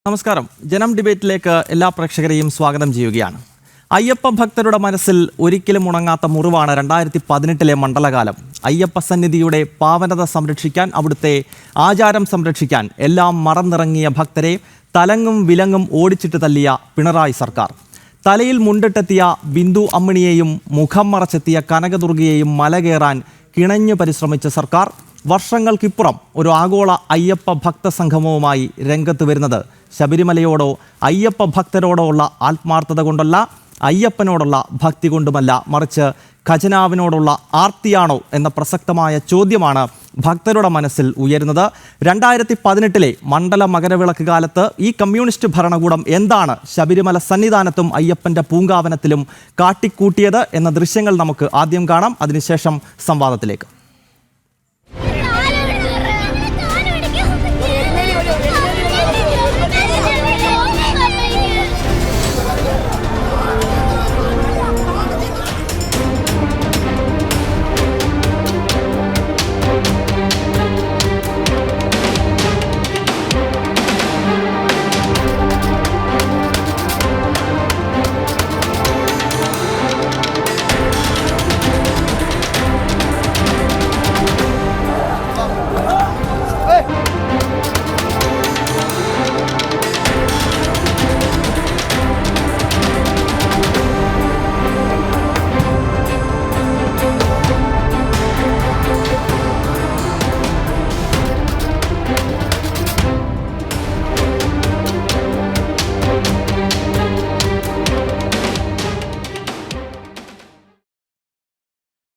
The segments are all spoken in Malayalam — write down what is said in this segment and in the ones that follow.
നമസ്കാരം. ജനം ഡിബേറ്റിലേക്ക് എല്ലാ പ്രേക്ഷകരെയും സ്വാഗതം ചെയ്യുകയാണ്. അയ്യപ്പ ഭക്തരുടെ മനസ്സിൽ ഒരിക്കലും ഉണങ്ങാത്ത മുറിവാണ് 2018 മണ്ഡലകാലം. അയ്യപ്പ സന്നിധിയുടെ പാവനത സംരക്ഷിക്കാൻ, അവിടുത്തെ ആചാരം സംരക്ഷിക്കാൻ എല്ലാം മറന്നിറങ്ങിയ ഭക്തരെ തലങ്ങും വിലങ്ങും ഓടിച്ചിട്ട് തല്ലിയ പിണറായി സർക്കാർ. തലയിൽ മുണ്ടിട്ടെത്തിയ ബിന്ദു അമ്മിണിയെയും മുഖം മറച്ചെത്തിയ കനകദുർഗയെയും മല കയറാൻ കിണഞ്ഞു പരിശ്രമിച്ച സർക്കാർ വർഷങ്ങൾക്കിപ്പുറം ഒരു ആഗോള അയ്യപ്പ ഭക്ത സംഗമവുമായി രംഗത്ത് വരുന്നത് ശബരിമലയോടോ അയ്യപ്പ ഭക്തരോടോ ഉള്ള ആത്മാർത്ഥത കൊണ്ടല്ല, അയ്യപ്പനോടുള്ള ഭക്തി കൊണ്ടുമല്ല, മറിച്ച് ഖജനാവിനോടുള്ള ആർത്തിയാണോ എന്ന പ്രസക്തമായ ചോദ്യമാണ് ഭക്തരുടെ മനസ്സിൽ ഉയരുന്നത്. 2018 മണ്ഡല മകരവിളക്ക് കാലത്ത് ഈ കമ്മ്യൂണിസ്റ്റ് ഭരണകൂടം എന്താണ് ശബരിമല സന്നിധാനത്തും അയ്യപ്പന്റെ പൂങ്കാവനത്തിലും കാട്ടിക്കൂട്ടിയത് എന്ന ദൃശ്യങ്ങൾ നമുക്ക് ആദ്യം കാണാം. അതിനുശേഷം സംവാദത്തിലേക്ക്.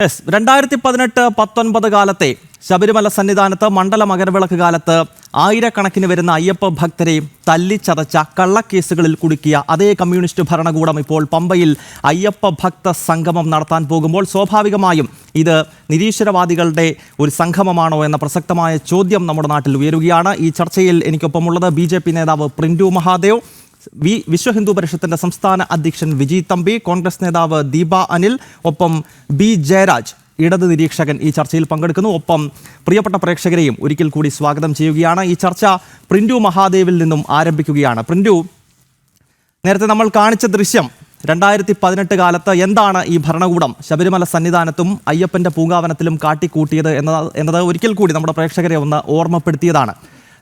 യെസ്, 2018-19 കാലത്തെ ശബരിമല സന്നിധാനത്ത് മണ്ഡല മകരവിളക്ക് കാലത്ത് ആയിരക്കണക്കിന് വരുന്ന അയ്യപ്പ ഭക്തരെ തല്ലിച്ചതച്ച കള്ളക്കേസുകളിൽ കുടുക്കിയ അതേ കമ്മ്യൂണിസ്റ്റ് ഭരണകൂടം ഇപ്പോൾ പമ്പയിൽ അയ്യപ്പ ഭക്ത സംഗമം നടത്താൻ പോകുമ്പോൾ സ്വാഭാവികമായും ഇത് നിരീശ്വരവാദികളുടെ ഒരു സംഗമമാണോ എന്ന പ്രസക്തമായ ചോദ്യം നമ്മുടെ നാട്ടിൽ ഉയരുകയാണ്. ഈ ചർച്ചയിൽ എനിക്കൊപ്പമുള്ളത് BJP നേതാവ് പ്രിന്റു മഹാദേവ്, വിശ്വ ഹിന്ദു പരിഷത്തിന്റെ സംസ്ഥാന അധ്യക്ഷൻ വിജി തമ്പി, കോൺഗ്രസ് നേതാവ് ദീപ അനിൽ, ഒപ്പം ബി ജയരാജ് ഇടത് നിരീക്ഷകൻ ഈ ചർച്ചയിൽ പങ്കെടുക്കുന്നു. ഒപ്പം പ്രിയപ്പെട്ട പ്രേക്ഷകരെയും ഒരിക്കൽ കൂടി സ്വാഗതം ചെയ്യുകയാണ്. ഈ ചർച്ച പ്രിന്റു മഹാദേവിൽ നിന്നും ആരംഭിക്കുകയാണ്. പ്രിന്റു, നേരത്തെ നമ്മൾ കാണിച്ച ദൃശ്യം 2018 കാലത്ത് എന്താണ് ഈ ഭരണകൂടം ശബരിമല സന്നിധാനത്തും അയ്യപ്പന്റെ പൂങ്കാവനത്തിലും കാട്ടിക്കൂട്ടിയത് എന്നത് ഒരിക്കൽ കൂടി നമ്മുടെ പ്രേക്ഷകരെ ഒന്ന് ഓർമ്മപ്പെടുത്തിയതാണ്.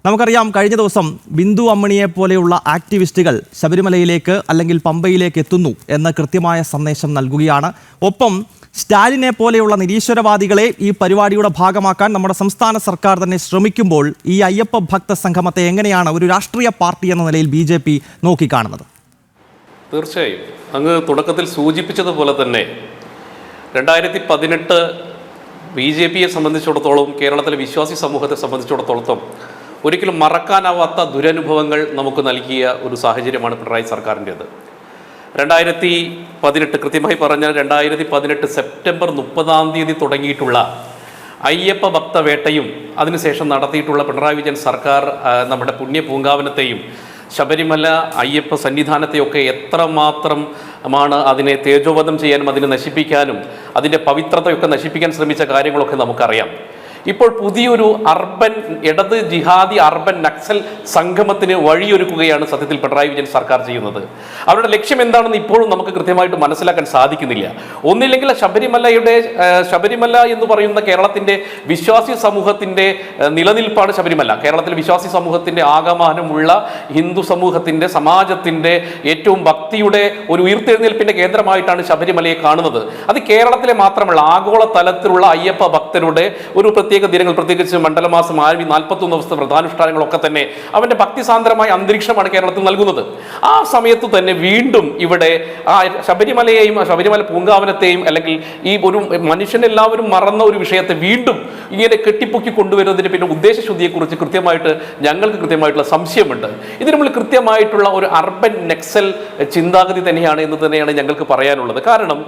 നമുക്കറിയാം, കഴിഞ്ഞ ദിവസം ബിന്ദു അമ്മിണിയെ പോലെയുള്ള ആക്ടിവിസ്റ്റുകൾ ശബരിമലയിലേക്ക് അല്ലെങ്കിൽ പമ്പയിലേക്ക് എത്തുന്നു എന്ന കൃത്യമായ സന്ദേശം നൽകുകയാണ്. ഒപ്പം സ്റ്റാലിനെ പോലെയുള്ള നിരീശ്വരവാദികളെ ഈ പരിപാടിയുടെ ഭാഗമാക്കാൻ നമ്മുടെ സംസ്ഥാന സർക്കാർ തന്നെ ശ്രമിക്കുമ്പോൾ ഈ അയ്യപ്പ ഭക്ത സംഗമത്തെ എങ്ങനെയാണ് ഒരു രാഷ്ട്രീയ പാർട്ടി എന്ന നിലയിൽ BJP നോക്കിക്കാണുന്നത്? തീർച്ചയായും അങ്ങ് തുടക്കത്തിൽ സൂചിപ്പിച്ചതുപോലെ തന്നെ 2018 BJPയെ സംബന്ധിച്ചിടത്തോളം, കേരളത്തിലെ വിശ്വാസി സമൂഹത്തെ സംബന്ധിച്ചിടത്തോളം ഒരിക്കലും മറക്കാനാവാത്ത ദുരനുഭവങ്ങൾ നമുക്ക് നൽകിയ ഒരു സാഹചര്യമാണ് പിണറായി സർക്കാരിൻ്റേത്. 2018, കൃത്യമായി പറഞ്ഞാൽ 2018 സെപ്റ്റംബർ 30 തുടങ്ങിയിട്ടുള്ള അയ്യപ്പ ഭക്തവേട്ടയും അതിനുശേഷം നടത്തിയിട്ടുള്ള പിണറായി വിജയൻ സർക്കാർ നമ്മുടെ പുണ്യ പൂങ്കാവനത്തെയും ശബരിമല അയ്യപ്പ സന്നിധാനത്തെയൊക്കെ എത്രമാത്രമാണ് അതിനെ തേജോവധം ചെയ്യാനും അതിനെ നശിപ്പിക്കാനും അതിൻ്റെ പവിത്രതയൊക്കെ നശിപ്പിക്കാൻ ശ്രമിച്ച കാര്യങ്ങളൊക്കെ നമുക്കറിയാം. ഇപ്പോൾ പുതിയൊരു അർബൻ ഇടത് ജിഹാദി അർബൻ നക്സൽ സംഗമത്തിന് വഴിയൊരുക്കുകയാണ് സത്യത്തിൽ പിണറായി വിജയൻ സർക്കാർ ചെയ്യുന്നത്. അവരുടെ ലക്ഷ്യം എന്താണെന്ന് ഇപ്പോഴും നമുക്ക് കൃത്യമായിട്ട് മനസ്സിലാക്കാൻ സാധിക്കുന്നില്ല. ഒന്നില്ലെങ്കിൽ ശബരിമല എന്ന് പറയുന്ന കേരളത്തിൻ്റെ വിശ്വാസി സമൂഹത്തിൻ്റെ നിലനിൽപ്പാണ് ശബരിമല. കേരളത്തിലെ വിശ്വാസി സമൂഹത്തിൻ്റെ ആകമാനമുള്ള ഹിന്ദു സമൂഹത്തിൻ്റെ സമാജത്തിൻ്റെ ഏറ്റവും ഭക്തിയുടെ ഒരു ഉയർത്തെഴുന്നേൽപ്പിൻ്റെ കേന്ദ്രമായിട്ടാണ് ശബരിമലയെ കാണുന്നത്. അത് കേരളത്തിലെ മാത്രമല്ല, ആഗോള തലത്തിലുള്ള അയ്യപ്പ ഭക്തരുടെ ഒരു പ്രത്യേക ദിനങ്ങൾ, പ്രത്യേകിച്ച് മണ്ഡലമാസം 41 ദിവസത്തെ വ്രതാനുഷ്ഠാനങ്ങളൊക്കെ തന്നെ അവൻ്റെ ഭക്തിസാന്ദ്രമായ അന്തരീക്ഷമാണ് കേരളത്തിൽ നൽകുന്നത്. ആ സമയത്ത് തന്നെ വീണ്ടും ഇവിടെ ശബരിമലയെയും ശബരിമല പൂങ്കാവനത്തെയും അല്ലെങ്കിൽ ഈ ഒരു മനുഷ്യനെല്ലാവരും മറന്ന ഒരു വിഷയത്തെ വീണ്ടും ഇങ്ങനെ കെട്ടിപ്പൊക്കി കൊണ്ടുവരുന്നതിന് പിന്നെ ഉദ്ദേശശുദ്ധിയെക്കുറിച്ച് ഞങ്ങൾക്ക് കൃത്യമായിട്ടുള്ള സംശയമുണ്ട്. ഇതിന് മുകളിൽ കൃത്യമായിട്ടുള്ള ഒരു അർബൻ നക്സൽ ചിന്താഗതി തന്നെയാണ് എന്ന് തന്നെയാണ് ഞങ്ങൾക്ക് പറയാനുള്ളത്. കാരണം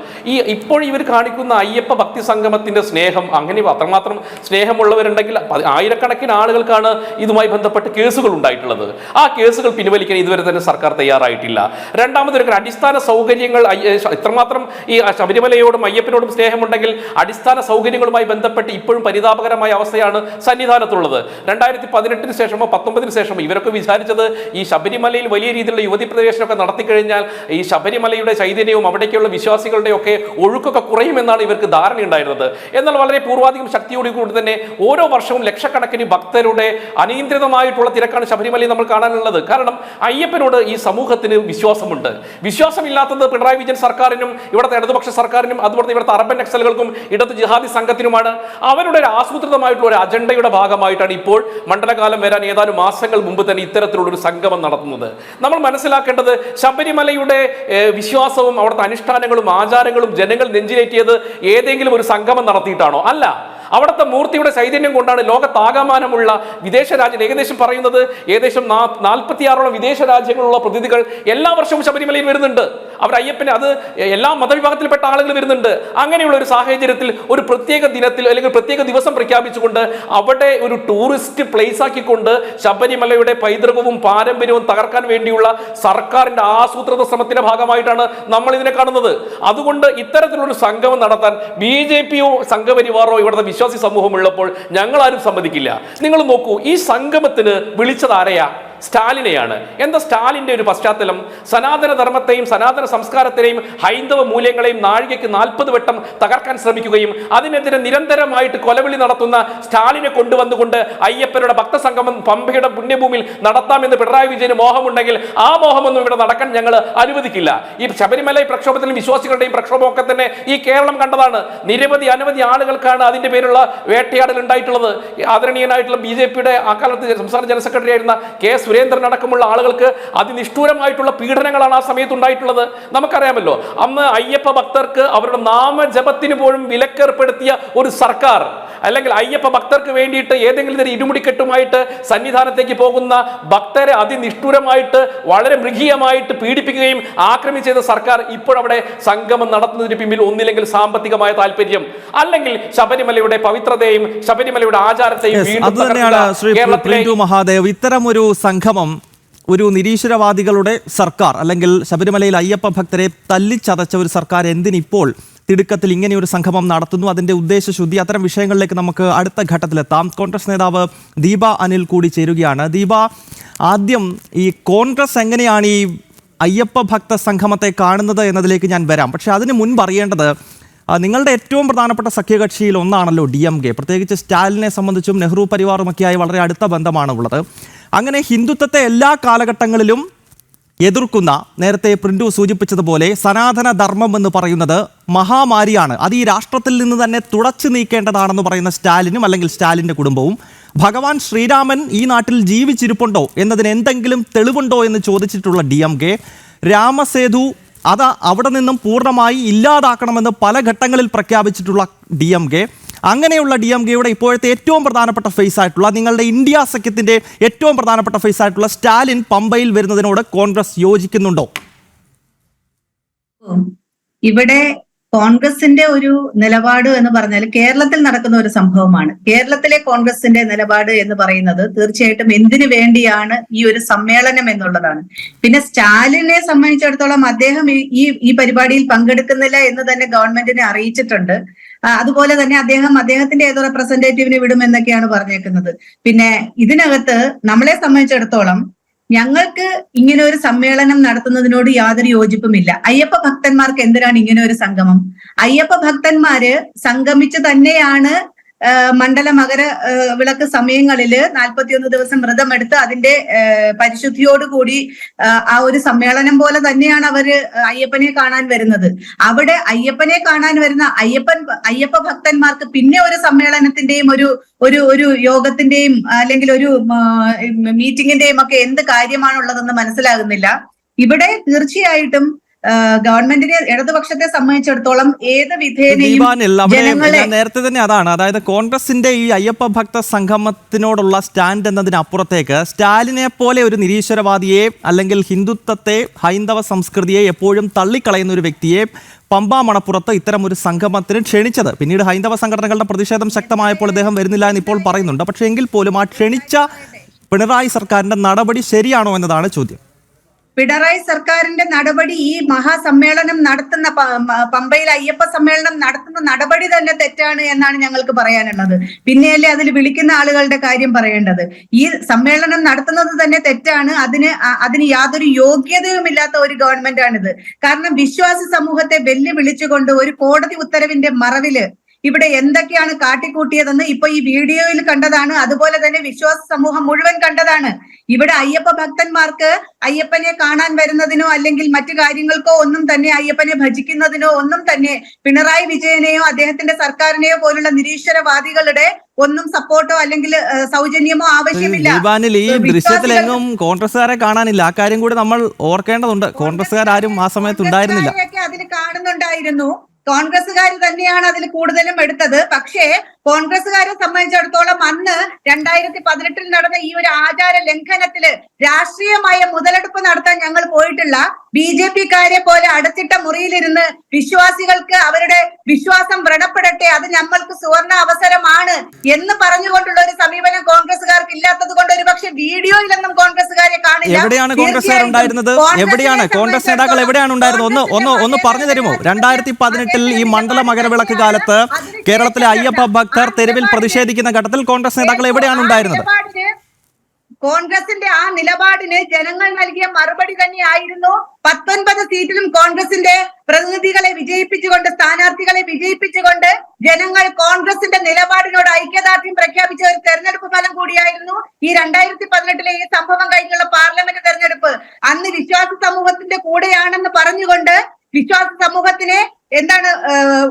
ഇപ്പോൾ ഇവർ കാണിക്കുന്ന അയ്യപ്പ ഭക്തി സംഗമത്തിൻ്റെ സ്നേഹം അങ്ങനെ അത്രമാത്രം സ്നേഹമുള്ളവരുണ്ടെങ്കിൽ ആയിരക്കണക്കിന് ആളുകൾക്കാണ് ഇതുമായി ബന്ധപ്പെട്ട് കേസുകൾ ഉണ്ടായിട്ടുള്ളത്. ആ കേസുകൾ പിൻവലിക്കാൻ ഇതുവരെ തന്നെ സർക്കാർ തയ്യാറായിട്ടില്ല. രണ്ടാമതൊരു അടിസ്ഥാന സൗകര്യങ്ങൾ ഇത്രമാത്രം ഈ ശബരിമലയോടും അയ്യപ്പനോടും സ്നേഹമുണ്ടെങ്കിൽ അടിസ്ഥാന സൗകര്യങ്ങളുമായി ബന്ധപ്പെട്ട് ഇപ്പോഴും പരിതാപകരമായ അവസ്ഥയാണ് സന്നിധാനത്തുള്ളത്. 2018 ശേഷമോ 19 ശേഷമോ ഇവരൊക്കെ വിചാരിച്ചത് ഈ ശബരിമലയിൽ വലിയ രീതിയിലുള്ള യുവതി പ്രവേശനമൊക്കെ നടത്തിക്കഴിഞ്ഞാൽ ഈ ശബരിമലയുടെ ചൈതന്യവും അവിടേക്കുള്ള വിശ്വാസികളുടെ ഒക്കെ ഒഴുക്കൊക്കെ കുറയുമെന്നാണ് ഇവർക്ക് ധാരണയുണ്ടായിരുന്നത്. എന്നാൽ വളരെ പൂർവാധികം ശക്തിയോടുകൂടി തന്നെ ഓരോ വർഷവും ലക്ഷക്കണക്കിന് ഭക്തരുടെ അനിയന്ത്രിതമായിട്ടുള്ള തിരക്കാണ് ശബരിമലയിൽ നമ്മൾ കാണാനുള്ളത്. കാരണം അയ്യപ്പനോട് ഈ സമൂഹത്തിന് വിശ്വാസമുണ്ട്. വിശ്വാസമില്ലാത്തത് പിണറായി വിജയൻ സർക്കാരിനും ഇവിടുത്തെ ഇടതുപക്ഷ സർക്കാരിനും അതുപോലെ ഇവിടുത്തെ അർബൻ നക്സലുകൾക്കും ഇടത് ജിഹാദി സംഘത്തിനുമാണ്. അവരുടെ ഒരു ആസൂത്രിതമായിട്ടുള്ള ഒരു അജണ്ടയുടെ ഭാഗമായിട്ടാണ് ഇപ്പോൾ മണ്ഡലകാലം വരാൻ ഏതാനും മാസങ്ങൾ മുമ്പ് തന്നെ ഇത്തരത്തിലുള്ള ഒരു സംഗമം നടത്തുന്നത്. നമ്മൾ മനസ്സിലാക്കേണ്ടത് ശബരിമലയുടെ വിശ്വാസവും അവിടുത്തെ അനുഷ്ഠാനങ്ങളും ആചാരങ്ങളും ജനങ്ങൾ നെഞ്ചിലേറ്റിയത് ഏതെങ്കിലും ഒരു സംഗമം നടത്തിയിട്ടാണോ? അല്ല. അവിടുത്തെ മൂർത്തിയുടെ ചൈതന്യം കൊണ്ടാണ് ലോകത്താകമാനമുള്ള വിദേശ രാജ്യം ഏകദേശം പറയുന്നത് 46 വിദേശ രാജ്യങ്ങളുള്ള പ്രതിനിധികൾ എല്ലാ വർഷവും ശബരിമലയിൽ വരുന്നുണ്ട്. അവർ അയ്യപ്പനെ അത് എല്ലാ മതവിഭാഗത്തിൽപ്പെട്ട ആളുകൾ വരുന്നുണ്ട്. അങ്ങനെയുള്ള ഒരു സാഹചര്യത്തിൽ ഒരു പ്രത്യേക ദിനത്തിൽ അല്ലെങ്കിൽ പ്രത്യേക ദിവസം പ്രഖ്യാപിച്ചുകൊണ്ട് അവിടെ ഒരു ടൂറിസ്റ്റ് പ്ലേസ് ആക്കിക്കൊണ്ട് ശബരിമലയുടെ പൈതൃകവും പാരമ്പര്യവും തകർക്കാൻ വേണ്ടിയുള്ള സർക്കാരിന്റെ ആസൂത്രിത ശ്രമത്തിന്റെ ഭാഗമായിട്ടാണ് നമ്മൾ ഇതിനെ കാണുന്നത്. അതുകൊണ്ട് ഇത്തരത്തിലൊരു സംഗമം നടത്താൻ BJPയോ സംഘപരിവാറോ ഇവിടുത്തെ വിശ്വാസി സമൂഹം ഉള്ളപ്പോൾ ഞങ്ങൾ ആരും സമ്മതിക്കില്ല. നിങ്ങൾ നോക്കൂ, ഈ സംഗമത്തിന് വിളിച്ചത് ആരെയാ? സ്റ്റാലിനെയാണ്. എന്താ സ്റ്റാലിന്റെ ഒരു പശ്ചാത്തലം? സനാതന ധർമ്മത്തെയും സനാതന സംസ്കാരത്തെയും ഹൈന്ദവ മൂല്യങ്ങളെയും നാഴികയ്ക്ക് 40 വട്ടം തകർക്കാൻ ശ്രമിക്കുകയും അതിനെതിരെ നിരന്തരമായിട്ട് കൊലവിളി നടത്തുന്ന സ്റ്റാലിനെ കൊണ്ടുവന്നുകൊണ്ട് അയ്യപ്പരുടെ ഭക്തസംഗമം പമ്പയുടെ പുണ്യഭൂമിയിൽ നടത്താമെന്ന് പിണറായി വിജയന് മോഹമുണ്ടെങ്കിൽ ആ മോഹമൊന്നും ഇവിടെ നടക്കാൻ ഞങ്ങൾ അനുവദിക്കില്ല. ഈ ശബരിമല പ്രക്ഷോഭത്തിലും വിശ്വാസികളുടെയും പ്രക്ഷോഭമൊക്കെ തന്നെ ഈ കേരളം കണ്ടതാണ്. അനവധി ആളുകൾക്കാണ് അതിന്റെ പേരുള്ള വേട്ടയാടൽ ഉണ്ടായിട്ടുള്ളത്. ആദരണീയനായിട്ടുള്ള BJPയുടെ അക്കാലത്ത് സംസ്ഥാന ജനറൽ സെക്രട്ടറി ആയിരുന്ന കെ സുരേന്ദ്രൻ അടക്കമുള്ള ആളുകൾക്ക് അതിനിഷ്ഠൂരമായിട്ടുള്ള പീഡനങ്ങളാണ് ആ സമയത്ത് ഉണ്ടായിട്ടുള്ളത്. നമുക്കറിയാമല്ലോ, അന്ന് അയ്യപ്പ ഭക്തർക്ക് അവരുടെ നാമജപത്തിന് പോലും വിലക്കേർപ്പെടുത്തിയ ഒരു സർക്കാർ, അല്ലെങ്കിൽ അയ്യപ്പ ഭക്തർക്ക് വേണ്ടിയിട്ട് ഏതെങ്കിലും ഒരു ഇരുമുടിക്കെട്ടുമായിട്ട് സന്നിധാനത്തേക്ക് പോകുന്ന ഭക്തരെ അതിനിഷ്ഠൂരമായിട്ട് വളരെ മൃഗീയമായിട്ട് പീഡിപ്പിക്കുകയും ആക്രമിച്ച് ചെയ്ത സർക്കാർ ഇപ്പോഴവിടെ സംഗമം നടത്തുന്നതിന് പിന്നിൽ ഒന്നില്ലെങ്കിൽ സാമ്പത്തികമായ താല്പര്യം, അല്ലെങ്കിൽ ശബരിമലയുടെ പവിത്രതയും ശബരിമലയുടെ ആചാരത്തെയും വീണ്ടും മഹാദേവ്, ഇത്തരം ഒരു സംഗമം ഒരു നിരീശ്വരവാദികളുടെ സർക്കാർ അല്ലെങ്കിൽ ശബരിമലയിൽ അയ്യപ്പ ഭക്തരെ തല്ലിച്ചതച്ച ഒരു സർക്കാർ എന്തിനിപ്പോൾ തിടുക്കത്തിൽ ഇങ്ങനെയൊരു സംഗമം നടത്തുന്നു? അതിന്റെ ഉദ്ദേശശുദ്ധി, അത്തരം വിഷയങ്ങളിലേക്ക് നമുക്ക് അടുത്ത ഘട്ടത്തിലെത്താം. കോൺഗ്രസ് നേതാവ് ദീപ അനിൽ കൂടി ചേരുകയാണ്. ദീപ, ആദ്യം ഈ കോൺഗ്രസ് എങ്ങനെയാണ് ഈ അയ്യപ്പ ഭക്ത സംഗമത്തെ കാണുന്നത് എന്നതിലേക്ക് ഞാൻ വരാം. പക്ഷെ അതിന് മുൻപ് അറിയേണ്ടത്, നിങ്ങളുടെ ഏറ്റവും പ്രധാനപ്പെട്ട സഖ്യകക്ഷിയിൽ ഒന്നാണല്ലോ DMK. പ്രത്യേകിച്ച് സ്റ്റാലിനെ സംബന്ധിച്ചും നെഹ്റു പരിവാറുമൊക്കെയായി വളരെ അടുത്ത ബന്ധമാണ് ഉള്ളത്. അങ്ങനെ ഹിന്ദുത്വത്തെ എല്ലാ കാലഘട്ടങ്ങളിലും എതിർക്കുന്ന, നേരത്തെ പ്രിന്റു സൂചിപ്പിച്ചതുപോലെ സനാതന ധർമ്മം എന്ന് പറയുന്നത് മഹാമാരിയാണ്, അത് ഈ രാഷ്ട്രത്തിൽ നിന്ന് തന്നെ തുടച്ചു നീക്കേണ്ടതാണെന്ന് പറയുന്ന സ്റ്റാലിനും അല്ലെങ്കിൽ സ്റ്റാലിൻ്റെ കുടുംബവും, ഭഗവാൻ ശ്രീരാമൻ ഈ നാട്ടിൽ ജീവിച്ചിരിപ്പുണ്ടോ എന്നതിന് എന്തെങ്കിലും തെളിവുണ്ടോ എന്ന് ചോദിച്ചിട്ടുള്ള DMK, രാമസേതു അത് അവിടെ നിന്നും പൂർണ്ണമായി ഇല്ലാതാക്കണമെന്ന് പല ഘട്ടങ്ങളിൽ പ്രഖ്യാപിച്ചിട്ടുള്ള DMK, അങ്ങനെയുള്ള DMKയുടെ ഇപ്പോഴത്തെ ഏറ്റവും പ്രധാനപ്പെട്ട ഫേസ് ആയിട്ടുള്ള, നിങ്ങളുടെ ഇന്ത്യ സഖ്യത്തിന്റെ ഏറ്റവും പ്രധാനപ്പെട്ട ഫേസ് ആയിട്ടുള്ള സ്റ്റാലിൻ പമ്പയിൽ വരുന്നതിനോട് കോൺഗ്രസ് യോജിക്കുന്നുണ്ടോ? ഇവിടെ കോൺഗ്രസിന്റെ ഒരു നിലപാട് എന്ന് പറഞ്ഞാൽ കേരളത്തിൽ നടക്കുന്ന ഒരു സംഭവമാണ്. കേരളത്തിലെ കോൺഗ്രസിന്റെ നിലപാട് എന്ന് പറയുന്നത് തീർച്ചയായിട്ടും എന്തിനു വേണ്ടിയാണ് ഈ ഒരു സമ്മേളനം എന്നുള്ളതാണ്. പിന്നെ സ്റ്റാലിനെ സംബന്ധിച്ചിടത്തോളം അദ്ദേഹം ഈ പരിപാടിയിൽ പങ്കെടുക്കുന്നില്ല എന്ന് തന്നെ ഗവൺമെന്റിനെ അറിയിച്ചിട്ടുണ്ട്. അതുപോലെ തന്നെ അദ്ദേഹത്തിന്റെ ഏതോ റെപ്രസെന്റേറ്റീവിനെ വിടുമെന്നൊക്കെയാണ് പറഞ്ഞേക്കുന്നത്. പിന്നെ ഇതിനകത്ത് നമ്മളെ സംബന്ധിച്ചിടത്തോളം ഞങ്ങൾക്ക് ഇങ്ങനെ ഒരു സമ്മേളനം നടത്തുന്നതിനോട് യാതൊരു യോജിപ്പുമില്ല. അയ്യപ്പ ഭക്തന്മാർക്ക് എന്തിനാണ് ഇങ്ങനെ ഒരു സംഗമം? അയ്യപ്പ ഭക്തന്മാര് സംഗമിച്ച് തന്നെയാണ് മണ്ഡല മകര വിളക്ക് സമയങ്ങളില് 41 ദിവസം വ്രതമെടുത്ത് അതിന്റെ പരിശുദ്ധിയോടുകൂടി ആ ഒരു സമ്മേളനം പോലെ തന്നെയാണ് അവര് അയ്യപ്പനെ കാണാൻ വരുന്നത്. അവിടെ അയ്യപ്പനെ കാണാൻ വരുന്ന അയ്യപ്പ ഭക്തന്മാർക്ക് പിന്നെ ഒരു സമ്മേളനത്തിന്റെയും ഒരു യോഗത്തിന്റെയും അല്ലെങ്കിൽ ഒരു മീറ്റിംഗിന്റെയും ഒക്കെ എന്ത് കാര്യമാണുള്ളതെന്ന് മനസ്സിലാകുന്നില്ല. ഇവിടെ തീർച്ചയായിട്ടും ഗവൺമെന്റിനെ ഇടതുപക്ഷത്തെ സംബന്ധിച്ചിടത്തോളം ഏത് വിധേനയും ദീപാനിൽ അവിടെ ജനങ്ങളെ ഞാൻ നേരത്തെ തന്നെ അതാണ്, അതായത് കോൺഗ്രസിന്റെ ഈ അയ്യപ്പ ഭക്ത സംഗമത്തിനോടുള്ള സ്റ്റാൻഡ് എന്നതിനപ്പുറത്തേക്ക് സ്റ്റാലിനെ പോലെ ഒരു നിരീശ്വരവാദിയെ അല്ലെങ്കിൽ ഹിന്ദുത്വത്തെ ഹൈന്ദവ സംസ്കൃതിയെ എപ്പോഴും തള്ളിക്കളയുന്ന ഒരു വ്യക്തിയെ പമ്പാ മണപ്പുറത്ത് ഇത്തരം ഒരു സംഗമത്തിന് ക്ഷണിച്ചത്. പിന്നീട് ഹൈന്ദവ സംഘടനകളുടെ പ്രതിഷേധം ശക്തമായപ്പോൾ അദ്ദേഹം വരുന്നില്ല എന്ന് ഇപ്പോൾ പറയുന്നുണ്ട്. പക്ഷേ എങ്കിൽ പോലും ആ ക്ഷണിച്ച പിണറായി സർക്കാരിന്റെ നടപടി ശരിയാണോ എന്നതാണ് ചോദ്യം. പിണറായി സർക്കാരിന്റെ നടപടി, ഈ മഹാസമ്മേളനം നടത്തുന്ന പമ്പയിൽ അയ്യപ്പ സമ്മേളനം നടത്തുന്ന നടപടി തന്നെ തെറ്റാണ് എന്നാണ് ഞങ്ങൾക്ക് പറയാനുള്ളത്. പിന്നെയല്ലേ അതിൽ വിളിക്കുന്ന ആളുകളുടെ കാര്യം പറയേണ്ടത്. ഈ സമ്മേളനം നടത്തുന്നത് തന്നെ തെറ്റാണ്. അതിന് യാതൊരു യോഗ്യതയുമില്ലാത്ത ഒരു ഗവൺമെന്റാണിത്. കാരണം വിശ്വാസി സമൂഹത്തെ വെല്ലുവിളിച്ചുകൊണ്ട് ഒരു കോടതി ഉത്തരവിന്റെ മറവില് ഇവിടെ എന്തൊക്കെയാണ് കാട്ടിക്കൂട്ടിയതെന്ന് ഇപ്പൊ ഈ വീഡിയോയിൽ കണ്ടതാണ്. അതുപോലെ തന്നെ വിശ്വാസ സമൂഹം മുഴുവൻ കണ്ടതാണ്. ഇവിടെ അയ്യപ്പ ഭക്തന്മാർക്ക് അയ്യപ്പനെ കാണാൻ വരുന്നതിനോ അല്ലെങ്കിൽ മറ്റു കാര്യങ്ങൾക്കോ ഒന്നും തന്നെ, അയ്യപ്പനെ ഭജിക്കുന്നതിനോ ഒന്നും തന്നെ പിണറായി വിജയനെയോ അദ്ദേഹത്തിന്റെ സർക്കാരിനെയോ പോലുള്ള നിരീശ്വരവാദികളുടെ ഒന്നും സപ്പോർട്ടോ അല്ലെങ്കിൽ സൗജന്യമോ ആവശ്യമില്ല. ഈ ദൃശ്യത്തിലെങ്ങും കോൺഗ്രസ്സുകാരെ കാണാനില്ല. ആ കാര്യം കൂടി നമ്മൾ ഓർക്കേണ്ടതുണ്ട്. കോൺഗ്രസ്സുകാരും ആ സമയത്ത് ഉണ്ടായിരുന്നില്ല. അതിൽ കാണുന്നുണ്ടായിരുന്നു. കോൺഗ്രസ്സുകാർ തന്നെയാണ് അതിൽ കൂടുതലും എടുത്തത്. പക്ഷേ കോൺഗ്രസ്സുകാരെ സംബന്ധിച്ചിടത്തോളം അന്ന് 2018 നടന്ന ഈ ഒരു ആചാര ലംഘനത്തില് രാഷ്ട്രീയമായ മുതലെടുപ്പ് നടത്താൻ ഞങ്ങൾ പോയിട്ടില്ല. BJP-ക്കാരെ പോലെ അടച്ചിട്ട മുറിയിലിരുന്ന് വിശ്വാസികൾക്ക് അവരുടെ വിശ്വാസം വ്രണപ്പെടട്ടെ, അത് ഞങ്ങൾക്ക് സുവർണ അവസരമാണ് എന്ന് പറഞ്ഞുകൊണ്ടുള്ള ഒരു സമീപനം കോൺഗ്രസ്സുകാർക്ക് ഇല്ലാത്തത് കൊണ്ട് ഒരുപക്ഷെ വീഡിയോയിലൊന്നും കോൺഗ്രസ്സുകാരെ കാണില്ല. എവിടെയാണ് കോൺഗ്രസ്സുകാർ ഉണ്ടായിരുന്നത്? എവിടെയാണ് കോൺഗ്രസ് നേതാക്കൾ എവിടെയാണ് ഉണ്ടായിരുന്നത്? ഒന്ന് പറഞ്ഞു തരുമോ? 2018 ഈ മണ്ഡല മകരവിളക്ക് കാലത്ത് കേരളത്തിലെ അയ്യപ്പ ഭക്തർ തെരുവിൽ പ്രതിഷേധിക്കുന്ന ഘട്ടത്തിൽ കോൺഗ്രസ് നേതാക്കൾ എവിടെയാണ് ഉണ്ടായിരുന്നത്? കോൺഗ്രസിന്റെ ആ നിലപാടിന് ജനങ്ങൾ നൽകിയ മറുപടി തന്നെയായിരുന്നു 19 സീറ്റിലും കോൺഗ്രസിന്റെ പ്രതിനിധികളെ വിജയിപ്പിച്ചുകൊണ്ട്, സ്ഥാനാർത്ഥികളെ വിജയിപ്പിച്ചുകൊണ്ട് ജനങ്ങൾ കോൺഗ്രസിന്റെ നിലപാടിനോട് ഐക്യദാർഢ്യം പ്രഖ്യാപിച്ച ഒരു തെരഞ്ഞെടുപ്പ് ഫലം കൂടിയായിരുന്നു ഈ 2018 ഈ സംഭവം കഴിഞ്ഞുള്ള പാർലമെന്റ് തെരഞ്ഞെടുപ്പ്. അന്ന് വിശ്വാസ സമൂഹത്തിന്റെ കൂടെയാണെന്ന് പറഞ്ഞുകൊണ്ട് വിശ്വാസ സമൂഹത്തിനെ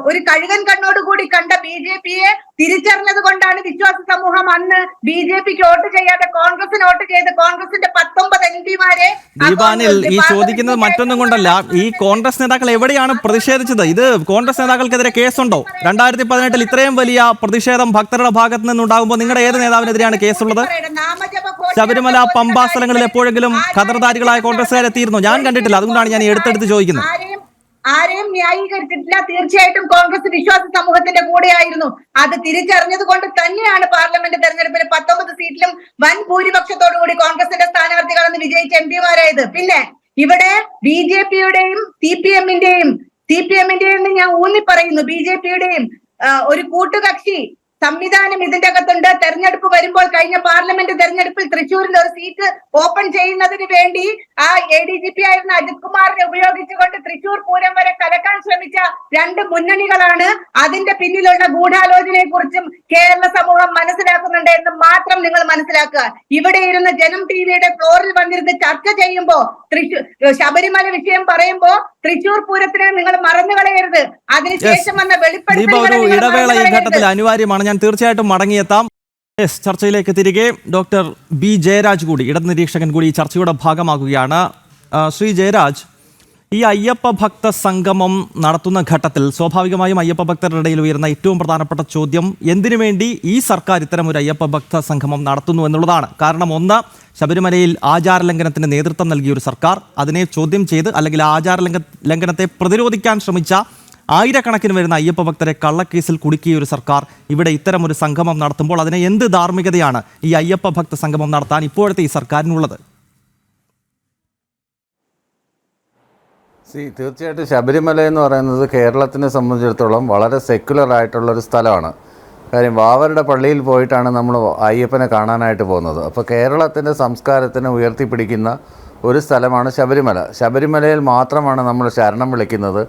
ഒരു കഴുകൻ കണ്ണോടുകൂടി കണ്ട BJP-യെ തിരിച്ചറിഞ്ഞത് കൊണ്ടാണ് വിശ്വാസ സമൂഹം അന്ന് BJP-ക്ക് വോട്ട് ചെയ്യാതെ കോൺഗ്രസിന് വോട്ട് ചെയ്ത് കോൺഗ്രസിന്റെ 19 MP-മാരെ. ദീപാനിൽ ഈ ചോദിക്കുന്നത് മറ്റൊന്നും കൊണ്ടല്ല, ഈ കോൺഗ്രസ് നേതാക്കൾ എവിടെയാണ് പ്രതിഷേധിച്ചത്? ഇത് കോൺഗ്രസ് നേതാക്കൾക്കെതിരെ കേസുണ്ടോ? 2018 ഇത്രയും വലിയ പ്രതിഷേധം ഭക്തരുടെ ഭാഗത്ത് നിന്നുണ്ടാകുമ്പോൾ നിങ്ങളുടെ ഏത് നേതാവിനെതിരെയാണ് കേസുള്ളത്? ശബരിമല, പമ്പ സ്ഥലങ്ങളിൽ എപ്പോഴെങ്കിലും ഖദർധാരികളായ കോൺഗ്രസ്സുകാർ എത്തിയിരുന്നു? ഞാൻ കണ്ടിട്ടില്ല. അതുകൊണ്ടാണ് ഞാൻ എടുത്തെടുത്ത് ചോദിക്കുന്നത്. ആരെയും ന്യായീകരിച്ചിട്ടില്ല. തീർച്ചയായിട്ടും കോൺഗ്രസ് വിശ്വാസ സമൂഹത്തിന്റെ കൂടെയായിരുന്നു. അത് തിരിച്ചറിഞ്ഞത് കൊണ്ട് തന്നെയാണ് പാർലമെന്റ് തെരഞ്ഞെടുപ്പിൽ 19 സീറ്റിലും വൻ ഭൂരിപക്ഷത്തോടുകൂടി കോൺഗ്രസിന്റെ സ്ഥാനാർത്ഥികളെന്ന് വിജയിച്ച MP-മാരായത്. പിന്നെ ഇവിടെ BJP-യുടെയും CPM-ന്റെയും ഞാൻ ഊന്നി പറയുന്നു, BJP-യുടെയും ഒരു കൂട്ടുകക്ഷി സംവിധാനം ഇതിന്റെ അകത്തുണ്ട്. തെരഞ്ഞെടുപ്പ് വരുമ്പോൾ കഴിഞ്ഞ പാർലമെന്റ് തെരഞ്ഞെടുപ്പിൽ തൃശ്ശൂരിൽ ഒരു സീറ്റ് ഓപ്പൺ ചെയ്യുന്നതിന് വേണ്ടി ആ ADGP ആയിരുന്ന അജിത് കുമാറിനെ ഉപയോഗിച്ചുകൊണ്ട് തൃശ്ശൂർ പൂരം വരെ കലക്കാൻ ശ്രമിച്ച 2 മുന്നണികളാണ്. അതിന്റെ പിന്നിലുള്ള ഗൂഢാലോചനയെ കുറിച്ചും കേരള സമൂഹം മനസ്സിലാക്കുന്നുണ്ട് എന്ന് മാത്രം നിങ്ങൾ മനസ്സിലാക്കുക. ഇവിടെ ഇരുന്ന് ജനം TV-യുടെ ഫ്ലോറിൽ വന്നിരുന്ന് ചർച്ച ചെയ്യുമ്പോ ശബരിമല വിഷയം പറയുമ്പോ തൃശ്ശൂർ പൂരത്തിന് നിങ്ങൾ മറന്നു കളയരുത്. അതിനുശേഷം വന്ന ഇടവേള ഈ ഘട്ടത്തിൽ അനിവാര്യമാണ്. ഞാൻ തീർച്ചയായിട്ടും മടങ്ങിയെത്താം. ചർച്ചയിലേക്ക് തിരികെ ഡോക്ടർ B. ജയരാജ് കൂടി, ഇടനിരീക്ഷകൻ കൂടി ഈ ചർച്ചയുടെ ഭാഗമാകുകയാണ്. ശ്രീ ജയരാജ്, ഈ അയ്യപ്പ ഭക്ത സംഗമം നടത്തുന്ന ഘട്ടത്തിൽ സ്വാഭാവികമായും അയ്യപ്പ ഭക്തരുടെ ഇടയിൽ ഉയർന്ന ഏറ്റവും പ്രധാനപ്പെട്ട ചോദ്യം എന്തിനു വേണ്ടി ഈ സർക്കാർ ഇത്തരം ഒരു അയ്യപ്പ ഭക്ത സംഗമം നടത്തുന്നു എന്നുള്ളതാണ്. കാരണം ഒന്ന്, ശബരിമലയിൽ ആചാരലംഘനത്തിന് നേതൃത്വം നൽകിയ ഒരു സർക്കാർ, അതിനെ ചോദ്യം ചെയ്ത് അല്ലെങ്കിൽ ലംഘനത്തെ പ്രതിരോധിക്കാൻ ശ്രമിച്ച ആയിരക്കണക്കിന് വരുന്ന അയ്യപ്പ ഭക്തരെ കള്ളക്കേസിൽ കുടുക്കിയ ഒരു സർക്കാർ ഇവിടെ ഇത്തരം ഒരു സംഗമം നടത്തുമ്പോൾ അതിനെ എന്ത് ധാർമ്മികതയാണ് ഈ അയ്യപ്പ ഭക്ത സംഗമം നടത്താൻ ഇപ്പോഴത്തെ ഈ സർക്കാരിനുള്ളത്? തീർച്ചയായിട്ടും ശബരിമല എന്ന് പറയുന്നത് കേരളത്തിനെ സംബന്ധിച്ചിടത്തോളം വളരെ സെക്യുലർ ആയിട്ടുള്ളൊരു സ്ഥലമാണ്. കാര്യം വാവരുടെ പള്ളിയിൽ പോയിട്ടാണ് നമ്മൾ അയ്യപ്പനെ കാണാനായിട്ട് പോകുന്നത്. അപ്പോൾ കേരളത്തിൻ്റെ സംസ്കാരത്തിനെ ഉയർത്തിപ്പിടിക്കുന്ന ഒരു സ്ഥലമാണ് ശബരിമല. ശബരിമലയിൽ മാത്രമാണ് നമ്മൾ ശരണം വിളിക്കുന്നത്.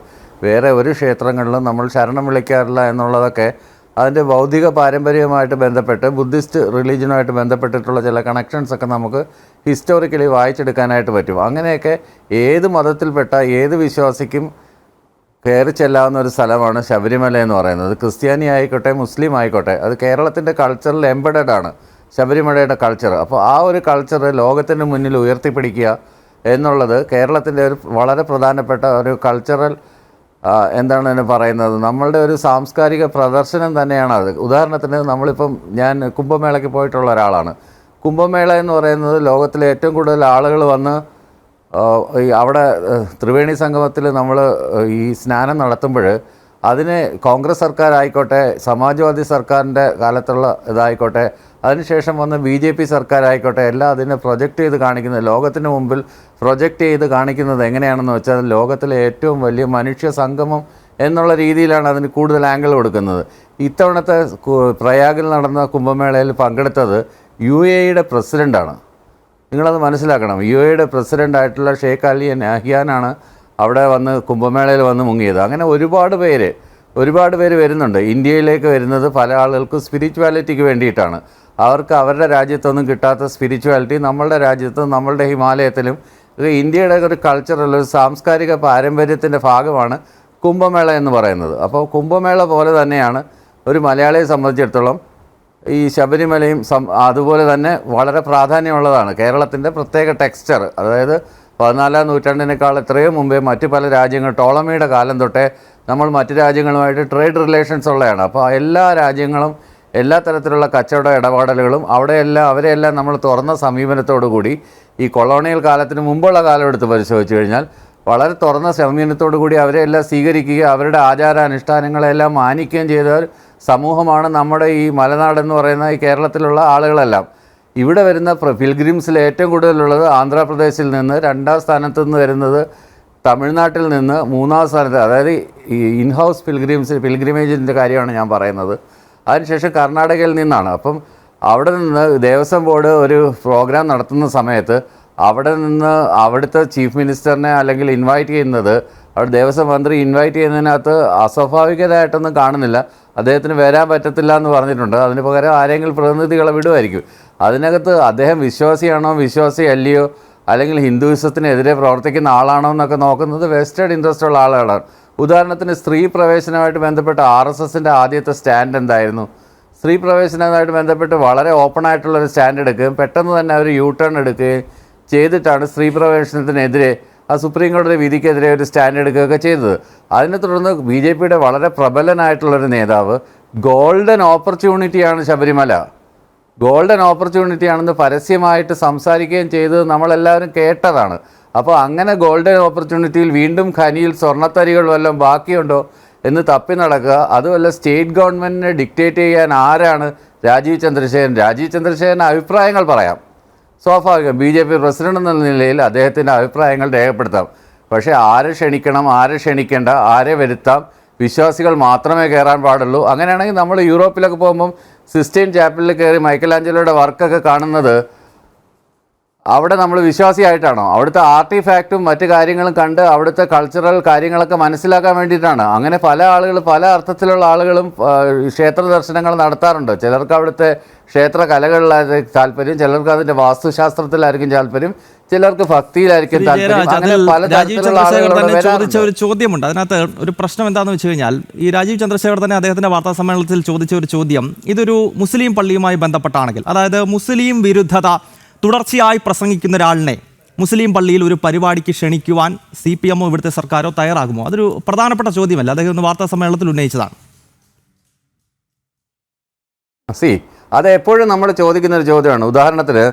വേറെ ഒരു ക്ഷേത്രങ്ങളിലും നമ്മൾ ശരണം വിളിക്കാറില്ല എന്നുള്ളതൊക്കെ അതിൻ്റെ ബൗദ്ധിക പാരമ്പര്യവുമായിട്ട് ബന്ധപ്പെട്ട് ബുദ്ധിസ്റ്റ് റിലീജിയനുമായിട്ട് ബന്ധപ്പെട്ടിട്ടുള്ള ചില കണക്ഷൻസൊക്കെ നമുക്ക് ഹിസ്റ്റോറിക്കലി വായിച്ചെടുക്കാനായിട്ട് പറ്റും. അങ്ങനെയൊക്കെ ഏത് മതത്തിൽപ്പെട്ട ഏത് വിശ്വാസിക്കും കയറി ചെല്ലാവുന്ന ഒരു സ്ഥലമാണ് ശബരിമല എന്ന് പറയുന്നത്. ക്രിസ്ത്യാനി ആയിക്കോട്ടെ, മുസ്ലിം ആയിക്കോട്ടെ, അത് കേരളത്തിൻ്റെ കൾച്ചറിൽ എംബഡഡ് ആണ് ശബരിമലയുടെ കൾച്ചർ. അപ്പോൾ ആ ഒരു കൾച്ചർ ലോകത്തിന് മുന്നിൽ ഉയർത്തിപ്പിടിക്കുക എന്നുള്ളത് കേരളത്തിൻ്റെ ഒരു വളരെ പ്രധാനപ്പെട്ട ഒരു കൾച്ചറൽ എന്താണ് അതിന് പറയുന്നത്, നമ്മളുടെ ഒരു സാംസ്കാരിക പ്രദർശനം തന്നെയാണ് അത്. ഉദാഹരണത്തിന് നമ്മളിപ്പം ഞാൻ കുംഭമേളയ്ക്ക് പോയിട്ടുള്ള ഒരാളാണ്. കുംഭമേള എന്ന് പറയുന്നത് ലോകത്തിലെ ഏറ്റവും കൂടുതൽ ആളുകൾ വന്ന് അവിടെ ത്രിവേണി സംഗമത്തിൽ നമ്മൾ ഈ സ്നാനം നടത്തുമ്പോൾ അതിന് കോൺഗ്രസ് സർക്കാരായിക്കോട്ടെ, സമാജ്വാദി സർക്കാരിൻ്റെ കാലത്തുള്ള ഇതായിക്കോട്ടെ, അതിനുശേഷം വന്ന BJP സർക്കാരായിക്കോട്ടെ, എല്ലാം അതിനെ പ്രൊജക്റ്റ് ചെയ്ത് കാണിക്കുന്നത്, ലോകത്തിന് മുമ്പിൽ പ്രൊജക്റ്റ് ചെയ്ത് കാണിക്കുന്നത് എങ്ങനെയാണെന്ന് വെച്ചാൽ ലോകത്തിലെ ഏറ്റവും വലിയ മനുഷ്യ സംഗമം എന്നുള്ള രീതിയിലാണ് അതിന് കൂടുതൽ ആംഗിൾ കൊടുക്കുന്നത്. ഇത്തവണത്തെ പ്രയാഗിൽ നടന്ന കുംഭമേളയിൽ പങ്കെടുത്തത് UAE പ്രസിഡൻ്റാണ്. നിങ്ങളത് മനസ്സിലാക്കണം. UAE പ്രസിഡൻ്റായിട്ടുള്ള ഷെയ്ഖ് അലി നഹ്യാനാണ് അവിടെ വന്ന് കുംഭമേളയിൽ വന്ന് മുങ്ങിയത്. അങ്ങനെ ഒരുപാട് പേര് വരുന്നുണ്ട്. ഇന്ത്യയിലേക്ക് വരുന്നത് പല ആളുകൾക്കും സ്പിരിച്വാലിറ്റിക്ക് വേണ്ടിയിട്ടാണ്. അവർക്ക് അവരുടെ രാജ്യത്തൊന്നും കിട്ടാത്ത സ്പിരിച്വാലിറ്റി നമ്മളുടെ രാജ്യത്തും നമ്മളുടെ ഹിമാലയത്തിലും ഇന്ത്യയുടെ ഒരു കൾച്ചറൽ ഒരു സാംസ്കാരിക പാരമ്പര്യത്തിൻ്റെ ഭാഗമാണ് കുംഭമേള എന്ന് പറയുന്നത്. അപ്പോൾ കുംഭമേള പോലെ തന്നെയാണ് ഒരു മലയാളിയെ സംബന്ധിച്ചിടത്തോളം ഈ ശബരിമലയും അതുപോലെ തന്നെ വളരെ പ്രാധാന്യമുള്ളതാണ്. കേരളത്തിൻ്റെ പ്രത്യേക ടെക്സ്ചർ, അതായത് 14-ാം നൂറ്റാണ്ടിനേക്കാൾ എത്രയോ മുമ്പേ മറ്റ് പല രാജ്യങ്ങൾ, ടോളമിയുടെ കാലം തൊട്ടേ നമ്മൾ മറ്റ് രാജ്യങ്ങളുമായിട്ട് ട്രേഡ് റിലേഷൻസ് ഉള്ളതാണ്. അപ്പോൾ എല്ലാ രാജ്യങ്ങളും എല്ലാ തരത്തിലുള്ള കച്ചവട ഇടപാടലുകളും അവരെയെല്ലാം നമ്മൾ തുറന്ന സമീപനത്തോടു കൂടി ഈ കൊളോണിയൽ കാലത്തിന് മുമ്പുള്ള കാലം എടുത്ത് പരിശോധിച്ച് കഴിഞ്ഞാൽ വളരെ തുറന്ന സമീപനത്തോടു കൂടി അവരെയെല്ലാം സ്വീകരിക്കുകയും അവരുടെ ആചാരാനുഷ്ഠാനങ്ങളെല്ലാം മാനിക്കുകയും ചെയ്ത സമൂഹമാണ് നമ്മുടെ ഈ മലനാടെന്ന് പറയുന്ന ഈ കേരളത്തിലുള്ള ആളുകളെല്ലാം. ഇവിടെ വരുന്ന പിൽഗ്രിംസിൽ ഏറ്റവും കൂടുതലുള്ളത് ആന്ധ്രാപ്രദേശിൽ നിന്ന്, 2ാം സ്ഥാനത്ത് നിന്ന് വരുന്നത് തമിഴ്നാട്ടിൽ നിന്ന്, 3ാം സ്ഥാനത്ത്, അതായത് ഈ ഇൻഹൗസ് പിൽഗ്രിമേജിൻ്റെ കാര്യമാണ് ഞാൻ പറയുന്നത്. അതിനുശേഷം കർണാടകയിൽ നിന്നാണ്. അപ്പം അവിടെ നിന്ന് ദേവസ്വം ബോർഡ് ഒരു പ്രോഗ്രാം നടത്തുന്ന സമയത്ത് അവിടെ നിന്ന് അവിടുത്തെ ചീഫ് മിനിസ്റ്ററിനെ അല്ലെങ്കിൽ ഇൻവൈറ്റ് ചെയ്യുന്നത്, അവിടെ ദേവസ്വം മന്ത്രി ഇൻവൈറ്റ് ചെയ്യുന്നതിനകത്ത് അസ്വാഭാവികതയായിട്ടൊന്നും കാണുന്നില്ല. അദ്ദേഹത്തിന് വരാൻ പറ്റത്തില്ല എന്ന് പറഞ്ഞിട്ടുണ്ട്. അതിന് പകരം ആരെങ്കിലും പ്രതിനിധികളെ വിടുമായിരിക്കും. അതിനകത്ത് അദ്ദേഹം വിശ്വാസിയാണോ വിശ്വാസിയല്ലയോ അല്ലെങ്കിൽ ഹിന്ദുയിസത്തിനെതിരെ പ്രവർത്തിക്കുന്ന ആളാണോ എന്നൊക്കെ നോക്കുന്നത് വെസ്റ്റേഡ് ഇൻട്രസ്റ്റ് ഉള്ള ആളുകളാണ്. ഉദാഹരണത്തിന് സ്ത്രീ പ്രവേശനവുമായിട്ട് ബന്ധപ്പെട്ട് RSSൻ്റെ ആദ്യത്തെ സ്റ്റാൻഡ് എന്തായിരുന്നു? സ്ത്രീ പ്രവേശനവുമായിട്ട് ബന്ധപ്പെട്ട് വളരെ ഓപ്പണായിട്ടുള്ളൊരു സ്റ്റാൻഡ് എടുക്കുകയും പെട്ടെന്ന് തന്നെ അവർ U-ടേൺ എടുക്കുകയും ചെയ്തിട്ടാണ് സ്ത്രീ പ്രവേശനത്തിനെതിരെ ആ സുപ്രീം കോടതി വിധിക്കെതിരെ ഒരു സ്റ്റാൻഡ് എടുക്കുകയൊക്കെ ചെയ്തത്. അതിനെ തുടർന്ന് BJPയുടെ വളരെ പ്രബലനായിട്ടുള്ളൊരു നേതാവ് ഗോൾഡൻ ഓപ്പർച്യൂണിറ്റിയാണ് ശബരിമല, ഗോൾഡൻ ഓപ്പർച്യൂണിറ്റിയാണെന്ന് പരസ്യമായിട്ട് സംസാരിക്കുകയും ചെയ്തത് നമ്മളെല്ലാവരും കേട്ടതാണ്. അപ്പോൾ അങ്ങനെ ഗോൾഡൻ ഓപ്പർച്യൂണിറ്റിയിൽ വീണ്ടും ഖനിയിൽ സ്വർണ്ണത്തരികൾ വല്ലതും ബാക്കിയുണ്ടോ എന്ന് തപ്പി നടക്കുക. അതുമല്ല, സ്റ്റേറ്റ് ഗവൺമെൻറ്റിനെ ഡിക്റ്റേറ്റ് ചെയ്യാൻ ആരാണ്? രാജീവ് ചന്ദ്രശേഖരൻ അഭിപ്രായങ്ങൾ പറയാം, സ്വാഭാവികം. BJP പ്രസിഡന്റ് എന്ന നിലയിൽ അദ്ദേഹത്തിൻ്റെ അഭിപ്രായങ്ങൾ രേഖപ്പെടുത്താം. പക്ഷേ ആരെ ക്ഷണിക്കണം, ആരെ ക്ഷണിക്കേണ്ട, ആരെ വരുത്താം, വിശ്വാസികൾ മാത്രമേ കയറാൻ പാടുള്ളൂ. അങ്ങനെയാണെങ്കിൽ നമ്മൾ യൂറോപ്പിലൊക്കെ പോകുമ്പം സിസ്റ്റൈൻ ചാപ്പലിൽ കയറി മൈക്കലാഞ്ചലോയുടെ വർക്കൊക്കെ കാണുന്നത് അവിടെ നമ്മൾ വിശ്വാസിയായിട്ടാണോ? അവിടുത്തെ ആർട്ടിഫാക്റ്റും മറ്റു കാര്യങ്ങളും കണ്ട് അവിടുത്തെ കൾച്ചറൽ കാര്യങ്ങളൊക്കെ മനസ്സിലാക്കാൻ വേണ്ടിയിട്ടാണ്. അങ്ങനെ പല അർത്ഥത്തിലുള്ള ആളുകളും ക്ഷേത്ര ദർശനങ്ങൾ നടത്താറുണ്ട്. ചിലർക്ക് അവിടുത്തെ ക്ഷേത്ര കലകളിലായിരിക്കും താല്പര്യം, ചിലർക്ക് അതിൻ്റെ വാസ്തുശാസ്ത്രത്തിലായിരിക്കും താല്പര്യം, ചിലർക്ക് ഭക്തിയിലായിരിക്കും താല്പര്യം. അങ്ങനെ പല തരത്തിലുള്ള ആളുകൾ ചോദിച്ച ഒരു ചോദ്യമുണ്ട്. അതിനകത്ത് ഒരു പ്രശ്നം എന്താണെന്ന് വെച്ച് കഴിഞ്ഞാൽ, ഈ രാജീവ് ചന്ദ്രശേഖർ തന്നെ അദ്ദേഹത്തിന്റെ വാർത്താ സമ്മേളനത്തിൽ ചോദിച്ച ഒരു ചോദ്യം, ഇതൊരു മുസ്ലിം പള്ളിയുമായി ബന്ധപ്പെട്ടാണെങ്കിൽ, അതായത് മുസ്ലിം വിരുദ്ധത തുടർച്ചയായി പ്രസംഗിക്കുന്ന ഒരാളിനെ മുസ്ലിം പള്ളിയിൽ ഒരു പരിപാടിക്ക് ക്ഷണിക്കുവാൻ CPM ഇവിടുത്തെ സർക്കാരോ തയ്യാറാകുമോ? അതൊരു പ്രധാനപ്പെട്ട ചോദ്യമല്ല, അദ്ദേഹം ഒന്ന് വാർത്താ സമ്മേളനത്തിൽ ഉന്നയിച്ചതാണ്. അത് എപ്പോഴും നമ്മൾ ചോദിക്കുന്ന ഒരു ചോദ്യമാണ്. ഉദാഹരണത്തിന്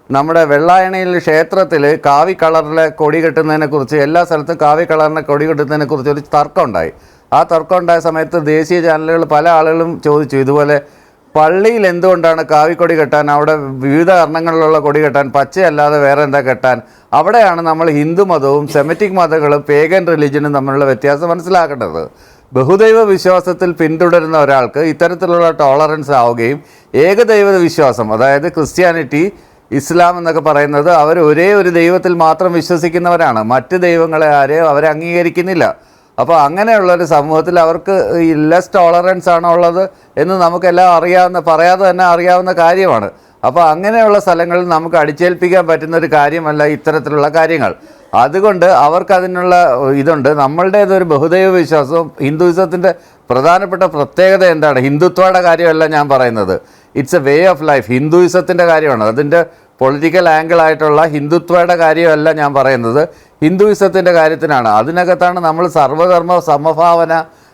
നമ്മുടെ വെള്ളായണിയിൽ ക്ഷേത്രത്തിൽ കാവി കളറിലെ കൊടി കെട്ടുന്നതിനെക്കുറിച്ച്, എല്ലാ സ്ഥലത്തും കാവി കളറിനെ കൊടി കെട്ടുന്നതിനെക്കുറിച്ച് ഒരു തർക്കമുണ്ടായി. ആ തർക്കം ഉണ്ടായ സമയത്ത് ദേശീയ ചാനലുകൾ പല ആളുകളും ചോദിച്ചു, ഇതുപോലെ പള്ളിയിൽ എന്തുകൊണ്ടാണ് കാവിക്കൊടി കെട്ടാൻ, അവിടെ വിവിധ വർണ്ണങ്ങളിലുള്ള കൊടി കെട്ടാൻ, പച്ചയല്ലാതെ വേറെ എന്താ കെട്ടാൻ? അവിടെയാണ് നമ്മൾ ഹിന്ദു മതവും സെമിറ്റിക് മതങ്ങളും പേഗൻ റിലീജിയനും തമ്മിലുള്ള വ്യത്യാസം മനസ്സിലാക്കേണ്ടത്. ബഹുദൈവ വിശ്വാസത്തിൽ പിന്തുടരുന്ന ഒരാൾക്ക് ഇത്തരത്തിലുള്ള ടോളറൻസ് ആവുകയും ഏകദൈവ വിശ്വാസം, അതായത് ക്രിസ്ത്യാനിറ്റി, ഇസ്ലാം എന്നൊക്കെ പറയുന്നത് അവർ ഒരേ ഒരു ദൈവത്തിൽ മാത്രം വിശ്വസിക്കുന്നവരാണ്, മറ്റ് ദൈവങ്ങളെ ആരെയും അവരെ അംഗീകരിക്കുന്നില്ല. അപ്പോൾ അങ്ങനെയുള്ളൊരു സമൂഹത്തിൽ അവർക്ക് ഈ ലെസ് ടോളറൻസ് ആണോ ഉള്ളത് എന്ന് നമുക്കെല്ലാം പറയാതെ തന്നെ അറിയാവുന്ന കാര്യമാണ്. അപ്പോൾ അങ്ങനെയുള്ള സ്ഥലങ്ങളിൽ നമുക്ക് അടിച്ചേൽപ്പിക്കാൻ പറ്റുന്ന ഒരു കാര്യമല്ല ഇത്തരത്തിലുള്ള കാര്യങ്ങൾ. അതുകൊണ്ട് അവർക്കതിനുള്ള ഇതുണ്ട്. നമ്മളുടേതൊരു ബഹുദൈവ വിശ്വാസവും ഹിന്ദുയിസത്തിൻ്റെ പ്രധാനപ്പെട്ട പ്രത്യേകത എന്താണ്? ഹിന്ദുത്വയുടെ കാര്യമല്ല ഞാൻ പറയുന്നത്, it's a way of life. ഹിന്ദുയിസത്തിൻ്റെ കാര്യമാണ്, അതിൻ്റെ പൊളിറ്റിക്കൽ ആംഗിളായിട്ടുള്ള ഹിന്ദുത്വയുടെ കാര്യമല്ല ഞാൻ പറയുന്നത്, ഹിന്ദുയിസത്തിൻ്റെ കാര്യത്തിനാണ്. അതിനകത്താണ് നമ്മൾ സർവധർമ്മ സമഭാവന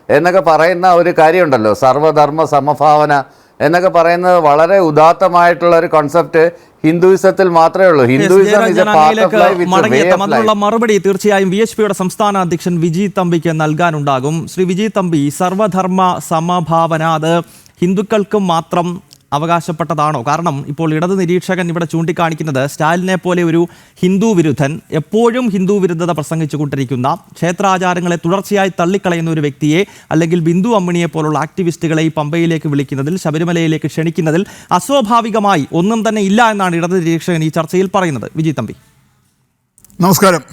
എന്നൊക്കെ പറയുന്ന ഒരു കാര്യമുണ്ടല്ലോ. സർവധർമ്മ സമഭാവന എന്നൊക്കെ പറയുന്നത് വളരെ ഉദാത്തമായിട്ടുള്ള ഒരു കോൺസെപ്റ്റ് ഹിന്ദുയിസത്തിൽ മാത്രമേ ഉള്ളൂ. Hinduism is A part of life, it's a way of life. അതിനുള്ള മറുപടി തീർച്ചയായും VHPയുടെ സംസ്ഥാന അധ്യക്ഷൻ വിജി തമ്പിക്ക് നൽകാനുണ്ടാകും. ശ്രീ വിജി തമ്പി, സർവധർമ്മ സമഭാവന അത് ഹിന്ദുക്കൾക്കും മാത്രം അവകാശപ്പെട്ടതാണോ? കാരണം ഇപ്പോൾ ഇടത് നിരീക്ഷകൻ ഇവിടെ ചൂണ്ടിക്കാണിക്കുന്നത് സ്റ്റാലിനെ പോലെ ഒരു ഹിന്ദു വിരുദ്ധൻ, എപ്പോഴും ഹിന്ദു വിരുദ്ധത പ്രസംഗിച്ചുകൊണ്ടിരിക്കുന്ന, ക്ഷേത്രാചാരങ്ങളെ തുടർച്ചയായി തള്ളിക്കളയുന്ന ഒരു വ്യക്തിയെ, അല്ലെങ്കിൽ ബിന്ദു അമ്മിണിയെ പോലുള്ള ആക്ടിവിസ്റ്റുകളെ ഈ പമ്പയിലേക്ക് വിളിക്കുന്നതിൽ, ശബരിമലയിലേക്ക് ക്ഷണിക്കുന്നതിൽ അസ്വാഭാവികമായി ഒന്നും തന്നെ ഇല്ല എന്നാണ് ഇടത് നിരീക്ഷകൻ ഈ ചർച്ചയിൽ പറയുന്നത്. വിജി തമ്പി, നമസ്കാരം.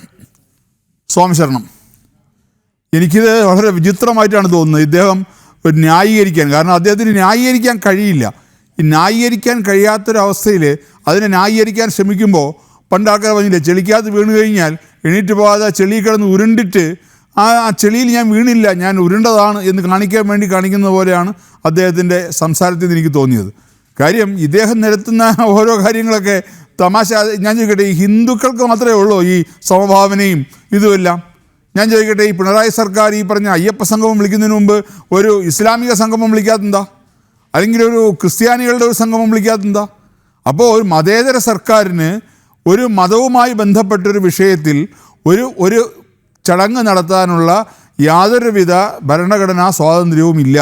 സ്വാമി ശരണം. എനിക്കിത് വളരെ വിചിത്രമായിട്ടാണ് തോന്നുന്നത് ഇദ്ദേഹം ന്യായീകരിക്കാൻ. കാരണം അദ്ദേഹത്തിന് ന്യായീകരിക്കാൻ കഴിയില്ല. ഈ ന്യായീകരിക്കാൻ കഴിയാത്തൊരവസ്ഥയിൽ അതിനെ ന്യായീകരിക്കാൻ ശ്രമിക്കുമ്പോൾ പണ്ട് ആൾക്കാർ പറഞ്ഞില്ലേ, ചെളിക്കകത്ത് വീണ് കഴിഞ്ഞാൽ എണീറ്റ് പോകാതെ ചെളി കിടന്ന് ഉരുണ്ടിട്ട് ആ ചെളിയിൽ ഞാൻ വീണില്ല, ഞാൻ ഉരുണ്ടതാണ് എന്ന് കാണിക്കാൻ വേണ്ടി കാണിക്കുന്ന പോലെയാണ് അദ്ദേഹത്തിൻ്റെ സംസാരത്തിൽ നിന്ന് എനിക്ക് തോന്നിയത്. കാര്യം ഇദ്ദേഹം നിരത്തുന്ന ഓരോ കാര്യങ്ങളൊക്കെ തമാശ. ഞാൻ ചോദിക്കട്ടെ, ഈ ഹിന്ദുക്കൾക്ക് മാത്രമേ ഉള്ളൂ ഈ സമഭാവനയും ഇതുമെല്ലാം? ഞാൻ ചോദിക്കട്ടെ, ഈ പിണറായി സർക്കാർ ഈ പറഞ്ഞ അയ്യപ്പ സംഗമം വിളിക്കുന്നതിന് മുമ്പ് ഒരു ഇസ്ലാമിക സംഗമം വിളിക്കാത്തെന്താ? അല്ലെങ്കിൽ ഒരു ക്രിസ്ത്യാനികളുടെ ഒരു സംഗമം വിളിക്കാത്തെന്താ? അപ്പോൾ ഒരു മതേതര സർക്കാരിന് ഒരു മതവുമായി ബന്ധപ്പെട്ടൊരു വിഷയത്തിൽ ഒരു ചടങ്ങ് നടത്താനുള്ള യാതൊരുവിധ ഭരണഘടനാ സ്വാതന്ത്ര്യവും ഇല്ല.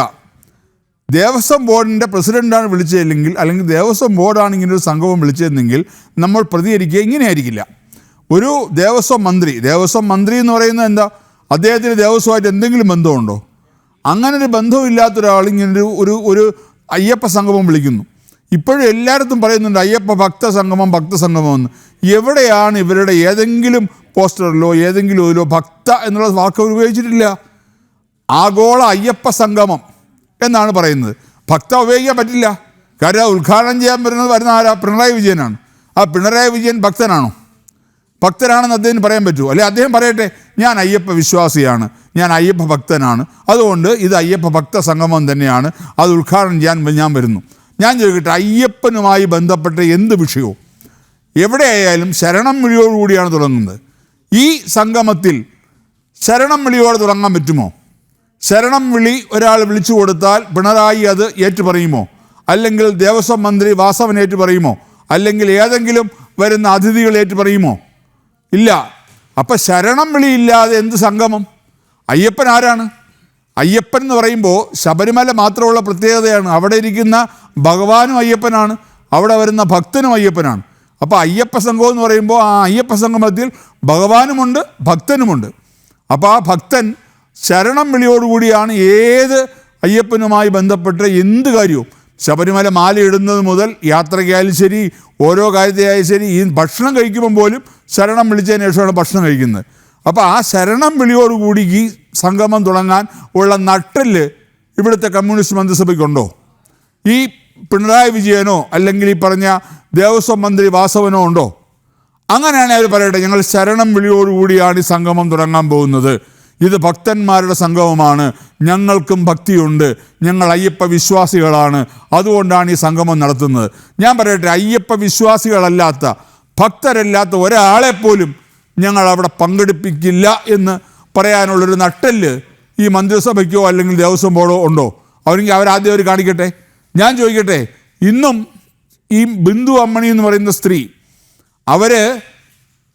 ദേവസ്വം ബോർഡിൻ്റെ പ്രസിഡൻ്റാണ് വിളിച്ചതെങ്കിൽ, അല്ലെങ്കിൽ ദേവസ്വം ബോർഡാണ് ഇങ്ങനൊരു സംഗമം വിളിച്ചതെങ്കിൽ നമ്മൾ പ്രതികരിക്കുക ഇങ്ങനെയായിരിക്കില്ല. ഒരു ദേവസ്വം മന്ത്രി എന്ന് പറയുന്നത് എന്താ? അദ്ദേഹത്തിന് ദേവസ്വമായിട്ട് എന്തെങ്കിലും ബന്ധമുണ്ടോ? അങ്ങനെ ഒരു ബന്ധമില്ലാത്ത ഒരാൾ ഇങ്ങനെ ഒരു അയ്യപ്പ സംഗമം വിളിക്കുന്നു. ഇപ്പോഴും എല്ലായിടത്തും പറയുന്നുണ്ട് അയ്യപ്പ ഭക്തസംഗമം എന്ന്. എവിടെയാണ് ഇവരുടെ ഏതെങ്കിലും പോസ്റ്ററിലോ ഏതെങ്കിലും ഇതിലോ ഭക്ത എന്നുള്ള വാക്ക് അവർ ഉപയോഗിച്ചിട്ടില്ല. ആഗോള അയ്യപ്പ സംഗമം എന്നാണ് പറയുന്നത്. ഭക്ത ഉപയോഗിക്കാൻ പറ്റില്ല. കാര്യം ഉദ്ഘാടനം ചെയ്യാൻ വരുന്ന ആരാ? പിണറായി വിജയനാണ്. ആ പിണറായി വിജയൻ ഭക്തനാണെന്ന് അദ്ദേഹം പറയാൻ പറ്റുമോ? അല്ലെ അദ്ദേഹം പറയട്ടെ, ഞാൻ അയ്യപ്പ വിശ്വാസിയാണ്, ഞാൻ അയ്യപ്പ ഭക്തനാണ്, അതുകൊണ്ട് ഇത് അയ്യപ്പ ഭക്ത സംഗമം തന്നെയാണ്, അത് ഉദ്ഘാടനം ചെയ്യാൻ ഞാൻ വരുന്നു. ഞാൻ ചോദിക്കട്ടെ, അയ്യപ്പനുമായി ബന്ധപ്പെട്ട എന്ത് വിഷയവും എവിടെയായാലും ശരണം വിളിയോടുകൂടിയാണ് തുടങ്ങുന്നത്. ഈ സംഗമത്തിൽ ശരണം വിളിയോടെ തുടങ്ങാൻ പറ്റുമോ? ശരണം വിളി ഒരാൾ വിളിച്ചു കൊടുത്താൽ പിണറായി അത് ഏറ്റുപറയുമോ? അല്ലെങ്കിൽ ദേവസ്വം മന്ത്രി വാസവൻ ഏറ്റുപറയുമോ? അല്ലെങ്കിൽ ഏതെങ്കിലും വരുന്ന അതിഥികൾ ഏറ്റുപറയുമോ? ഇല്ല. അപ്പം ശരണം വിളിയില്ലാതെ എന്ത് സംഗമം? അയ്യപ്പൻ ആരാണ്? അയ്യപ്പൻ എന്ന് പറയുമ്പോൾ ശബരിമല മാത്രമുള്ള പ്രത്യേകതയാണ്. അവിടെ ഇരിക്കുന്ന ഭഗവാനും അയ്യപ്പനാണ്, അവിടെ വരുന്ന ഭക്തനും അയ്യപ്പനാണ്. അപ്പോൾ അയ്യപ്പ സംഘം എന്ന് പറയുമ്പോൾ ആ അയ്യപ്പ സംഗമത്തിൽ ഭഗവാനുമുണ്ട് ഭക്തനുമുണ്ട്. അപ്പോൾ ആ ഭക്തൻ ശരണം വിളിയോടുകൂടിയാണ് ഏത് അയ്യപ്പനുമായി ബന്ധപ്പെട്ട എന്ത് കാര്യവും, ശബരിമല മാല ഇടുന്നത് മുതൽ യാത്രയ്ക്കായാലും ശരി, ഓരോ കാര്യത്തെയായാലും ശരി, ഈ ഭക്ഷണം കഴിക്കുമ്പം പോലും ശരണം വിളിച്ചതിന് ശേഷമാണ് ഭക്ഷണം കഴിക്കുന്നത്. അപ്പോൾ ആ ശരണം വിളിയോടുകൂടി ഈ സംഗമം തുടങ്ങാൻ ഉള്ള നട്ടെല്ല് ഇവിടുത്തെ കമ്മ്യൂണിസ്റ്റ് മന്ത്രിസഭയ്ക്കുണ്ടോ? ഈ പിണറായി വിജയനോ അല്ലെങ്കിൽ ഈ പറഞ്ഞ ദേവസ്വം മന്ത്രി വാസവനോ ഉണ്ടോ? അങ്ങനെയാണെങ്കിൽ അവർ പറയട്ടെ, ഞങ്ങൾ ശരണം വിളിയോടുകൂടിയാണ് ഈ സംഗമം തുടങ്ങാൻ പോകുന്നത്, ഇത് ഭക്തന്മാരുടെ സംഗമമാണ്, ഞങ്ങൾക്കും ഭക്തിയുണ്ട്, ഞങ്ങൾ അയ്യപ്പ വിശ്വാസികളാണ്, അതുകൊണ്ടാണ് ഈ സംഗമം നടത്തുന്നത്. ഞാൻ പറയട്ടെ, അയ്യപ്പ വിശ്വാസികളല്ലാത്ത ഭക്തരല്ലാത്ത ഒരാളെപ്പോലും ഞങ്ങൾ അവിടെ പങ്കെടുപ്പിക്കില്ല എന്ന് പറയാനുള്ളൊരു നട്ടെല്ല് ഈ മന്ത്രിസഭയ്ക്കോ അല്ലെങ്കിൽ ദേവസ്വം ബോർഡോ ഉണ്ടോ? അവരാദ്യം അവർ കാണിക്കട്ടെ. ഞാൻ ചോദിക്കട്ടെ, ഇന്നും ഈ ബിന്ദു അമ്മിണി എന്ന് പറയുന്ന സ്ത്രീ, അവർ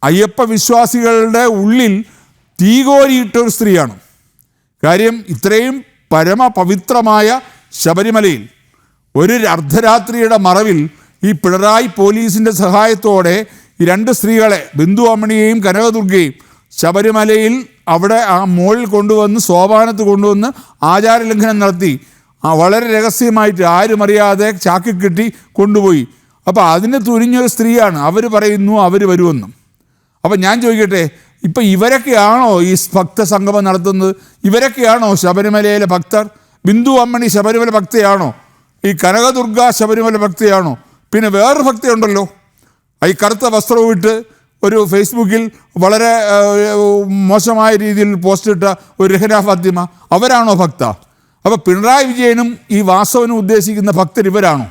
അയ്യപ്പ വിശ്വാസികളുടെ ഉള്ളിൽ തീകോരിയിട്ടൊരു സ്ത്രീയാണ്. കാര്യം ഇത്രയും പരമപവിത്രമായ ശബരിമലയിൽ ഒരു അർദ്ധരാത്രിയുടെ മറവിൽ ഈ പിണറായി പോലീസിൻ്റെ സഹായത്തോടെ ഈ രണ്ട് സ്ത്രീകളെ, ബിന്ദു അമ്മിണിയെയും കനകദുർഗയെയും, ശബരിമലയിൽ അവിടെ ആ മുകളിൽ കൊണ്ടുവന്ന് സോപാനത്ത് കൊണ്ടുവന്ന് ആചാരലംഘനം നടത്തി വളരെ രഹസ്യമായിട്ട് ആരും അറിയാതെ ചാക്കി കെട്ടി കൊണ്ടുപോയി. അപ്പോൾ അതിന് തുനിഞ്ഞൊരു സ്ത്രീയാണ്. അവർ പറയുന്നു അവർ വരുമെന്നും. അപ്പം ഞാൻ ചോദിക്കട്ടെ, ഇപ്പം ഇവരൊക്കെയാണോ ഈ ഭക്ത സംഗമം നടത്തുന്നത്? ഇവരൊക്കെയാണോ ശബരിമലയിലെ ഭക്തർ? ബിന്ദു അമ്മിണി ശബരിമല ഭക്തയാണോ? ഈ കനകദുർഗ ശബരിമല ഭക്തയാണോ? പിന്നെ വേറൊരു ഭക്തയുണ്ടല്ലോ, ഈ കറുത്ത വസ്ത്രവും ഇട്ട് ഒരു ഫേസ്ബുക്കിൽ വളരെ മോശമായ രീതിയിൽ പോസ്റ്റ് ഇട്ട ഒരു രഹന ഫാത്തിമ, അവരാണോ ഭക്ത? അപ്പോൾ പിണറായി വിജയനും ഈ വാസവനും ഉദ്ദേശിക്കുന്ന ഭക്തർ ഇവരാണോ?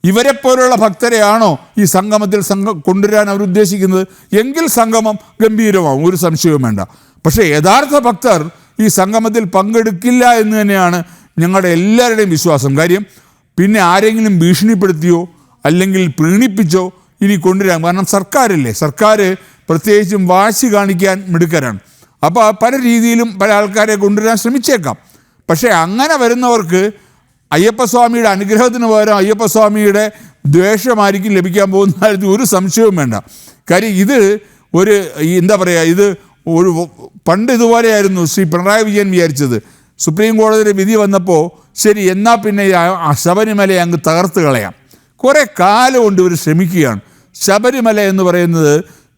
ഇവരെപ്പോലുള്ള ഭക്തരെയാണോ ഈ സംഗമത്തിൽ കൊണ്ടുവരാൻ അവർ ഉദ്ദേശിക്കുന്നത്? എങ്കിൽ സംഗമം ഗംഭീരമാവും, ഒരു സംശയവും വേണ്ട. പക്ഷേ യഥാർത്ഥ ഭക്തർ ഈ സംഗമത്തിൽ പങ്കെടുക്കില്ല എന്ന് തന്നെയാണ് ഞങ്ങളുടെ എല്ലാവരുടെയും വിശ്വാസം. കാര്യം പിന്നെ ആരെങ്കിലും ഭീഷണിപ്പെടുത്തിയോ അല്ലെങ്കിൽ പ്രീണിപ്പിച്ചോ ഇനി കൊണ്ടുവരാം. കാരണം സർക്കാരല്ലേ, സർക്കാർ പ്രത്യേകിച്ചും വാശി കാണിക്കാൻ മിടുക്കരാണ്. അപ്പോൾ പല രീതിയിലും പല ആൾക്കാരെ കൊണ്ടുവരാൻ ശ്രമിച്ചേക്കാം. പക്ഷേ അങ്ങനെ വരുന്നവർക്ക് അയ്യപ്പസ്വാമിയുടെ അനുഗ്രഹത്തിന് പകരം അയ്യപ്പസ്വാമിയുടെ ദ്വേഷമായിരിക്കും ലഭിക്കാൻ പോകുന്ന കാര്യത്തിൽ ഒരു സംശയവും വേണ്ട. കാര്യം ഇത് ഒരു എന്താ പറയുക, ഇത് ഒരു പണ്ട് ഇതുപോലെയായിരുന്നു ശ്രീ പിണറായി വിജയൻ വിചാരിച്ചത്. സുപ്രീം കോടതിയുടെ വിധി വന്നപ്പോൾ ശരി എന്നാൽ പിന്നെ ശബരിമലയെ അങ്ങ് തകർത്ത് കളയാം. കുറേ കാലം കൊണ്ട് ഇവർ ശ്രമിക്കുകയാണ്. ശബരിമല എന്ന് പറയുന്നത്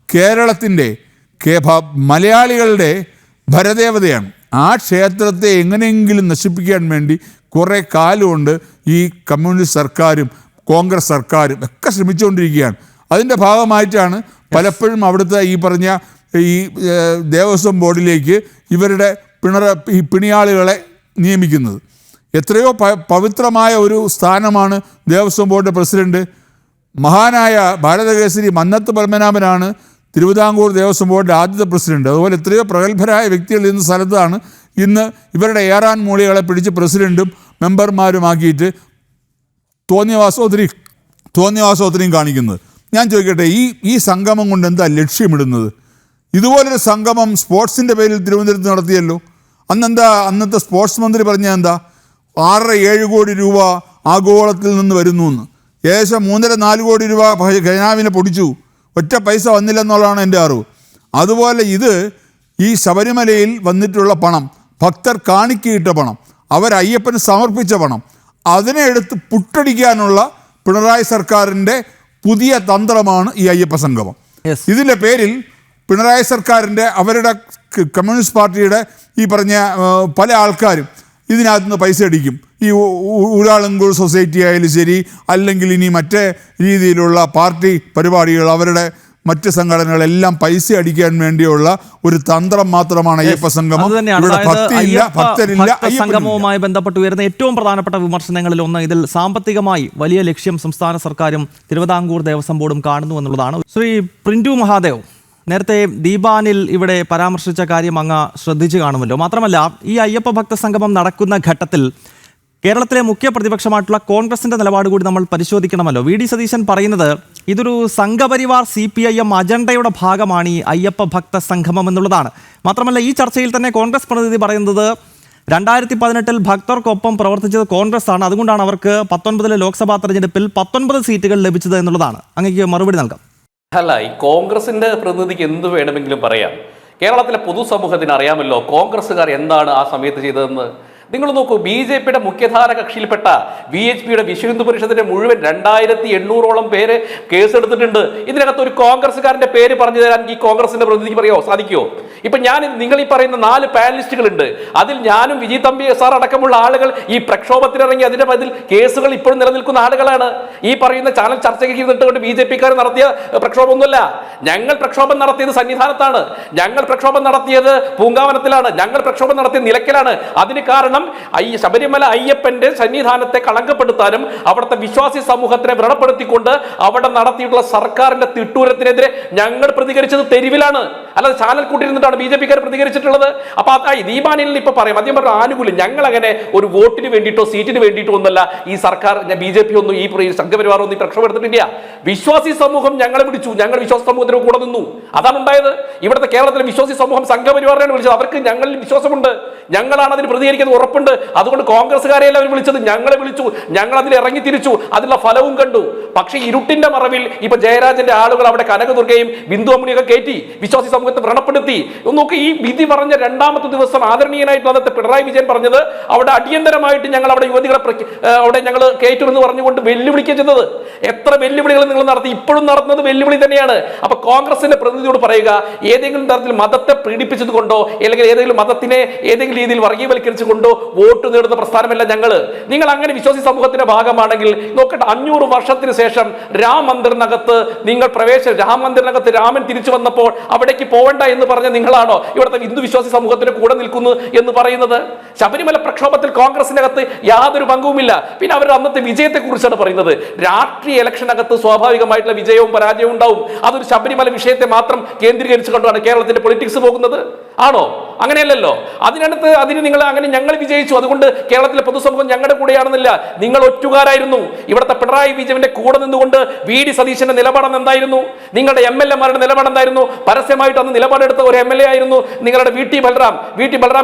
കേരളത്തിൻ്റെ മലയാളികളുടെ ഭരദേവതയാണ്. ആ ക്ഷേത്രത്തെ എങ്ങനെയെങ്കിലും നശിപ്പിക്കാൻ വേണ്ടി കുറേ കാലമുണ്ട് ഈ കമ്മ്യൂണിസ്റ്റ് സർക്കാരും കോൺഗ്രസ് സർക്കാരും ഒക്കെ ശ്രമിച്ചുകൊണ്ടിരിക്കുകയാണ്. അതിൻ്റെ ഭാഗമായിട്ടാണ് പലപ്പോഴും അവിടുത്തെ ഈ പറഞ്ഞ ഈ ദേവസ്വം ബോർഡിലേക്ക് ഇവരുടെ ഈ പിണിയാളുകളെ നിയമിക്കുന്നത്. എത്രയോ പവിത്രമായ ഒരു സ്ഥാനമാണ് ദേവസ്വം ബോർഡ് പ്രസിഡന്റ്. മഹാനായ ഭാരതകേസരി മന്നത്ത് പത്മനാഭനാണ് തിരുവിതാംകൂർ ദേവസ്വം ബോർഡിൻ്റെ ആദ്യത്തെ പ്രസിഡന്റ്. അതുപോലെ എത്രയോ പ്രഗത്ഭരായ വ്യക്തികൾ ഇന്ന് സ്ഥലത്താണ് ഇന്ന് ഇവരുടെ ഏറാൻ മൂളികളെ പിടിച്ച് പ്രസിഡന്റും മെമ്പർമാരുമാക്കിയിട്ട് തോന്നിയവാസോത്തരിയും കാണിക്കുന്നത്. ഞാൻ ചോദിക്കട്ടെ, ഈ സംഗമം കൊണ്ട് എന്താ ലക്ഷ്യമിടുന്നത്? ഇതുപോലൊരു സംഗമം സ്പോർട്സിൻ്റെ പേരിൽ തിരുവനന്തപുരത്ത് നടത്തിയല്ലോ. അന്നത്തെ സ്പോർട്സ് മന്ത്രി പറഞ്ഞത് എന്താ? 6-7 കോടി രൂപ ആഗോളത്തിൽ നിന്ന് വരുന്നു എന്ന്. ഏകദേശം 3-4 കോടി രൂപ ഖജനാവിനെ പൊടിച്ചു. ഒറ്റ പൈസ വന്നില്ലെന്നുള്ളതാണ് എൻ്റെ അറിവ്. അതുപോലെ ഇത് ഈ ശബരിമലയിൽ വന്നിട്ടുള്ള പണം, ഭക്തർ കാണിക്കയിട്ട പണം, അവരയ്യപ്പന് സമർപ്പിച്ച പണം, അതിനെ എടുത്ത് പുട്ടടിക്കാനുള്ള പിണറായി സർക്കാരിൻ്റെ പുതിയ തന്ത്രമാണ് ഈ അയ്യപ്പ സംഗമം. ഇതിൻ്റെ പേരിൽ പിണറായി സർക്കാരിൻ്റെ അവരുടെ കമ്മ്യൂണിസ്റ്റ് പാർട്ടിയുടെ ഈ പറഞ്ഞ പല ആൾക്കാരും ഇതിനകത്ത് നിന്ന് പൈസ അടിക്കും. ഈ ഊരാളുങ്കോട് സൊസൈറ്റി ആയാലും ശരി, അല്ലെങ്കിൽ ഇനി മറ്റേ രീതിയിലുള്ള പാർട്ടി പരിപാടികൾ, അവരുടെ മറ്റ് സംഘടനകളെല്ലാം പൈസ അടിക്കാൻ വേണ്ടിയുള്ള ഒരു തന്ത്രം മാത്രമാണ് അയ്യപ്പ സംഗമം. ഇവിടെ ഭക്തരില്ല. സംഗമവുമായി ബന്ധപ്പെട്ട് ഉയർന്ന ഏറ്റവും പ്രധാനപ്പെട്ട വിമർശനങ്ങളിൽ ഒന്ന് ഇതിൽ സാമ്പത്തികമായി വലിയ ലക്ഷ്യം സംസ്ഥാന സർക്കാരും തിരുവിതാംകൂർ ദേവസ്വം ബോർഡും കാണുന്നു എന്നുള്ളതാണ്. ശ്രീ പ്രിന്റു മഹാദേവ്, നേരത്തെ ദീപാനിൽ ഇവിടെ പരാമർശിച്ച കാര്യം അങ്ങ് ശ്രദ്ധിച്ചു കാണുമല്ലോ. മാത്രമല്ല, ഈ അയ്യപ്പ ഭക്ത സംഗമം നടക്കുന്ന ഘട്ടത്തിൽ കേരളത്തിലെ മുഖ്യ പ്രതിപക്ഷമായിട്ടുള്ള കോൺഗ്രസിന്റെ നിലപാട് കൂടി നമ്മൾ പരിശോധിക്കണമല്ലോ. വി ഡി സതീശൻ പറയുന്നത് ഇതൊരു സംഘപരിവാർ CPIM അജണ്ടയുടെ ഭാഗമാണ് ഈ അയ്യപ്പ ഭക്ത സംഗമം എന്നുള്ളതാണ്. മാത്രമല്ല, ഈ ചർച്ചയിൽ തന്നെ കോൺഗ്രസ് പ്രതിനിധി പറയുന്നത് 2018 ഭക്തർക്കൊപ്പം പ്രവർത്തിച്ചത് കോൺഗ്രസ് ആണ്, അതുകൊണ്ടാണ് അവർക്ക് 19 ലോക്സഭാ തെരഞ്ഞെടുപ്പിൽ 19 സീറ്റുകൾ ലഭിച്ചത് എന്നുള്ളതാണ്. അങ്ങേക്ക് മറുപടി നൽകാം. അല്ല, ഈ കോൺഗ്രസിന്റെ പ്രതിനിധിക്ക് എന്ത് വേണമെങ്കിലും പറയാം. കേരളത്തിലെ പൊതുസമൂഹത്തിന് അറിയാമല്ലോ കോൺഗ്രസ്സുകാർ എന്താണ് ആ സമയത്ത് ചെയ്തതെന്ന്. നിങ്ങൾ നോക്കൂ, BJPയുടെ മുഖ്യധാര കക്ഷിയിൽപ്പെട്ട VHPയുടെ വിശ്വ ഹിന്ദു പരിഷത്തിന്റെ മുഴുവൻ 2800ഓളം പേര് കേസെടുത്തിട്ടുണ്ട്. ഇതിനകത്ത് ഒരു കോൺഗ്രസ്സുകാരന്റെ പേര് പറഞ്ഞു തരാൻ ഈ കോൺഗ്രസിന്റെ പ്രതിനിധിക്ക് പറയോ സാധിക്കുമോ? ഇപ്പൊ നിങ്ങൾ ഈ പറയുന്ന 4 പാനലിസ്റ്റുകളുണ്ട്. അതിൽ ഞാനും വിജയ് തമ്പി സാർ അടക്കമുള്ള ആളുകൾ ഈ പ്രക്ഷോഭത്തിനിറങ്ങി അതിന്റെ ബദൽ കേസുകൾ ഇപ്പോഴും നിലനിൽക്കുന്ന ആളുകളാണ്. ഈ പറയുന്ന ചാനൽ ചർച്ചയ്ക്ക് ഇരുന്നിട്ട് BJPക്കാർ നടത്തിയ പ്രക്ഷോഭമൊന്നുമല്ല. ഞങ്ങൾ പ്രക്ഷോഭം നടത്തിയത് സന്നിധാനത്താണ്, ഞങ്ങൾ പ്രക്ഷോഭം നടത്തിയത് പൂങ്കാവനത്തിലാണ്, ഞങ്ങൾ പ്രക്ഷോഭം നടത്തിയത് നിലയ്ക്കലാണ്. അതിന് കാരണം ശബരിമല അയ്യപ്പന്റെ സന്നിധാനത്തെ കളങ്കപ്പെടുത്താനും അവിടുത്തെ വിശ്വാസി സമൂഹത്തിനെ വ്രണപ്പെടുത്തിക്കൊണ്ട് അവിടെ നടത്തിയിട്ടുള്ള സർക്കാരിന്റെ തിട്ടൂരത്തിനെതിരെ ഞങ്ങൾ പ്രതികരിച്ചത് തെരുവിലാണ്, അല്ലാതെ ചാനൽ കൂട്ടിരുന്നിട്ടാണ് BJPക്കാർ പ്രതികരിച്ചിട്ടുള്ളത്. അപ്പൊ ദീപാനിൽ ഇപ്പൊ പറയാം, അദ്ദേഹം പറഞ്ഞ ആനുകൂല്യം, ഞങ്ങൾ അങ്ങനെ ഒരു വോട്ടിന് വേണ്ടിയിട്ടോ സീറ്റിന് വേണ്ടിയിട്ടോ ഒന്നല്ല ഈ സർക്കാർ BJP ഒന്നും ഈ സംഘപരിവാർ ഒന്നും ഈ പ്രക്ഷോഭം എടുത്തിട്ടില്ല. വിശ്വാസി സമൂഹം ഞങ്ങളെ വിളിച്ചു, ഞങ്ങൾ വിശ്വാസ സമൂഹത്തിന് കൂടെ നിന്നു. അതാണ് ഉണ്ടായത്. ഇവിടുത്തെ കേരളത്തിലെ വിശ്വാസി സമൂഹം സംഘപരിവാറിനെയാണ് വിളിച്ചത്. അവർക്ക് ഞങ്ങളിൽ വിശ്വാസമുണ്ട്, ഞങ്ങളാണ് അതിന് പ്രതികരിക്കുന്നത് ഉറപ്പുണ്ട്. അതുകൊണ്ട് കോൺഗ്രസ്സുകാരെയല്ല അവർ വിളിച്ചത്, ഞങ്ങളെ വിളിച്ചു, ഞങ്ങൾ അതിൽ ഇറങ്ങി തിരിച്ചു, അതിലുള്ള ഫലവും കണ്ടു. പക്ഷേ ഇരുട്ടിന്റെ മറവിൽ ഇപ്പൊ ജയരാജന്റെ ആളുകൾ അവിടെ കനകദുർഗയും ബിന്ദു അമ്മിണിയൊക്കെ കയറ്റി വിശ്വാസി സമൂഹത്തെ വ്രണപ്പെടുത്തി. നോക്ക്, ഈ വിധി പറഞ്ഞ 2ാമത്തെ ദിവസം ആദരണീയനായിട്ട് അന്നത്തെ പിണറായി വിജയൻ പറഞ്ഞത് അവിടെ അടിയന്തരമായിട്ട് ഞങ്ങൾ അവിടെ യുവതികളെ അവിടെ ഞങ്ങൾ കയറ്റുമെന്ന് പറഞ്ഞുകൊണ്ട് വെല്ലുവിളിക്കുക ചെയ്തത്. എത്ര വെല്ലുവിളികൾ നിങ്ങൾ നടത്തി, ഇപ്പോഴും നടത്തുന്നത് വെല്ലുവിളി തന്നെയാണ്. അപ്പൊ കോൺഗ്രസിന്റെ പ്രതിനിധിയോട് പറയുക, ഏതെങ്കിലും തരത്തിൽ മതത്തെ പീഡിപ്പിച്ചത് കൊണ്ടോ അല്ലെങ്കിൽ ഏതെങ്കിലും മതത്തിനെ ഏതെങ്കിലും രീതിയിൽ വർഗീയവൽക്കരിച്ചുകൊണ്ട് വോട്ട് നേടുന്ന പ്രസ്ഥാനമല്ല ഞങ്ങൾ. നിങ്ങൾ അങ്ങനെ വിശ്വാസി സമൂഹത്തിന്റെ ഭാഗമാണെങ്കിൽ നോക്കട്ടെ, 500 വർഷത്തിന് ശേഷം രാം മന്ദിറിനകത്ത് നിങ്ങൾ രാം മന്ദിറിനകത്ത് രാമൻ തിരിച്ചു വന്നപ്പോൾ അവിടേക്ക് പോകണ്ട എന്ന് പറഞ്ഞ നിങ്ങളാണോ ഇവിടുത്തെ ഹിന്ദു വിശ്വാസി സമൂഹത്തിന് കൂടെ നിൽക്കുന്നു എന്ന് പറയുന്നത്? ശബരിമല പ്രക്ഷോഭത്തിൽ കോൺഗ്രസിനകത്ത് യാതൊരു പങ്കുമില്ല. പിന്നെ അവർ അന്നത്തെ വിജയത്തെ കുറിച്ചാണ് പറയുന്നത്. രാഷ്ട്രീയ ഇലക്ഷനകത്ത് സ്വാഭാവികമായിട്ടുള്ള വിജയവും പരാജയവും ഉണ്ടാവും. അതൊരു ശബരിമല വിഷയത്തെ മാത്രം കേന്ദ്രീകരിച്ചു കൊണ്ടാണ് കേരളത്തിന്റെ പൊളിറ്റിക്സ് പോകുന്നത്? ആണോ? അങ്ങനെയല്ലല്ലോ. അതിന് നിങ്ങൾ അങ്ങനെ ഞങ്ങൾ വിജയിച്ചു, അതുകൊണ്ട് കേരളത്തിലെ പൊതുസമൂഹം ഞങ്ങളുടെ കൂടെയാണെന്നില്ല. നിങ്ങൾ ഒറ്റുകാരായിരുന്നു. ഇവിടുത്തെ പിണറായി വിജയന്റെ കൂടെ നിന്നുകൊണ്ട് വി.ഡി. സതീശന്റെ നിലപാടെന്ന് എന്തായിരുന്നു? നിങ്ങളുടെ MLA-മാരുടെ നിലപാടെന്തായിരുന്നു? പരസ്യമായിട്ട് അന്ന് നിലപാടെടുത്ത ഒരു MLA ആയിരുന്നു നിങ്ങളുടെ വി.ടി. ബൽറാം.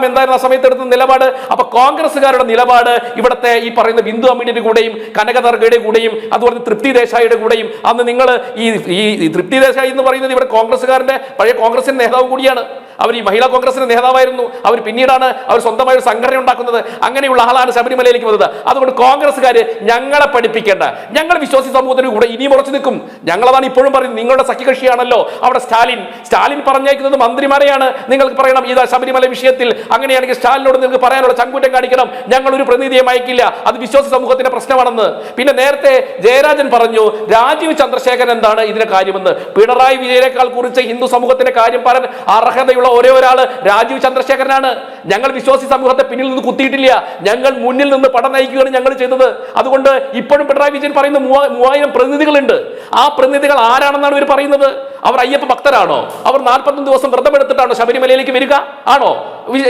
എന്തായിരുന്നു ആ സമയത്ത് എടുത്ത നിലപാട്? അപ്പൊ കോൺഗ്രസ്സുകാരുടെ നിലപാട് ഇവിടുത്തെ ഈ പറയുന്ന ബിന്ദു അമ്മിന്റെ കൂടെയും കനകദർഗയുടെ കൂടെയും അതുപോലെ തൃപ്തി ദേശായിയുടെ കൂടെയും, അന്ന് നിങ്ങൾ ഈ തൃപ്തി ദേശായി എന്ന് പറയുന്നത് ഇവിടെ കോൺഗ്രസ്സുകാരന്റെ പഴയ കോൺഗ്രസിന്റെ നേതാവ് കൂടിയാണ്. അവർ ഈ മഹിളാ കോൺഗ്രസിന്റെ നേതാവായിരുന്നു. അവർ പിന്നീടാണ് അവർ സ്വന്തമായ ഒരു സംഘടന ഉണ്ടാക്കുന്നത്. അങ്ങനെയുള്ള ആളാണ് ശബരിമലയിലേക്ക് വന്നത്. അതുകൊണ്ട് കോൺഗ്രസ്സുകാർ ഞങ്ങളെ പഠിപ്പിക്കേണ്ട. ഞങ്ങൾ വിശ്വാസി സമൂഹത്തിന് കൂടെ ഇനിയും ഉറച്ചു നിൽക്കും. ഞങ്ങളതാണ് ഇപ്പോഴും പറയുന്നത്. നിങ്ങളുടെ സഖ്യകക്ഷിയാണല്ലോ അവിടെ സ്റ്റാലിൻ പറഞ്ഞേക്കുന്നത് മന്ത്രിമാരെയാണ്. നിങ്ങൾക്ക് പറയണം ഇതാ ശബരിമല വിഷയത്തിൽ അങ്ങനെയാണെങ്കിൽ സ്റ്റാലിനോട് നിങ്ങൾക്ക് പറയാനുള്ള ചങ്കൂറ്റം കാണിക്കണം. ഞങ്ങൾ ഒരു പ്രതിനിധിയെ അയക്കില്ല, അത് വിശ്വാസി സമൂഹത്തിന്റെ പ്രശ്നമാണെന്ന്. പിന്നെ നേരത്തെ ജയരാജൻ പറഞ്ഞു രാജീവ് ചന്ദ്രശേഖരൻ എന്താണ് ഇതിന്റെ കാര്യമെന്ന്. പിണറായി വിജയനേക്കാൾ കുറിച്ച് ഹിന്ദു സമൂഹത്തിന്റെ കാര്യം പറയാൻ അർഹതയുള്ള ഒരേ ഒരാള് രാജീവ് ചന്ദ്രശേഖരനാണ്. ഞങ്ങൾ വിശ്വാസി സമൂഹത്തെ പിന്നിൽ നിന്ന് കുത്തിയിട്ടില്ല, ഞങ്ങൾ മുന്നിൽ നിന്ന് പടം നയിക്കുകയാണ് ഞങ്ങൾ ചെയ്തത്. അതുകൊണ്ട് ഇപ്പോഴും പിണറായി വിജയൻ പറയുന്ന 3000 പ്രതിനിധികളുണ്ട്. ആ പ്രതിനിധികൾ ആരാണെന്നാണ് ഇവർ പറയുന്നത്? അവർ അയ്യപ്പ ഭക്തരാണോ? അവർ 41 ദിവസം വ്രതമെടുത്തിട്ടാണോ ശബരിമലയിലേക്ക് വരിക? ആണോ?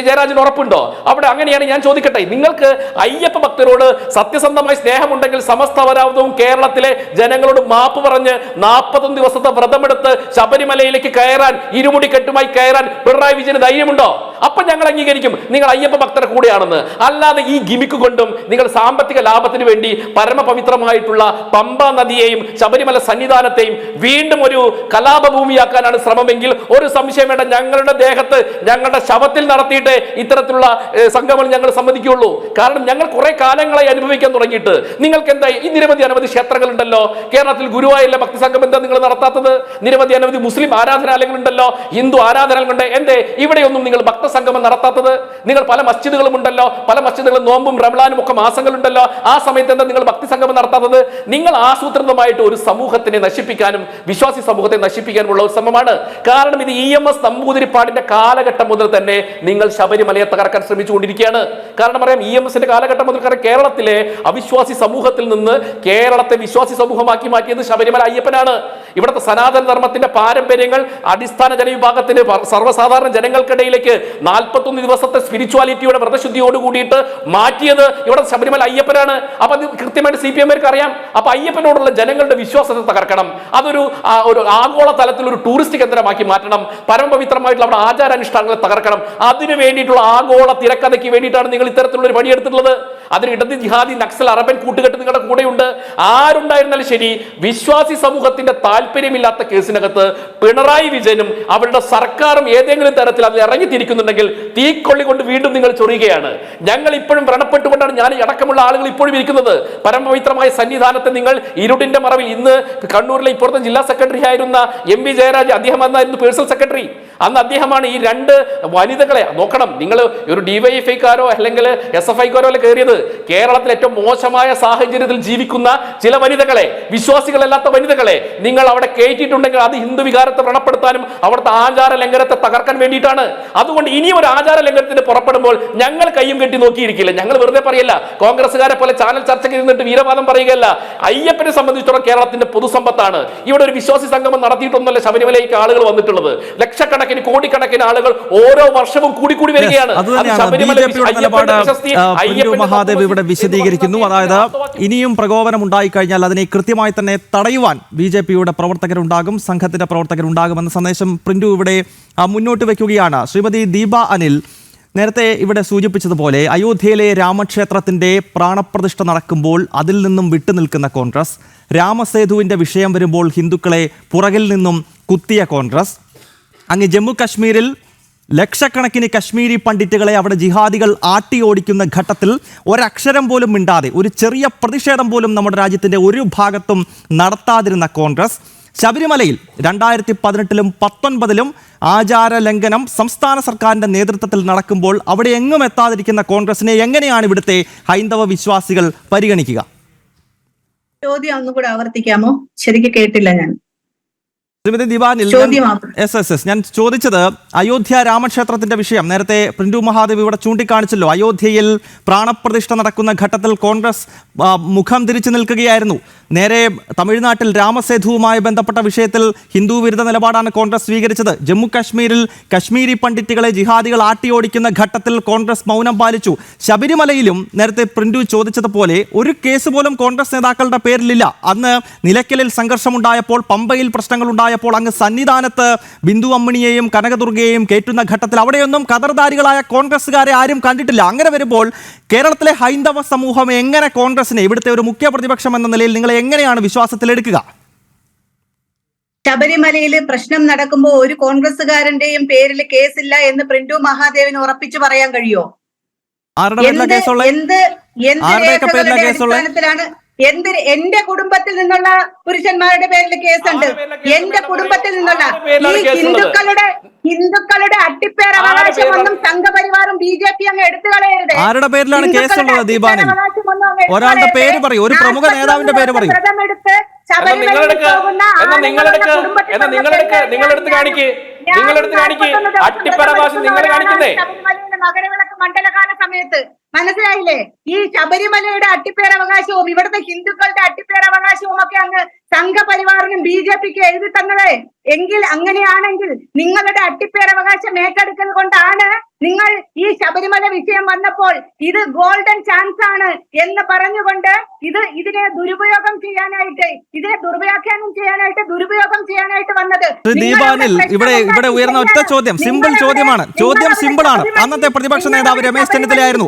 ജയരാജന് ഉറപ്പുണ്ടോ? അവിടെ അങ്ങനെയാണ്. ഞാൻ ചോദിക്കട്ടെ, നിങ്ങൾക്ക് അയ്യപ്പ ഭക്തരോട് സത്യസന്ധമായി സ്നേഹമുണ്ടെങ്കിൽ സമസ്തവരാവതവും കേരളത്തിലെ ജനങ്ങളോട് മാപ്പ് പറഞ്ഞ് 41 ദിവസത്തെ വ്രതമെടുത്ത് ശബരിമലയിലേക്ക് കയറാൻ, ഇരുമുടിക്കെട്ടുമായി കയറാൻ പിണറായി വിജയന് ധൈര്യമുണ്ടോ? അപ്പൊ ഞങ്ങൾ അംഗീകരിക്കും നിങ്ങൾ അയ്യപ്പ ഭക്തർ കൂടെയാണെന്ന്. അല്ലാതെ ഈ ഗിമിക്ക് കൊണ്ടും നിങ്ങൾ സാമ്പത്തിക ലാഭത്തിന് വേണ്ടി പരമപവിത്രമായിട്ടുള്ള പമ്പ നദിയെയും ശബരിമല സന്നിധാനത്തെയും വീണ്ടും ഒരു കലാപഭൂമിയാക്കാനാണ് ശ്രമമെങ്കിൽ ഒരു സംശയം വേണ്ട, ഞങ്ങളുടെ ദേഹത്ത് ഞങ്ങളുടെ ശവത്തിൽ നടത്തിയിട്ട് ഇത്തരത്തിലുള്ള സംഗമങ്ങൾ ഞങ്ങൾ സമ്മതിക്കുകയുള്ളൂ. കാരണം ഞങ്ങൾ കുറെ കാലങ്ങളായി അനുഭവിക്കാൻ തുടങ്ങിയിട്ട്. നിങ്ങൾക്ക് എന്തായി? ഈ അനവധി ക്ഷേത്രങ്ങളുണ്ടല്ലോ കേരളത്തിൽ. ഗുരുവായൂരിലെ ഭക്തി സംഗമം എന്താ നിങ്ങൾ നടത്താത്തത്? അനവധി മുസ്ലിം ആരാധനാലയങ്ങളുണ്ടല്ലോ, ഹിന്ദു ആരാധനകളുണ്ട്. എന്തേ ഇവിടെയൊന്നും നിങ്ങൾ ഭക്തസംഗമം നടത്താത്തത്? നിങ്ങൾ പല മസ്ജിദുകളും ഉണ്ടല്ലോ, പല മസ്ജിദുകളും നോമ്പും റമളാനും ഒക്കെ മാസങ്ങളുണ്ടല്ലോ. ആ സമയത്ത് എന്താ നിങ്ങൾ ഭക്തി സംഗമം നടത്താത്തത്? നിങ്ങൾ ആസൂത്രിതമായിട്ട് ഒരു സമൂഹത്തിനെ നശിപ്പിക്കാനും വിശ്വാസി സമൂഹത്തെ നശിപ്പിക്കാനുമുള്ള ഒരു ശ്രമമാണ്. കാരണം ഇത് EMS നമ്പൂതിരിപ്പാടിന്റെ കാലഘട്ടം മുതൽ തന്നെ നിങ്ങൾ ശബരിമലയെ തകർക്കാൻ ശ്രമിച്ചുകൊണ്ടിരിക്കുകയാണ്. കാരണം അറിയാം, EMSന്റെ കാലഘട്ടം മുതൽ കേരളത്തിലെ അവിശ്വാസി സമൂഹത്തിൽ നിന്ന് കേരളത്തെ വിശ്വാസി സമൂഹമാക്കി മാറ്റിയത് ശബരിമല അയ്യപ്പനാണ്. ഇവിടുത്തെ സനാതന ധർമ്മത്തിന്റെ പാരമ്പര്യങ്ങൾ അടിസ്ഥാന ജനവിഭാഗത്തിന് സർവ്വസാധാരണ ജനങ്ങൾക്കിടയിലേക്ക് 41 ദിവസത്തെ സ്പിരിച്വാലിറ്റിയുടെ വ്രതശുദ്ധിയോട് കൂടിയിട്ട് മാറ്റിയത് ഇവിടെ ശബരിമല അയ്യപ്പനാണ്. അപ്പൊ അത് കൃത്യമായിട്ട് CPM-കാർക്ക് അറിയാം. അപ്പൊ അയ്യപ്പനോടുള്ള ജനങ്ങളുടെ വിശ്വാസത്തെ തകർക്കണം. അതൊരു ആഗോള തലത്തിൽ ഒരു ടൂറിസ്റ്റ് കേന്ദ്രമാക്കി മാറ്റണം. പരമപവിത്രമായിട്ടുള്ള അവിടെ ആചാരാനുഷ്ഠാനങ്ങളെ തകർക്കണം. അതിനു വേണ്ടിയിട്ടുള്ള ആഗോള തിരക്കഥയ്ക്ക് വേണ്ടിയിട്ടാണ് നിങ്ങൾ ഇത്തരത്തിലുള്ള ഒരു പണിയെടുത്തിട്ടുള്ളത്. അതിന് ഇടത് ജിഹാദി നക്സൽ അറബൻ കൂട്ടുകെട്ട് നിങ്ങളുടെ കൂടെയുണ്ട്. ആരുണ്ടായിരുന്നാലും ശരി, വിശ്വാസി സമൂഹത്തിന്റെ താല്പര്യമില്ലാത്ത കേസിനകത്ത് പിണറായി വിജയനും അവരുടെ സർക്കാരും ഏതെങ്കിലും തരത്തിൽ അതിൽ ഇറങ്ങിത്തിരിക്കുന്നുണ്ടെങ്കിൽ തീക്കൊള്ളി കൊണ്ട് വീണ്ടും നിങ്ങൾ ചൊറിയുകയാണ്. ഞങ്ങൾ ഇപ്പോഴും വ്രണപ്പെട്ടുകൊണ്ടാണ് ഞാൻ അടക്കമുള്ള ആളുകൾ ഇപ്പോഴും ഇരിക്കുന്നത്. പരമപവിത്രമായ സന്നിധാനത്തെ നിങ്ങൾ ഇരുടിന്റെ മറവിൽ ഇന്ന് കണ്ണൂരിലെ ഇപ്പോഴത്തെ ജില്ലാ സെക്രട്ടറി ആയിരുന്ന MV ജയരാജ്, അദ്ദേഹം അന്നായിരുന്നു പേഴ്സണൽ സെക്രട്ടറി. അന്ന് അദ്ദേഹമാണ് ഈ 2 വനിതകളെ നോക്കണം. നിങ്ങൾ ഒരു DYFI-കാരോ അല്ലെങ്കിൽ SFI-കാരോ അല്ല കയറിയത്. കേരളത്തിൽ ഏറ്റവും മോശമായ സാഹചര്യത്തിൽ ജീവിക്കുന്ന ചില വനിതകളെ, വിശ്വാസികളല്ലാത്ത വനിതകളെ നിങ്ങൾ അവിടെ കയറ്റിയിട്ടുണ്ടെങ്കിൽ അത് ഹിന്ദു വികാരത്തെ വ്രണപ്പെടുത്താനും അവിടുത്തെ ആചാര ലംഘനത്തെ തകർക്കാൻ വേണ്ടിയിട്ടാണ്. അതുകൊണ്ട് ഇനിയും ഒരു ആചാര ലംഘനത്തിന് പുറപ്പെടുമ്പോൾ ഞങ്ങൾ കയ്യും കെട്ടി നോക്കിയിരിക്കില്ല. ഞങ്ങൾ വെറുതെ പറയല്ല, കോൺഗ്രസ്സുകാരെ പോലെ ചാനൽ ചർച്ചയ്ക്ക് ഇരുന്നിട്ട് വീരവാദം പറയുകയല്ല. അയ്യപ്പനെ സംബന്ധിച്ചിടത്തോളം കേരളത്തിന്റെ പൊതുസമ്പത്താണ്. ഇവിടെ ഒരു വിശ്വാസി സംഗമം നടത്തിയിട്ടൊന്നുമല്ല ശബരിമലയ്ക്ക് ആളുകൾ വന്നിട്ടുള്ളത്. ലക്ഷക്കണക്കിന് കോടിക്കണക്കിന് ആളുകൾ ഓരോ വർഷവും കൂടി വരികയാണ്. മഹാദേവ് ഇവിടെ വിശദീകരിക്കുന്നു. അതായത് ഇനിയും പ്രകോപനം ഉണ്ടായിക്കഴിഞ്ഞാൽ അതിനെ കൃത്യമായി തന്നെ തടയുവാൻ BJP-യുടെ പ്രവർത്തകരുണ്ടാകും, സംഘത്തിന്റെ പ്രവർത്തകരുണ്ടാകുമെന്ന സന്ദേശം പ്രിന്റു ഇവിടെ മുന്നോട്ട് വയ്ക്കുകയാണ്. ശ്രീമതി ദീപ അനിൽ നേരത്തെ ഇവിടെ സൂചിപ്പിച്ചതുപോലെ അയോധ്യയിലെ രാമക്ഷേത്രത്തിന്റെ പ്രാണപ്രതിഷ്ഠ നടക്കുമ്പോൾ അതിൽ നിന്നും വിട്ടുനിൽക്കുന്ന കോൺഗ്രസ്, രാമസേതുവിന്റെ വിഷയം വരുമ്പോൾ ഹിന്ദുക്കളെ പുറകിൽ നിന്നും കുത്തിയ കോൺഗ്രസ്, അങ്ങ് ജമ്മു കശ്മീരിൽ ലക്ഷക്കണക്കിന് കശ്മീരി പണ്ഡിറ്റുകളെ അവിടെ ജിഹാദികൾ ആട്ടിയോടിക്കുന്ന ഘട്ടത്തിൽ ഒരക്ഷരം പോലും മിണ്ടാതെ, ഒരു ചെറിയ പ്രതിഷേധം പോലും നമ്മുടെ രാജ്യത്തിൻ്റെ ഒരു ഭാഗത്തും നടത്താതിരുന്ന കോൺഗ്രസ്, ശബരിമലയിൽ 2018-ലും 2019-ലും ആചാര ലംഘനം സംസ്ഥാന സർക്കാരിന്റെ നേതൃത്വത്തിൽ നടക്കുമ്പോൾ അവിടെ എങ്ങും എത്താതിരിക്കുന്ന കോൺഗ്രസിനെ എങ്ങനെയാണ് ഇവിടുത്തെ ഹൈന്ദവ വിശ്വാസികൾ പരിഗണിക്കുക? ചോദ്യം ഒന്നുകൂടെ ആവർത്തിക്കാമോ? ശരിക്കും കേട്ടില്ല ഞാൻ. ശ്രീമതി ദിവാനിൽ ഞാൻ ചോദിച്ചത് അയോധ്യ രാമക്ഷേത്രത്തിന്റെ വിഷയം നേരത്തെ പ്രിന്റു മഹാദേവ് ഇവിടെ ചൂണ്ടിക്കാണിച്ചല്ലോ. അയോധ്യയിൽ പ്രാണപ്രതിഷ്ഠ നടക്കുന്ന ഘട്ടത്തിൽ കോൺഗ്രസ് മുഖം തിരിച്ചു നിൽക്കുകയായിരുന്നു. നേരെ തമിഴ്നാട്ടിൽ രാമസേതുവുമായി ബന്ധപ്പെട്ട വിഷയത്തിൽ ഹിന്ദു വിരുദ്ധ നിലപാടാണ് കോൺഗ്രസ് സ്വീകരിച്ചത്. ജമ്മു കാശ്മീരിൽ കശ്മീരി പണ്ഡിറ്റുകളെ ജിഹാദികൾ ആട്ടിയോടിക്കുന്ന ഘട്ടത്തിൽ കോൺഗ്രസ് മൗനം പാലിച്ചു. ശബരിമലയിലും നേരത്തെ പ്രിന്റു ചോദിച്ചതുപോലെ ഒരു കേസ് പോലും കോൺഗ്രസ് നേതാക്കളുടെ പേരിലില്ല. അന്ന് നിലയ്ക്കലിൽ സംഘർഷമുണ്ടായപ്പോൾ, പമ്പയിൽ പ്രശ്നങ്ങളുണ്ടായപ്പോൾ അങ്ങ് സന്നിധാനത്ത് ബിന്ദു അമ്മിണിയെയും കനകദുർഗയെയും കയറ്റുന്ന ഘട്ടത്തിൽ അവിടെയൊന്നും കതർധാരികളായ കോൺഗ്രസ്സുകാരെ ആരും കണ്ടിട്ടില്ല. അങ്ങനെ വരുമ്പോൾ കേരളത്തിലെ ഹൈന്ദവ സമൂഹം എങ്ങനെ കോൺഗ്രസിനെ, ഇവിടുത്തെ ഒരു മുഖ്യ പ്രതിപക്ഷം എന്ന നിലയിൽ നിങ്ങൾ എങ്ങനെയാണ് വിശ്വാസത്തിലെടുക്കുക? ശബരിമലയിൽ പ്രശ്നം നടക്കുമ്പോൾ ഒരു കോൺഗ്രസ്സുകാരന്റെയും പേരിൽ കേസില്ല എന്ന് പ്രിന്റു മഹാദേവിന് ഉറപ്പിച്ചു പറയാൻ കഴിയോ? എന്റെ കുടുംബത്തിൽ നിന്നുള്ള പുരുഷന്മാരുടെ പേരിൽ കേസുണ്ട്. എന്റെ കുടുംബത്തിൽ നിന്നുള്ള ഈ ഹിന്ദുക്കളുടെ അട്ടിപ്പേർ അവകാശമൊന്നും സംഘപരിവാറും BJP അങ്ങ് എടുത്തു കളയരുത്. ആരുടെ പേരിലാണ് കേസുള്ളത് ദീപാനിൽ? ഒരാളുടെ പേര് പറയൂ, ഒരു പ്രമുഖ നേതാവിന്റെ പേര് പറയൂ. മകരവിളക്ക് മണ്ഡലകാല സമയത്ത് മനസ്സിലായില്ലേ? ഈ ശബരിമലയുടെ അട്ടിപ്പേരവകാശവും ഇവിടുത്തെ ഹിന്ദുക്കളുടെ അട്ടിപ്പേരവകാശവും ഒക്കെ അങ്ങ് സംഘപരിവാറിനും BJPക്ക് എഴുതി തന്നത്. എങ്കിൽ അങ്ങനെയാണെങ്കിൽ നിങ്ങളുടെ അട്ടിപ്പേരവകാശം ഏറ്റെടുക്കുന്നത് കൊണ്ടാണ് നിങ്ങൾ ഈ ശബരിമല വിഷയം വന്നപ്പോൾ ഇത് ഗോൾഡൻ ചാൻസ് ആണ് എന്ന് പറഞ്ഞുകൊണ്ട് ഇതിനെ ദുരുപയോഗം ചെയ്യാനായിട്ട്, ഇതിനെ ദുർവ്യാഖ്യാനം ചെയ്യാനായിട്ട്, ദുരുപയോഗം ചെയ്യാനായിട്ട് വന്നത്. ഇവിടെ ഉയർന്ന ഒറ്റ ചോദ്യം, സിമ്പിൾ ചോദ്യമാണ്. ചോദ്യം സിമ്പിൾ ആണ്. അന്നത്തെ പ്രതിപക്ഷ നേതാവ് രമേശ് ചെന്നിത്തലയായിരുന്നു.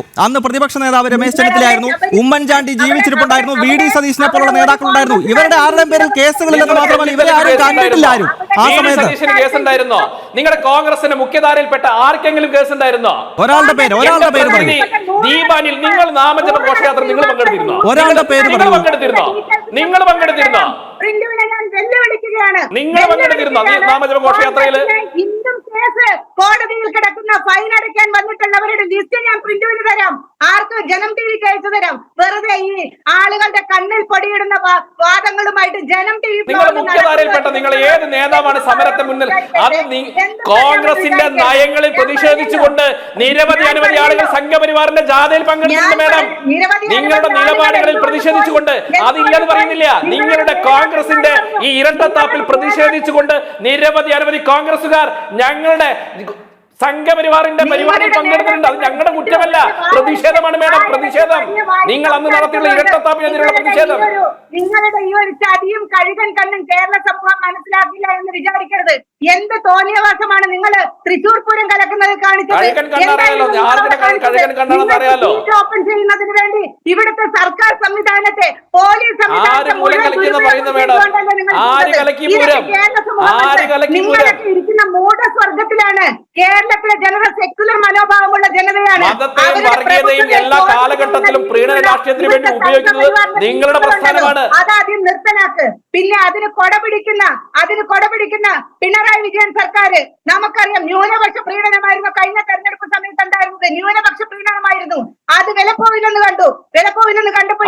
ഉമ്മൻചാണ്ടി ജീവിച്ചിരിപ്പുണ്ടായിരുന്നു. VD സതീശനെ പോലുള്ള നേതാക്കളുണ്ടായിരുന്നു. ഇവരുടെ ആരുടെയും പേരിൽ കേസുകളില്ലെന്ന് മാത്രമല്ല ഇവരെ ആരും കണ്ടിട്ടില്ല. ആരും ആ സമയത്ത് കേസുണ്ടായിരുന്നോ? നിങ്ങളുടെ കോൺഗ്രസിന്റെ മുഖ്യധാരയിൽപ്പെട്ട ആർക്കെങ്കിലും കേസുണ്ടായിരുന്നോ? ഒരാളുടെ പേര് പറയും. ദീപാനിൽ നിങ്ങൾ നാമജപ ഘോഷയാത്ര നിങ്ങൾ പങ്കെടുത്തിരുന്നോ? ഒരാളുടെ പേര് നിങ്ങൾ പങ്കെടുത്തിരുന്നോ? നിങ്ങൾ പങ്കെടുത്തിരുന്നോ? നാമജപ ഘോഷയാത്രയില് കോടതിയിൽ കിടക്കുന്ന ഫൈൻ അടയ്ക്കാൻ വന്നിട്ടുള്ളവരുടെ ലിസ്റ്റ് ഞാൻ പ്രിന്റുവിന് തരാം. ആർക്ക് ജനം TV അയച്ചു തരാം. വെറുതെ ഈ ആളുകളുടെ കണ്ണിൽ പൊടിയിടുന്ന വാദങ്ങളുമായിട്ട് ജനം TV മുഖ്യധാരയിൽപ്പെട്ട നിങ്ങൾ ഏത് നേതാവാണ് സമരത്തെ മുന്നിൽ? അത് കോൺഗ്രസിന്റെ നയങ്ങളിൽ പ്രതിഷേധിച്ചുകൊണ്ട് അനവധി ആളുകൾ സംഘപരിവാറിന്റെ ജാഥയിൽ പങ്കെടുത്തിട്ടുണ്ട് മേഡം. നിങ്ങളുടെ നിലപാടുകളിൽ പ്രതിഷേധിച്ചുകൊണ്ട് അതില്ലെന്ന് പറയുന്നില്ല. നിങ്ങളുടെ കോൺഗ്രസിന്റെ ഈ ഇരട്ടത്താപ്പിൽ പ്രതിഷേധിച്ചുകൊണ്ട് അനവധി കോൺഗ്രസുകാർ ഞങ്ങളുടെ സംഘപരിവാറിന്റെ പരിപാടിയിൽ പങ്കെടുത്തിട്ടുണ്ട്. അത് ഞങ്ങളുടെ കുറ്റമല്ല, പ്രതിഷേധമാണ് മേഡം, പ്രതിഷേധം. നിങ്ങൾ അന്ന് നടത്തിയുള്ള ഇരട്ടത്താപ്പിനെതിരെയുള്ള പ്രതിഷേധം. നിങ്ങളുടെ ഈ ഒരു ചതിയും കഴുകൻ കണ്ണും കേരള സമൂഹം മനസ്സിലാക്കില്ല എന്ന് വിചാരിക്കരുത്. എന്ത് തോന്നിയവാസമാണ് നിങ്ങൾ തൃശൂർ പൂരം കലക്കുന്നത് കാണിച്ചത്? ഓപ്പൺ ചെയ്യുന്നതിന് വേണ്ടി ഇവിടുത്തെ സർക്കാർ സംവിധാനത്തെ, പോലീസ് സംവിധാനത്തെ നിങ്ങളൊക്കെ ഇരിക്കുന്ന മൂഢസ്വർഗത്തിലാണ്. കേരളത്തിലെ ജനത സെക്യുലർ മനോഭാവമുള്ള ജനതയാണ്. എല്ലാ കാലഘട്ടത്തിലും പ്രീണന രാഷ്ട്രീയത്തിന് വേണ്ടി ഉപയോഗിക്കുന്നത് നിങ്ങളുടെ പ്രസ്ഥാനമാണ്. അതാദ്യം നിർത്തലാക്ക്. പിന്നെ അതിന് കൊടപിടിക്കുന്ന പിണറായി വിജയൻ സർക്കാർ. നമുക്കറിയാം ന്യൂനപക്ഷ പ്രീണനമായിരുന്നു കഴിഞ്ഞ തെരഞ്ഞെടുപ്പ് സമയത്ത് ഉണ്ടായിരുന്നത്. ന്യൂനപക്ഷ പ്രീണനമായിരുന്നു. അത് വിലപ്പോവില്ലെന്ന് കണ്ടപ്പോൾ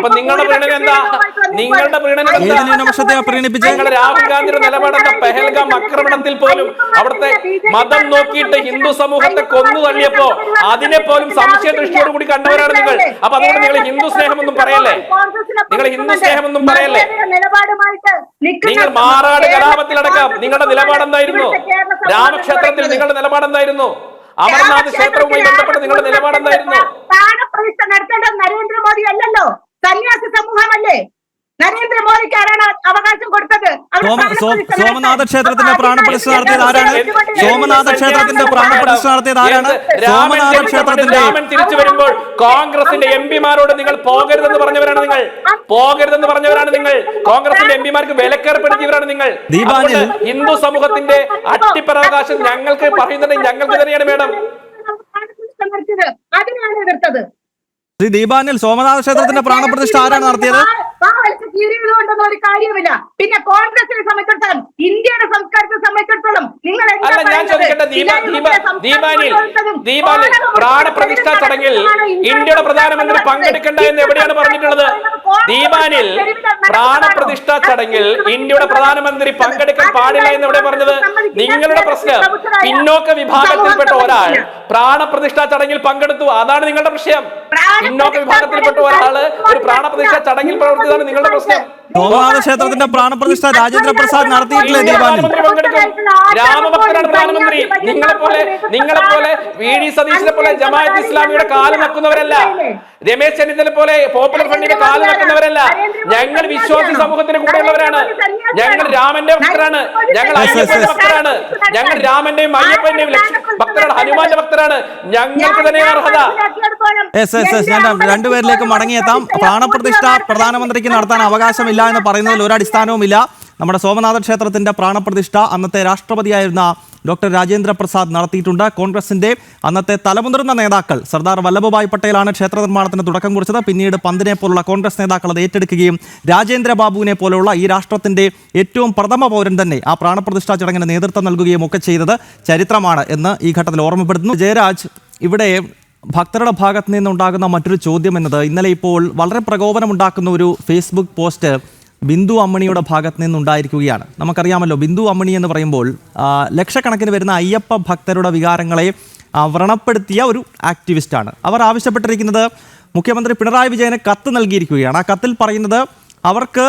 രാഹുൽ ഗാന്ധിയുടെ നിലപാടെന്ന പെഹൽഗാം ആക്രമണത്തിൽ പോലും അവിടുത്തെ മതം നോക്കിയിട്ട് ഹിന്ദു സമൂഹത്തെ കൊന്നു തള്ളിയപ്പോ അതിനെ പോലും സംശയ ദൃഷ്ടിയോട് കൂടി കണ്ടവരാണ് നിങ്ങൾ. അപ്പൊ അതുകൊണ്ട് നിങ്ങൾ ഹിന്ദു സ്നേഹമൊന്നും പറയല്ലേ? നിങ്ങൾ മാറാട് കലാപത്തിലടക്കം നിങ്ങളുടെ നിലപാടെന്തായിരുന്നു? രാമക്ഷേത്രത്തിൽ നിങ്ങളുടെ നിലപാടെന്തായിരുന്നു? അമർനാഥ് ക്ഷേത്രവുമായി ബന്ധപ്പെട്ട് നിങ്ങളുടെ നിലപാടെന്തായിരുന്നു? പ്രാണപ്രതിഷ്ഠ നടത്തേണ്ടത് നരേന്ദ്രമോദി അല്ലല്ലോ, സന്യാസി സമൂഹമല്ലേ? നരേന്ദ്രമോദിക്ക് ആരാണ് അവകാശം കൊടുത്തത്? സോമനാഥ ക്ഷേത്രത്തിന്റെ പ്രാണപ്രതിഷ്ഠ നടത്തിയത് ആരാണ്? രാമൻ തിരിച്ചു വരുമ്പോൾ കോൺഗ്രസിന്റെ MP-മാരോട് നിങ്ങൾ പോകരുതെന്ന് പറഞ്ഞവരാണ് നിങ്ങൾ. കോൺഗ്രസിന്റെ MP-മാർക്ക് വിലക്കേർപ്പെടുത്തിയവരാണ് നിങ്ങൾ. ഹിന്ദു സമൂഹത്തിന്റെ അട്ടിപ്പരാവകാശം ഞങ്ങൾക്ക് പറയുന്നത് ഞങ്ങൾക്ക് തന്നെയാണ് മേഡം. അതിനാണ് എതിർത്തത്. ശ്രീ ദീപാനിൽ, സോമനാഥ ക്ഷേത്രത്തിന്റെ പ്രാണപ്രതിഷ്ഠ ആരാണ് നടത്തിയത്? എന്നുള്ള ഒരു കാര്യമില്ല. പിന്നെ കോൺഗ്രസിനെ സംബന്ധിച്ചിടത്തോളം, ഇന്ത്യയുടെ സംസ്കാരത്തെ സംബന്ധിച്ചിടത്തോളം നിങ്ങൾ അല്ല, ഞാൻ ചോദിക്കട്ടെ, ദീപാവലി പ്രാണപ്രതിഷ്ഠാ ചടങ്ങിൽ ഇന്ത്യയുടെ പ്രധാനമന്ത്രി പങ്കെടുക്കണ്ട എന്ന് എവിടെയാണ് പറഞ്ഞിട്ടുള്ളത്? ദീപാനിൽ പ്രാണപ്രതിഷ്ഠാ ചടങ്ങിൽ ഇന്ത്യയുടെ പ്രധാനമന്ത്രി പങ്കെടുക്കാൻ പാടില്ല എന്ന് എവിടെ പറഞ്ഞത്? നിങ്ങളുടെ പ്രശ്നം പിന്നോക്ക വിഭാഗത്തിൽപ്പെട്ട ഒരാൾ പ്രാണപ്രതിഷ്ഠാ ചടങ്ങിൽ പങ്കെടുത്തു, അതാണ് നിങ്ങളുടെ പ്രശ്നം. പിന്നോക്ക വിഭാഗത്തിൽപ്പെട്ട ഒരാള് ഒരു പ്രാണപ്രതിഷ്ഠാ ചടങ്ങിൽ പ്രവർത്തിച്ചതാണ് നിങ്ങളുടെ പ്രശ്നം. സോമനാഥ ക്ഷേത്രത്തിന്റെ പ്രാണപ്രതിഷ്ഠ രാജേന്ദ്ര പ്രസാദ് നടത്തിയിട്ടില്ലേ? രാമഭക്തനാണ് പ്രധാനമന്ത്രി. നിങ്ങളെപ്പോലെ വി ഡി സതീശനെ പോലെ ജമാഅത്ത് ഇസ്ലാമിയുടെ കാല് നക്കുന്നവരല്ല, രമേശ് ചെന്നിത്തല പോലെ പോപ്പുലർ ഫ്രണ്ടിന്റെ കാല് നക്കുന്നവരല്ല. ഞങ്ങൾ വിശ്വാസി സമൂഹത്തിന് കൂടെയുള്ളവരാണ്. ഞങ്ങൾ രാമന്റെ ഭക്തരാണ്, ഞങ്ങൾ അയ്യപ്പന്റെ ഭക്തരാണ്, ഞങ്ങൾ രാമന്റെയും അയ്യപ്പന്റെയും ഭക്തരാണ്, ഹനുമാന്റെ ഭക്തരാണ്. ഞങ്ങൾക്ക് തന്നെ അർഹത. രണ്ടുപേരിലേക്ക് മടങ്ങിയെത്താം. പ്രാണപ്രതിഷ്ഠ പ്രധാനമന്ത്രിക്ക് നടത്താൻ അവകാശമില്ല എന്ന് പറയുന്നതിൽ ഒരു അടിസ്ഥാനവുമില്ല. നമ്മുടെ സോമനാഥ ക്ഷേത്രത്തിന്റെ പ്രാണപ്രതിഷ്ഠ അന്നത്തെ രാഷ്ട്രപതിയായിരുന്ന ഡോക്ടർ രാജേന്ദ്ര പ്രസാദ് നടത്തിയിട്ടുണ്ട്. കോൺഗ്രസിന്റെ അന്നത്തെ തലമുതിർന്ന നേതാക്കൾ സർദാർ വല്ലഭഭായ് പട്ടേലാണ് ക്ഷേത്ര നിർമ്മാണത്തിന് തുടക്കം കുറിച്ചത്. പിന്നീട് പന്തിനെ പോലുള്ള കോൺഗ്രസ് നേതാക്കൾ അത് ഏറ്റെടുക്കുകയും രാജേന്ദ്ര ബാബുവിനെ പോലുള്ള ഈ രാഷ്ട്രത്തിന്റെ ഏറ്റവും പ്രഥമ പൗരൻ തന്നെ ആ പ്രാണപ്രതിഷ്ഠാ ചടങ്ങിന് നേതൃത്വം നൽകുകയും ഒക്കെ ചെയ്തത് ചരിത്രമാണ് എന്ന് ഈ ഘട്ടത്തിൽ ഓർമ്മപ്പെടുത്തുന്നു. ജയരാജ്, ഇവിടെ ഭക്തരുടെ ഭാഗത്ത് നിന്നുണ്ടാകുന്ന മറ്റൊരു ചോദ്യം എന്നത്, ഇന്നലെ ഇപ്പോൾ വളരെ പ്രകോപനമുണ്ടാക്കുന്ന ഒരു ഫേസ്ബുക്ക് പോസ്റ്റ് ബിന്ദു അമ്മണിയുടെ ഭാഗത്ത് നിന്നുണ്ടായിരിക്കുകയാണ്. നമുക്കറിയാമല്ലോ, ബിന്ദു അമ്മണി എന്ന് പറയുമ്പോൾ ലക്ഷക്കണക്കിന് വരുന്ന അയ്യപ്പ ഭക്തരുടെ വികാരങ്ങളെ വ്രണപ്പെടുത്തിയ ഒരു ആക്ടിവിസ്റ്റാണ്. അവർ ആവശ്യപ്പെട്ടിരിക്കുന്നത് മുഖ്യമന്ത്രി പിണറായി വിജയന് കത്ത് നൽകിയിരിക്കുകയാണ്. ആ കത്തിൽ പറയുന്നത് അവർക്ക്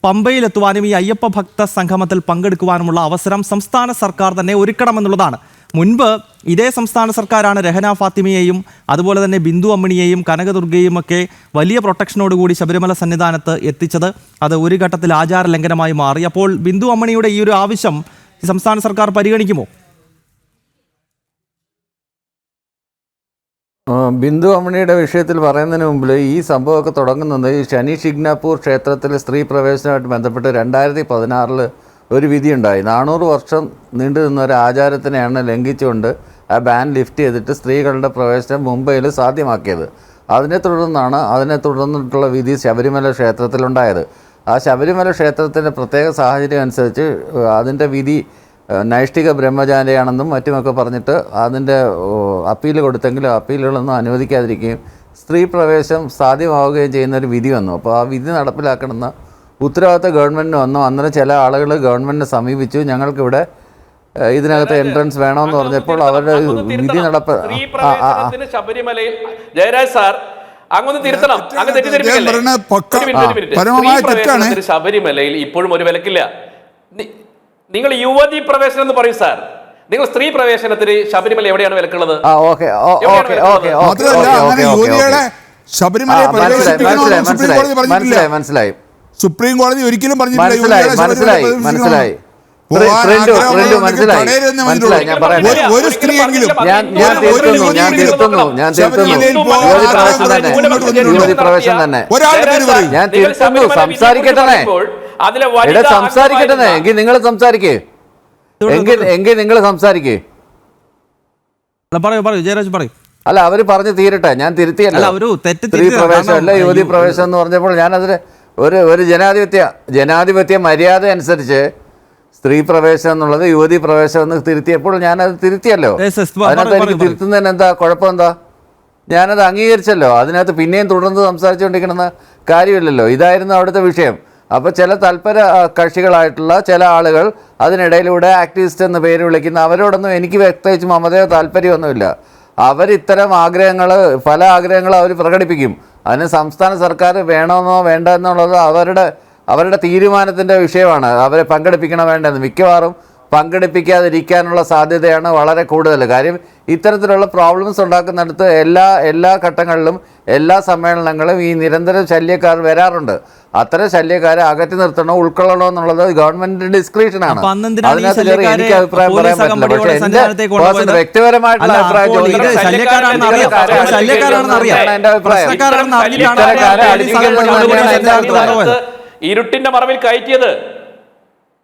പമ്പയിലെത്തുവാനും ഈ അയ്യപ്പ ഭക്ത സംഗമത്തിൽ പങ്കെടുക്കുവാനുമുള്ള അവസരം സംസ്ഥാന സർക്കാർ തന്നെ ഒരുക്കണമെന്നുള്ളതാണ്. മുൻപ് ഇതേ സംസ്ഥാന സർക്കാരാണ് രഹന ഫാത്തിമയെയും അതുപോലെ തന്നെ ബിന്ദു അമ്മിണിയെയും കനകദുർഗയും ഒക്കെ വലിയ പ്രൊട്ടക്ഷനോടുകൂടി ശബരിമല സന്നിധാനത്ത് എത്തിച്ചത്. അത് ഒരു ഘട്ടത്തിൽ ആചാര ലംഘനമായി മാറി. അപ്പോൾ ബിന്ദു അമ്മിണിയുടെ ഈ ഒരു ആവശ്യം സംസ്ഥാന സർക്കാർ പരിഗണിക്കുമോ? ബിന്ദു അമ്മിണിയുടെ വിഷയത്തിൽ പറയുന്നതിന് മുമ്പിൽ ഈ സംഭവമൊക്കെ തുടങ്ങുന്നത് ഈ ശനി ഷിഗ്നാപൂർ ക്ഷേത്രത്തിലെ സ്ത്രീ പ്രവേശനവുമായിട്ട് ബന്ധപ്പെട്ട് 2016 ഒരു വിധിയുണ്ടായി. 400 വർഷം നീണ്ടു നിന്ന ഒരു ആചാരത്തിനെയാണ് ലംഘിച്ചുകൊണ്ട് ആ ബാൻ ലിഫ്റ്റ് ചെയ്തിട്ട് സ്ത്രീകളുടെ പ്രവേശനം മുംബൈയിൽ സാധ്യമാക്കിയത്. അതിനെ തുടർന്നിട്ടുള്ള വിധി ശബരിമല ക്ഷേത്രത്തിലുണ്ടായത്. ആ ശബരിമല ക്ഷേത്രത്തിൻ്റെ പ്രത്യേക സാഹചര്യം അനുസരിച്ച് അതിൻ്റെ വിധി നൈഷ്ഠിക ബ്രഹ്മചാരിയാണെന്നും മറ്റുമൊക്കെ പറഞ്ഞിട്ട് അതിൻ്റെ അപ്പീൽ കൊടുത്തെങ്കിലും അപ്പീലുകളൊന്നും അനുവദിക്കാതിരിക്കുകയും സ്ത്രീ പ്രവേശം സാധ്യമാവുകയും ചെയ്യുന്നൊരു വിധി വന്നു. അപ്പോൾ ആ വിധി നടപ്പിലാക്കണമെന്ന ഉത്തരവാദിത്ത ഗവൺമെൻറ്റിന് വന്നു. അന്നേരം ചില ആളുകൾ ഗവൺമെൻറ്റിനെ സമീപിച്ചു, ഞങ്ങൾക്കിവിടെ ഇതിനകത്ത് എൻട്രൻസ് വേണമെന്ന് പറഞ്ഞപ്പോൾ അവരുടെ വിധി ശബരിമലയിൽ ജയരാജ് സാർ അങ്ങൊന്ന് തിരുത്തണം, അങ്ങ് തെറ്റിദ്ധരിപ്പിക്കല്ലേ. ശബരിമലയിൽ ഇപ്പോഴും ഒരു വിലക്കില്ല. നിങ്ങൾ യുവതി പ്രവേശനം എന്ന് പറയും സാർ, നിങ്ങൾ സ്ത്രീ പ്രവേശനത്തിന് ശബരിമല എവിടെയാണ് വിലക്കുള്ളത്? മനസ്സിലായി. സുപ്രീം കോടതി ഒരിക്കലും ഒരു സ്ത്രീയെങ്കിലും സംസാരിക്കട്ടെ എങ്കിൽ നിങ്ങൾ സംസാരിക്കേ അല്ല, അവര് പറഞ്ഞു തീരട്ടെ, ഞാൻ തിരുത്തിയല്ല. സ്ത്രീ പ്രവേശം അല്ല യുവതി പ്രവേശം എന്ന് പറഞ്ഞപ്പോൾ ഞാനതിന് ഒരു ജനാധിപത്യ മര്യാദ അനുസരിച്ച് സ്ത്രീ പ്രവേശം എന്നുള്ളത് യുവതി പ്രവേശം എന്ന് തിരുത്തിയപ്പോൾ ഞാനത് തിരുത്തിയല്ലോ. അതിനകത്ത് എനിക്ക് തിരുത്തുന്നതിന് എന്താ കുഴപ്പം? എന്താ, ഞാനത് അംഗീകരിച്ചല്ലോ. അതിനകത്ത് പിന്നെയും തുടർന്ന് സംസാരിച്ചുകൊണ്ടിരിക്കണമെന്ന കാര്യമില്ലല്ലോ. ഇതായിരുന്നു അവിടുത്തെ വിഷയം. അപ്പോൾ ചില തൽപര കക്ഷികളായിട്ടുള്ള ചില ആളുകൾ അതിനിടയിലൂടെ ആക്ടിവിസ്റ്റ് എന്ന പേര് വിളിക്കുന്ന അവരോടൊന്നും എനിക്ക് പ്രത്യേകിച്ച് മമതയോ താല്പര്യമൊന്നുമില്ല. അവരിത്തരം പല ആഗ്രഹങ്ങളും അവർ പ്രകടിപ്പിക്കും. അതിന് സംസ്ഥാന സർക്കാർ വേണമെന്നോ വേണ്ട എന്നുള്ളത് അവരുടെ തീരുമാനത്തിൻ്റെ വിഷയമാണ്. അവരെ പങ്കെടുപ്പിക്കണോ വേണ്ടെന്ന്. മിക്കവാറും പങ്കെടുപ്പിക്കാതിരിക്കാനുള്ള സാധ്യതയാണ് വളരെ കൂടുതൽ. കാര്യം ഇത്തരത്തിലുള്ള പ്രോബ്ലംസ് ഉണ്ടാക്കുന്നിടത്ത് എല്ലാ ഘട്ടങ്ങളിലും എല്ലാ സമ്മേളനങ്ങളും ഈ നിരന്തര ശല്യക്കാർ വരാറുണ്ട്. അത്തരം ശല്യക്കാരെ അകറ്റി നിർത്തണോ ഉൾക്കൊള്ളണോ എന്നുള്ളത് ഗവൺമെന്റിന്റെ ഡിസ്ക്രിപ്ഷനാണ്. അതിനകത്ത് എനിക്ക് അഭിപ്രായം പറയാൻ പറ്റില്ല. പക്ഷേ എന്റെ വ്യക്തിപരമായിട്ടുള്ള അഭിപ്രായം ചോദിക്കുന്നത് എന്റെ അഭിപ്രായം ഇത്തരക്കാരെ അടിപ്പിക്കണമെന്നാണ് എന്റെ അഭിപ്രായം. ഇരുട്ടിന്റെ മറവിൽ കയറ്റിയത്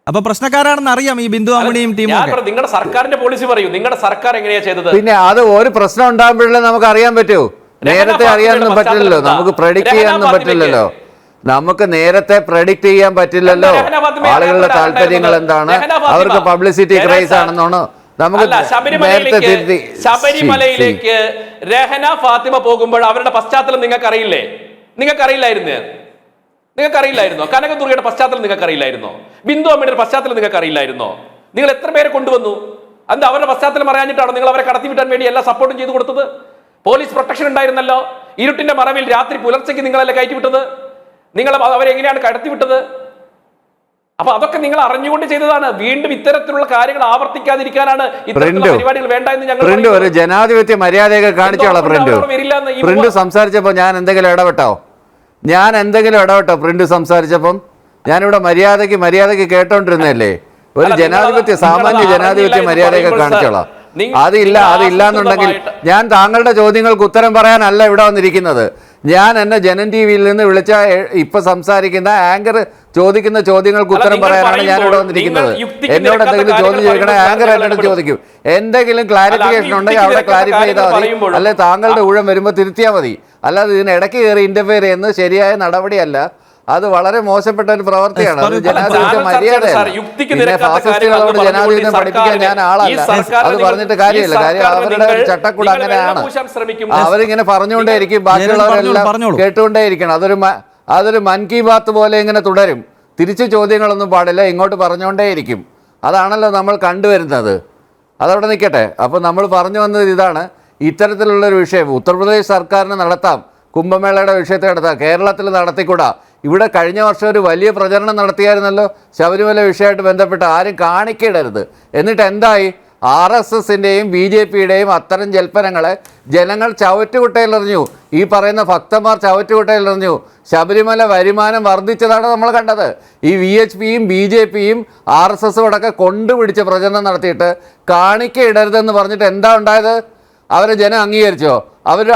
അപ്പൊ പ്രശ്നക്കാരാണെന്ന് അറിയാം ഈ ബിന്ദു അമ്മിണിയും ടീമും. നിങ്ങളുടെ സർക്കാരിന്റെ പോളിസി പറയൂ, നിങ്ങളുടെ സർക്കാർ എങ്ങനെയാ ചെയ്തത്? പിന്നെ അത് ഒരു പ്രശ്നം ഉണ്ടാകുമ്പോഴല്ലേ നമുക്ക് അറിയാൻ പറ്റൂ. നേരത്തെ അറിയാനൊന്നും പറ്റില്ലല്ലോ, നമുക്ക് പ്രെഡിക്റ്റ് ചെയ്യാനൊന്നും പറ്റില്ലല്ലോ. നമുക്ക് നേരത്തെ പ്രഡിക്റ്റ് ചെയ്യാൻ പറ്റില്ലല്ലോ ആളുകളുടെ താല്പര്യങ്ങൾ എന്താണ്, അവർക്ക് പബ്ലിസിറ്റി ക്രൈസ് ആണെന്നാണ് നമുക്ക് ശബരിമലയിലേക്ക് രഹന ഫാത്തിമ പോകുമ്പോൾ അവരുടെ പശ്ചാത്തലം നിങ്ങൾക്കറിയില്ലേ? നിങ്ങൾക്കറിയില്ലായിരുന്നോ? കനകദുർഗയുടെ പശ്ചാത്തലം നിങ്ങൾക്കറിയില്ലായിരുന്നോ? ബിന്ദു അമ്മയുടെ പശ്ചാത്തലം നിങ്ങൾക്കറിയില്ലായിരുന്നോ? നിങ്ങൾ എത്ര പേരെ കൊണ്ടുവന്നു? അത് അവരുടെ പശ്ചാത്തലം അറിയാഞ്ഞിട്ടാണോ നിങ്ങൾ അവരെ കടത്തിവിട്ടാൻ വേണ്ടി എല്ലാ സപ്പോർട്ടും ചെയ്തു കൊടുത്തത്? പോലീസ് പ്രൊട്ടക്ഷൻ ഉണ്ടായിരുന്നല്ലോ. ഇരുട്ടിന്റെ മറവിൽ രാത്രി പുലർച്ചയ്ക്ക് നിങ്ങളല്ലേ കയറ്റിവിട്ടത്? നിങ്ങൾ അവരെങ്ങനെയാണ് കടത്തിവിട്ടത്? അപ്പൊ അതൊക്കെ നിങ്ങൾ അറിഞ്ഞുകൊണ്ട് ചെയ്തതാണ്. വീണ്ടും ഇത്തരത്തിലുള്ള കാര്യങ്ങൾ ആവർത്തിക്കാതിരിക്കാനാണ് ഇത്തരത്തിലുള്ള പരിപാടികൾ വേണ്ട എന്ന് ഞങ്ങൾ ഒരു ജനാധിപത്യ മര്യാദയൊക്കെ കാണിച്ചോളാം. പ്രിന്റ് സംസാരിച്ചപ്പോ ഞാൻ എന്തെങ്കിലും ഇടപെട്ടോ? പ്രിന്റ് സംസാരിച്ചപ്പം ഞാനിവിടെ മര്യാദയ്ക്ക് കേട്ടോണ്ടിരുന്നല്ലേ? ഒരു ജനാധിപത്യ സാമാന്യ ജനാധിപത്യ മര്യാദയൊക്കെ കാണിച്ചോളാം. അതില്ലാന്നുണ്ടെങ്കിൽ ഞാൻ താങ്കളുടെ ചോദ്യങ്ങൾക്ക് ഉത്തരം പറയാനല്ല ഇവിടെ വന്നിരിക്കുന്നത്. ഞാൻ എന്നെ ജനൻ ടിവിയിൽ നിന്ന് വിളിച്ച ഇപ്പൊ സംസാരിക്കുന്ന ആങ്കർ ചോദിക്കുന്ന ചോദ്യങ്ങൾക്ക് ഉത്തരം പറയാനാണ് ഞാൻ ഇവിടെ വന്നിരിക്കുന്നത്. എന്നോട് എന്തെങ്കിലും ചോദ്യം ചോദിക്കണേ ആങ്കർ എന്നോട് ചോദിക്കും. എന്തെങ്കിലും ക്ലാരിഫിക്കേഷൻ ഉണ്ടെങ്കിൽ അവിടെ ക്ലാരിഫൈ ചെയ്താൽ മതി, അല്ലെ താങ്കളുടെ ഊഴം വരുമ്പോൾ തിരുത്തിയാൽ മതി. അല്ലാതെ ഇതിനിടയ്ക്ക് കയറി ഇന്റർഫിയർ ചെയ്യുന്നത് ശരിയായ നടപടിയല്ല. അത് വളരെ മോശപ്പെട്ട ഒരു പ്രവൃത്തിയാണ്. അത് ജനാധിപത്യ മര്യാദയല്ല. പിന്നെ ഫാസിസ്റ്റുകളോട് ജനാധിപത്യം പഠിപ്പിക്കാൻ ഞാൻ ആളല്ല. അത് പറഞ്ഞിട്ട് കാര്യമില്ല. കാര്യം അവരുടെ ചട്ടക്കൂട് അങ്ങനെയാണ്. അവരിങ്ങനെ പറഞ്ഞുകൊണ്ടേയിരിക്കും, ബാക്കിയുള്ളവരെല്ലാം കേട്ടുകൊണ്ടേയിരിക്കണം. അതൊരു മൻ കി ബാത്ത് പോലെ ഇങ്ങനെ തുടരും. തിരിച്ചു ചോദ്യങ്ങളൊന്നും പാടില്ല, ഇങ്ങോട്ട് പറഞ്ഞുകൊണ്ടേയിരിക്കും. അതാണല്ലോ നമ്മൾ കണ്ടുവരുന്നത്. അതവിടെ നിൽക്കട്ടെ. അപ്പോൾ നമ്മൾ പറഞ്ഞു വന്നത് ഇതാണ്, ഇത്തരത്തിലുള്ളൊരു വിഷയം ഉത്തർപ്രദേശ് സർക്കാരിന് നടത്താം, കുംഭമേളയുടെ വിഷയത്തെ നടത്താം, കേരളത്തിൽ നടത്തിക്കൂടാ. ഇവിടെ കഴിഞ്ഞ വർഷം ഒരു വലിയ പ്രചരണം നടത്തിയായിരുന്നല്ലോ ശബരിമല വിഷയമായിട്ട് ബന്ധപ്പെട്ട്. ആരും കാണിക്കിടരുത്. എന്നിട്ട് എന്തായി? RSSന്റെയും BJPയുടെയും അത്തരം ജൽപ്പനങ്ങളെ ജനങ്ങൾ ചവറ്റുകുട്ടയിലെറിഞ്ഞു. ഈ പറയുന്ന ഭക്തന്മാർ ചവറ്റുകുട്ടയിലെറിഞ്ഞു. ശബരിമല വരുമാനം വർദ്ധിച്ചതാണ് നമ്മൾ കണ്ടത്. ഈ VHPയും BJPയും RSSും അടക്കം കൊണ്ടുപിടിച്ച പ്രചരണം നടത്തിയിട്ട് കാണിക്കയിടരുതെന്ന് പറഞ്ഞിട്ട് എന്താ ഉണ്ടായത്? അവരെ ജനം അംഗീകരിച്ചോ?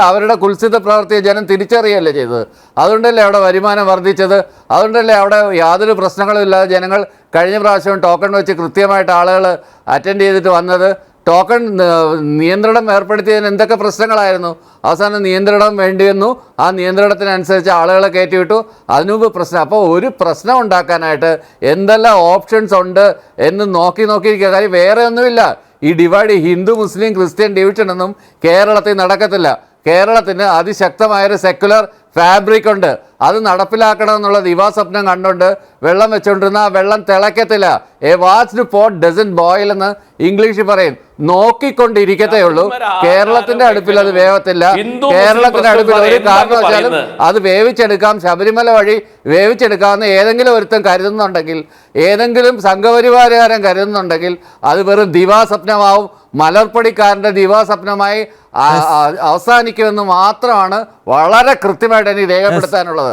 അവരുടെ കുൽസിത പ്രവൃത്തിയെ ജനം തിരിച്ചറിയല്ലേ ചെയ്തത്? അതുകൊണ്ടല്ലേ അവിടെ വരുമാനം വർദ്ധിച്ചത്? അതുകൊണ്ടല്ലേ അവിടെ യാതൊരു പ്രശ്നങ്ങളും ഇല്ലാതെ ജനങ്ങൾ കഴിഞ്ഞ പ്രാവശ്യം ടോക്കൺ വെച്ച് കൃത്യമായിട്ട് ആളുകൾ അറ്റൻഡ് ചെയ്തിട്ട് വന്നത്? ടോക്കൺ നിയന്ത്രണം ഏർപ്പെടുത്തിയതിന് എന്തൊക്കെ പ്രശ്നങ്ങളായിരുന്നു? അവസാനം നിയന്ത്രണം വേണ്ടി വന്നു. ആ നിയന്ത്രണത്തിനനുസരിച്ച് ആളുകളെ കയറ്റിവിട്ടു. അതിനുമുമ്പ് പ്രശ്നം. അപ്പോൾ ഒരു പ്രശ്നം ഉണ്ടാക്കാനായിട്ട് എന്തെല്ലാം ഓപ്ഷൻസ് ഉണ്ട് എന്ന് നോക്കിയിരിക്കുക. കാര്യം വേറെ ഒന്നുമില്ല. ഈ ഡിവൈഡ് ഹിന്ദു മുസ്ലിം ക്രിസ്ത്യൻ ഡിവിഷനൊന്നും കേരളത്തിൽ നടക്കത്തില്ല. കേരളത്തിന് അതിശക്തമായൊരു സെക്കുലർ ഫാബ്രിക് ഉണ്ട്. അത് നടപ്പിലാക്കണമെന്നുള്ള ദിവാസ്വപ്നം കണ്ടുകൊണ്ട് വെള്ളം വെച്ചുകൊണ്ടിരുന്ന ആ വെള്ളം തിളക്കത്തില്ല. A watched pot doesn't boil എന്ന് ഇംഗ്ലീഷിൽ പറയും. നോക്കിക്കൊണ്ടിരിക്കത്തേ ഉള്ളൂ. കേരളത്തിന്റെ അടുപ്പിൽ അത് വേവത്തില്ല. കേരളത്തിന്റെ അടുപ്പിൽ ഒരു കാരണവശാലും അത് വേവിച്ചെടുക്കാം, ശബരിമല വഴി വേവിച്ചെടുക്കാമെന്ന് ഏതെങ്കിലും ഒരുത്തൻ കരുതുന്നുണ്ടെങ്കിൽ, ഏതെങ്കിലും സംഘപരിവാരകാരൻ കരുതുന്നുണ്ടെങ്കിൽ അത് വെറും ദിവാസ്വപ്നമാവും. മലർപ്പടിക്കാരൻ്റെ ദിവാസ്വപ്നമായി അവസാനിക്കുമെന്ന് മാത്രമാണ് വളരെ കൃത്യമായിട്ട് എനിക്ക് രേഖപ്പെടുത്താനുള്ളത്.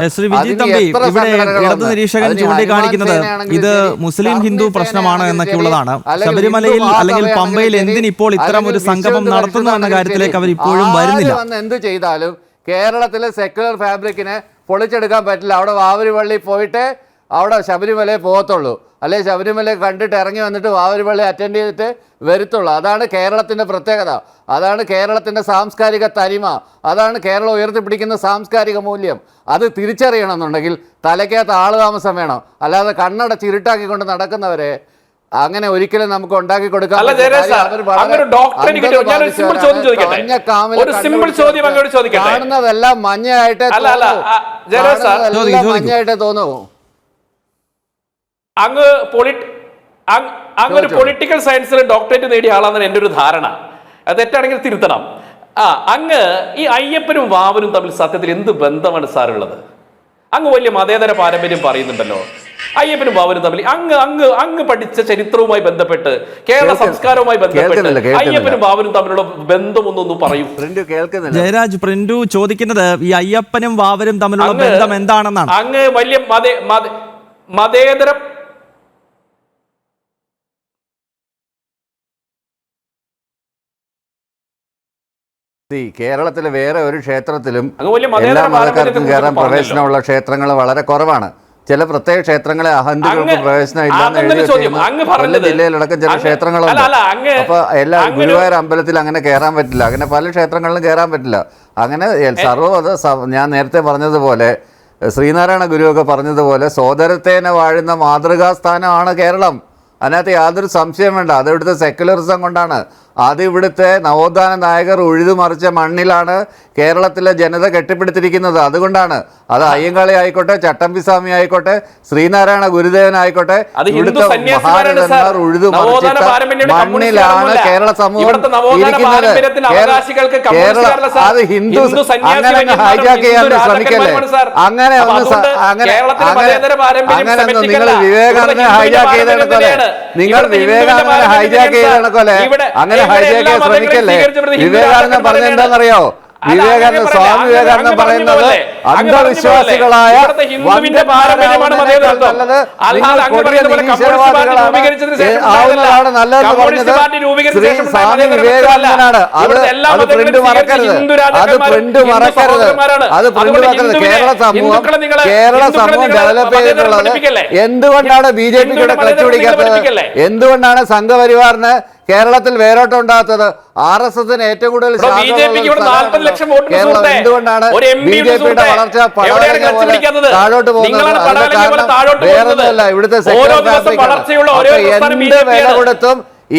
ഇടത് നിരീക്ഷകൻ ചൂണ്ടിക്കാണിക്കുന്നത് ഇത് മുസ്ലിം ഹിന്ദു പ്രശ്നമാണ് എന്നൊക്കെയുള്ളതാണ്. ശബരിമലയിൽ അല്ലെങ്കിൽ പമ്പയിൽ എന്തിനിപ്പോൾ ഇത്തരം ഒരു സംഗമം നടത്തുന്നു എന്ന കാര്യത്തിലേക്ക് അവർ ഇപ്പോഴും വരുന്നില്ല. എന്ത് ചെയ്താലും കേരളത്തിലെ സെക്യുലർ ഫാബ്രിക്കിനെ പൊളിച്ചെടുക്കാൻ പറ്റില്ല. അവിടെ വാവരുപള്ളി പോയിട്ട് അവിടെ ശബരിമലയെ പോകത്തുള്ളൂ, അല്ലെ ശബരിമല കണ്ടിട്ട് ഇറങ്ങി വന്നിട്ട് വാവരുപള്ളി അറ്റൻഡ് ചെയ്തിട്ട് വരുത്തുള്ളൂ. അതാണ് കേരളത്തിൻ്റെ പ്രത്യേകത. അതാണ് കേരളത്തിൻ്റെ സാംസ്കാരിക തനിമ. അതാണ് കേരളം ഉയർത്തിപ്പിടിക്കുന്ന സാംസ്കാരിക മൂല്യം. അത് തിരിച്ചറിയണമെന്നുണ്ടെങ്കിൽ തലയ്ക്കകത്ത് ആൾ താമസം വേണം. അല്ലാതെ കണ്ണടച്ച് ഇരുട്ടാക്കിക്കൊണ്ട് നടക്കുന്നവരെ അങ്ങനെ ഒരിക്കലും നമുക്ക് ഉണ്ടാക്കി കൊടുക്കാൻ കാണുന്നതെല്ലാം മഞ്ഞയായിട്ടേ തോന്നൂ. അങ്ങ് ഒരു പൊളിറ്റിക്കൽ സയൻസിൽ ഡോക്ടറേറ്റ് നേടിയ ആളാണെന്ന് എൻ്റെ ഒരു ധാരണ. അത് തെറ്റാണെങ്കിൽ തിരുത്തണം. അങ്ങ് ഈ അയ്യപ്പനും വാവനും തമ്മിൽ സത്യത്തിൽ എന്ത് ബന്ധമാണ് സാറുള്ളത്? അങ്ങ് വലിയ മതേതര പാരമ്പര്യം പറയുന്നുണ്ടല്ലോ. അയ്യപ്പനും വാവനും തമ്മിൽ അങ്ങ് പഠിച്ച ചരിത്രവുമായി ബന്ധപ്പെട്ട് കേരള സംസ്കാരവുമായി ബന്ധപ്പെട്ട് അയ്യപ്പനും വാവനും തമ്മിലുള്ള ബന്ധമൊന്നും പറയും. ജയരാജ്, പ്രിന്റു ചോദിക്കുന്നത് ഈ അയ്യപ്പനും വാവനും തമ്മിലുള്ള ബന്ധം എന്താണെന്നാണ്. അങ്ങ് വലിയ മതേതര കേരളത്തിലെ വേറെ ഒരു ക്ഷേത്രത്തിലും എല്ലാ മതക്കാർക്കും കയറാൻ പ്രവേശനമുള്ള ക്ഷേത്രങ്ങൾ വളരെ കുറവാണ്. ചില പ്രത്യേക ക്ഷേത്രങ്ങളെ അഹന്തികൾക്ക് പ്രവേശനം ഇല്ലാന്ന് ജില്ലയിലടക്കം ചില ക്ഷേത്രങ്ങളുണ്ട്. അപ്പൊ എല്ലാ ഗുരുവായൂർ അമ്പലത്തിൽ അങ്ങനെ കയറാൻ പറ്റില്ല. അങ്ങനെ പല ക്ഷേത്രങ്ങളിലും കയറാൻ പറ്റില്ല. അങ്ങനെ സർവ്വ ഞാൻ നേരത്തെ പറഞ്ഞതുപോലെ ശ്രീനാരായണ ഗുരുവൊക്കെ പറഞ്ഞതുപോലെ സോദരത്തേനെ വാഴുന്ന മാതൃകാ സ്ഥാനമാണ് കേരളം. അതിനകത്ത് യാതൊരു സംശയം വേണ്ട. അത് ഇവിടുത്തെ സെക്യുലറിസം കൊണ്ടാണ്. അത് ഇവിടുത്തെ നവോത്ഥാന നായകർ ഉഴുതുമറിച്ച മണ്ണിലാണ് കേരളത്തിലെ ജനത കെട്ടിപ്പിടുത്തിരിക്കുന്നത്. അതുകൊണ്ടാണ് അത് അയ്യങ്കാളി ആയിക്കോട്ടെ, ചട്ടമ്പിസ്വാമി ആയിക്കോട്ടെ, ശ്രീനാരായണ ഗുരുദേവൻ ആയിക്കോട്ടെ, ഇവിടുത്തെ മഹാരഥന്മാർ ഉഴുതുമറിച്ചിട്ട മണ്ണിലാണ് കേരള സമൂഹം ഇരിക്കുന്നത്. അത് ഹിന്ദു അങ്ങനെ ഹൈജാക്ക് ചെയ്യാൻ ശ്രമിക്കല്ലേ? അങ്ങനെ നിങ്ങൾ വിവേകാനന്ദനെ ഹൈജാക്ക് ചെയ്തേക്കല്ലേ? നിങ്ങൾ വിവേകാനന്ദനെ ഹൈജാക്ക് ചെയ്തേക്കല്ലേ? അങ്ങനെ ഹൈജാക്ക് ചെയ്യാൻ ശ്രമിക്കല്ലേ? വിവേകാനന്ദൻ പറഞ്ഞെന്താണെന്നറിയോ? വിവേകാനന്ദ സ്വാമി വിവേകാനന്ദൻ പറയുന്നത് അന്ധവിശ്വാസികളായ ആവുന്നതാണ് നല്ലതെന്ന് പറഞ്ഞത് ശ്രീ സ്വാമി വിവേകാനന്ദനാണ്. അത് പ്രിന്റ് മറക്കരുത്, അത് പ്രിന്റ് മറക്കരുത്, അത് പ്രിന്റ് മറക്കരുത്. കേരള സമൂഹം ഡെവലപ്പ് ചെയ്തിട്ടുള്ളത് എന്തുകൊണ്ടാണ് BJP-യുടെ ക്ലച്ച് പിടിക്കാത്തത്? എന്തുകൊണ്ടാണ് സംഘപരിവാറിന് കേരളത്തിൽ വേരോട്ടം ഉണ്ടാകാത്തത്? RSSന് ഏറ്റവും കൂടുതൽ കേരളം എന്തുകൊണ്ടാണ് BJP-യുടെ വളർച്ച പടവലങ്ങ പോലെ താഴോട്ട് പോകുന്നത്? വേറൊന്നുമല്ല, ഇവിടുത്തെ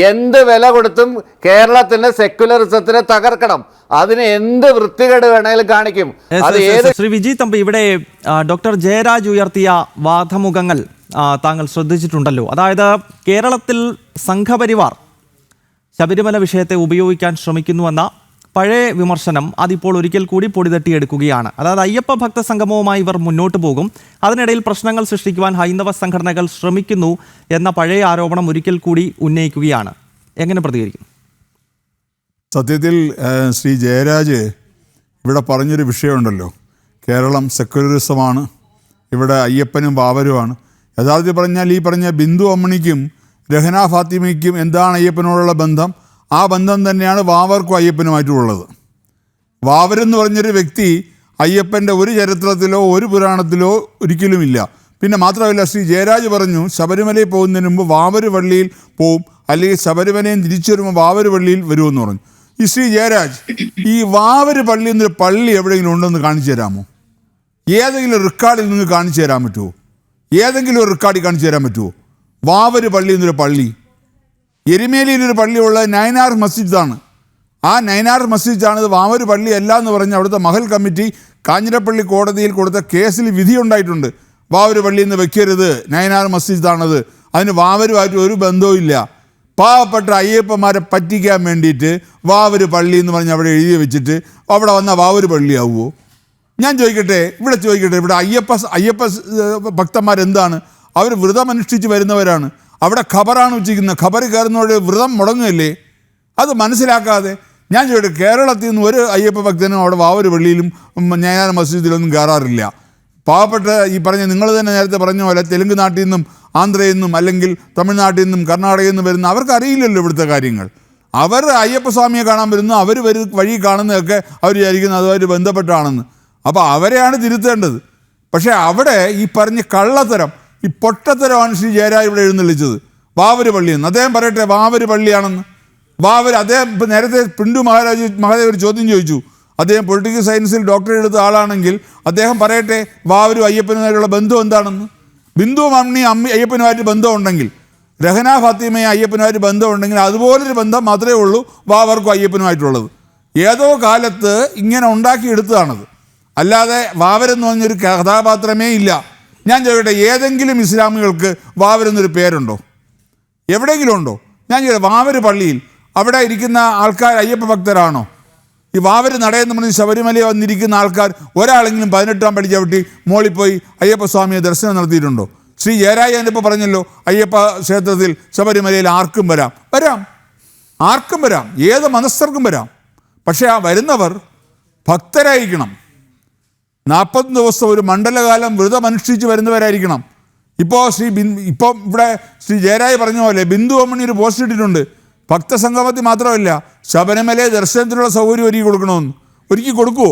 എന്ത് വില കൊടുത്തും കേരളത്തിന്റെ സെക്യുലറിസത്തിനെ തകർക്കണം. അതിന് എന്ത് വൃത്തികേട് വേണേലും കാണിക്കും. അത് ഏത് ശ്രീ വിജയ് തമ്പി, ഇവിടെ ഡോക്ടർ ജയരാജ് ഉയർത്തിയ വാദമുഖങ്ങൾ താങ്കൾ ശ്രദ്ധിച്ചിട്ടുണ്ടല്ലോ. അതായത് കേരളത്തിൽ സംഘപരിവാർ ശബരിമല വിഷയത്തെ ഉപയോഗിക്കാൻ ശ്രമിക്കുന്നുവെന്ന പഴയ വിമർശനം അതിപ്പോൾ ഒരിക്കൽ കൂടി പൊടിതട്ടിയെടുക്കുകയാണ്. അതായത് അയ്യപ്പ ഭക്ത സംഗമവുമായി ഇവർ മുന്നോട്ട് പോകും, അതിനിടയിൽ പ്രശ്നങ്ങൾ സൃഷ്ടിക്കുവാൻ ഹൈന്ദവ സംഘടനകൾ ശ്രമിക്കുന്നു എന്ന പഴയ ആരോപണം ഒരിക്കൽ കൂടി ഉന്നയിക്കുകയാണ്. എങ്ങനെ പ്രതികരിക്കും? സത്യത്തിൽ ശ്രീ ജയരാജ് ഇവിടെ പറഞ്ഞൊരു വിഷയമുണ്ടല്ലോ, കേരളം സെക്യുലറിസമാണ്, ഇവിടെ അയ്യപ്പനും ബാബരുമാണ്. യഥാർത്ഥത്തിൽ പറഞ്ഞാൽ ഈ പറഞ്ഞ ബിന്ദു അമ്മണിക്കും രഹന ഫാത്തിമയ്ക്കും എന്താണ് അയ്യപ്പനോടുള്ള ബന്ധം? ആ ബന്ധം തന്നെയാണ് വാവർക്കും അയ്യപ്പനുമായിട്ടുള്ളത്. വാവരെന്ന് പറഞ്ഞൊരു വ്യക്തി അയ്യപ്പൻ്റെ ഒരു ചരിത്രത്തിലോ ഒരു പുരാണത്തിലോ ഒരിക്കലുമില്ല. പിന്നെ മാത്രമല്ല, ശ്രീ ജയരാജ് പറഞ്ഞു ശബരിമലയിൽ പോകുന്നതിന് മുമ്പ് വാവര് പള്ളിയിൽ പോവും, അല്ലെങ്കിൽ ശബരിമലയും തിരിച്ചു വരുമ്പോൾ വാവര് പള്ളിയിൽ വരുമെന്ന് പറഞ്ഞു. ഈ ശ്രീ ജയരാജ്, ഈ വാവര് പള്ളി എന്നൊരു പള്ളി എവിടെയെങ്കിലും ഉണ്ടെന്ന് കാണിച്ചു തരാമോ? ഏതെങ്കിലും റെക്കോർഡിൽ നിന്ന് കാണിച്ചു തരാൻ പറ്റുമോ? ഏതെങ്കിലും ഒരു റെക്കോർഡിൽ കാണിച്ചു തരാൻ പറ്റുമോ? വാവര് പള്ളി എന്നൊരു പള്ളി, എരുമേലിയിലൊരു പള്ളിയുള്ളത് നൈനാർ മസ്ജിദാണ്. ആ നൈനാർ മസ്ജിദാണ് ഇത്. വാവര് പള്ളി അല്ല എന്ന് പറഞ്ഞ് അവിടുത്തെ മഹൽ കമ്മിറ്റി കാഞ്ഞിരപ്പള്ളി കോടതിയിൽ കൊടുത്ത കേസിൽ വിധിയുണ്ടായിട്ടുണ്ട്. വാവര് പള്ളി എന്ന് വെക്കരുത്, നൈനാർ മസ്ജിദാണത്, അതിന് വാവരുമായിട്ട് ഒരു ബന്ധവും ഇല്ല. പാവപ്പെട്ട അയ്യപ്പന്മാരെ പറ്റിക്കാൻ വേണ്ടിയിട്ട് വാവര് പള്ളി എന്ന് പറഞ്ഞ് അവിടെ എഴുതി വെച്ചിട്ട് അവിടെ വന്നാൽ വാവര് പള്ളിയാവുമോ? ഞാൻ ചോദിക്കട്ടെ, ഇവിടെ അയ്യപ്പ ഭക്തന്മാരെന്താണ്? അവർ വ്രതം അനുഷ്ഠിച്ച് വരുന്നവരാണ്. അവിടെ ഖബറാണ് ഉച്ചയ്ക്കുന്നത്. ഖബർ കയറുന്നവരുടെ വ്രതം മുടങ്ങുകയല്ലേ? അത് മനസ്സിലാക്കാതെ ഞാൻ ചോദിക്കട്ടെ, കേരളത്തിൽ നിന്ന് ഒരു അയ്യപ്പ ഭക്തനും അവിടെ വാവര് പള്ളിയിലും നൈനാർ മസ്ജിദിലൊന്നും കയറാറില്ല. പാവപ്പെട്ട ഈ പറഞ്ഞ നിങ്ങൾ തന്നെ നേരത്തെ പറഞ്ഞ പോലെ തെലുങ്ക് നാട്ടിൽ നിന്നും ആന്ധ്രയിൽ നിന്നും അല്ലെങ്കിൽ തമിഴ്നാട്ടിൽ നിന്നും കർണാടകയിൽ നിന്നും വരുന്ന അവർക്കറിയില്ലല്ലോ ഇവിടുത്തെ കാര്യങ്ങൾ. അവർ അയ്യപ്പസ്വാമിയെ കാണാൻ വരുന്നു, അവർ വഴി കാണുന്നതൊക്കെ അവർ വിചാരിക്കുന്നത് അതുമായിട്ട് ബന്ധപ്പെട്ടാണെന്ന്. അപ്പോൾ അവരെയാണ് തിരുത്തേണ്ടത്. പക്ഷേ അവിടെ ഈ പറഞ്ഞ കള്ളത്തരം, ഈ പൊട്ടത്തരമാണ് ശ്രീ ജയരാജ് ഇവിടെ എഴുന്നള്ളിച്ചത്. വാവര് പള്ളിയെന്ന് അദ്ദേഹം പറയട്ടെ, വാവര് പള്ളിയാണെന്ന്. വാവര് അദ്ദേഹം ഇപ്പം നേരത്തെ പിണ്ടു മഹാദേവ് ഒരു ചോദ്യം ചോദിച്ചു. അദ്ദേഹം പൊളിറ്റിക്കൽ സയൻസിൽ ഡോക്ടറേറ്റ് എടുത്ത ആളാണെങ്കിൽ അദ്ദേഹം പറയട്ടെ വാവരും അയ്യപ്പനുമായിട്ടുള്ള ബന്ധം എന്താണെന്ന്. ബിന്ദു അമ്മി അയ്യപ്പനുമായിട്ട് ബന്ധമുണ്ടെങ്കിൽ, രഹന ഫാത്തിമയും അയ്യപ്പനുമായിട്ട് ബന്ധമുണ്ടെങ്കിൽ അതുപോലൊരു ബന്ധം മാത്രമേ ഉള്ളൂ വാവർക്കും അയ്യപ്പനുമായിട്ടുള്ളത്. ഏതോ കാലത്ത് ഇങ്ങനെ ഉണ്ടാക്കിയെടുത്തതാണത്, അല്ലാതെ വാവരെന്ന് പറഞ്ഞൊരു കഥാപാത്രമേ ഇല്ല. ഞാൻ ചോദിക്കട്ടെ, ഏതെങ്കിലും ഇസ്ലാമികൾക്ക് വാവരെന്നൊരു പേരുണ്ടോ? എവിടെയെങ്കിലും ഉണ്ടോ? ഞാൻ ചോദിക്കട്ടെ, വാവര് പള്ളിയിൽ അവിടെ ഇരിക്കുന്ന ആൾക്കാർ അയ്യപ്പ ഭക്തരാണോ? ഈ വാവര് നടയെന്ന് പറഞ്ഞ് ശബരിമലയിൽ വന്നിരിക്കുന്ന ആൾക്കാർ ഒരാളെങ്കിലും 18-ാം പടി ചവിട്ടി മോളിൽ പോയി അയ്യപ്പസ്വാമിയെ ദർശനം നടത്തിയിട്ടുണ്ടോ? ശ്രീ ജയരാജ് എന്നിപ്പോൾ പറഞ്ഞല്ലോ, അയ്യപ്പ ക്ഷേത്രത്തിൽ ശബരിമലയിൽ ആർക്കും വരാം. ആർക്കും വരാം, ഏത് മതസ്ഥർക്കും വരാം. പക്ഷേ ആ വരുന്നവർ ഭക്തരായിരിക്കണം. 40 ദിവസം ഒരു മണ്ഡലകാലം വ്രതമനുഷ്ഠിച്ച് വരുന്നവരായിരിക്കണം. ഇപ്പം ഇവിടെ ശ്രീ ജയരാജ് പറഞ്ഞ പോലെ ബിന്ദു അമ്മണി ഒരു പോസ്റ്റ് ഇട്ടിട്ടുണ്ട്. ഭക്തസംഗമത്തിൽ മാത്രമല്ല, ശബരിമലയെ ദർശനത്തിനുള്ള സൗകര്യം ഒരുക്കി കൊടുക്കുമോ?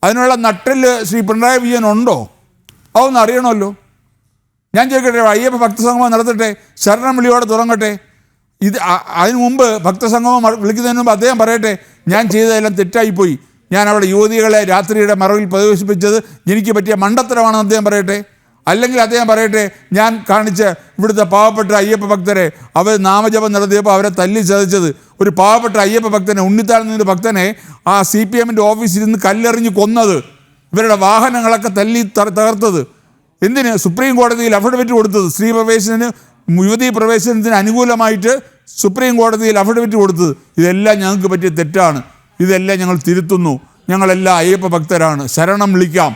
അതിനുള്ള നട്ടെല്ല് ശ്രീ പിണറായി വിജയൻ ഉണ്ടോ? അതൊന്ന് അറിയണമല്ലോ. ഞാൻ ചോദിക്കട്ടെ, അയ്യപ്പ ഭക്തസംഗമം നടത്തട്ടെ, ശരണം വിളിയോടെ തുടങ്ങട്ടെ. അതിനു മുമ്പ് ഭക്തസംഗമം വിളിക്കുന്നതിന് മുമ്പ് അദ്ദേഹം പറയട്ടെ, ഞാൻ ചെയ്തതെല്ലാം തെറ്റായിപ്പോയി, ഞാൻ അവിടെ യുവതികളെ രാത്രിയുടെ മറവിൽ പ്രവേശിപ്പിച്ചത് എനിക്ക് പറ്റിയ മണ്ടത്തരമാണെന്ന് അദ്ദേഹം പറയട്ടെ. അല്ലെങ്കിൽ അദ്ദേഹം പറയട്ടെ, ഞാൻ കാണിച്ച ഇവിടുത്തെ പാവപ്പെട്ട അയ്യപ്പ ഭക്തരെ അവർ നാമജപം നടത്തിയപ്പോൾ അവരെ തല്ലി ചതച്ചത്, ഒരു പാവപ്പെട്ട അയ്യപ്പ ഭക്തനെ, ഉണ്ണിത്താഴ്ന്നൊരു ഭക്തനെ ആ CPM ഓഫീസിൽ നിന്ന് കല്ലെറിഞ്ഞ് കൊന്നത്, ഇവരുടെ വാഹനങ്ങളൊക്കെ തല്ലി തകർത്തത്, എന്തിന്? സുപ്രീം കോടതിയിൽ അഫിഡവിറ്റ് കൊടുത്തത്, സ്ത്രീ പ്രവേശനത്തിന് യുവതീ പ്രവേശനത്തിന് അനുകൂലമായിട്ട് സുപ്രീം കോടതിയിൽ അഫിഡവിറ്റ് കൊടുത്തത്. ഇതെല്ലാം ഞങ്ങൾക്ക് പറ്റിയ തെറ്റാണ്, ഇതെല്ലാം ഞങ്ങൾ തിരുത്തുന്നു, ഞങ്ങളെല്ലാം അയ്യപ്പ ഭക്തരാണ്, ശരണം വിളിക്കാം.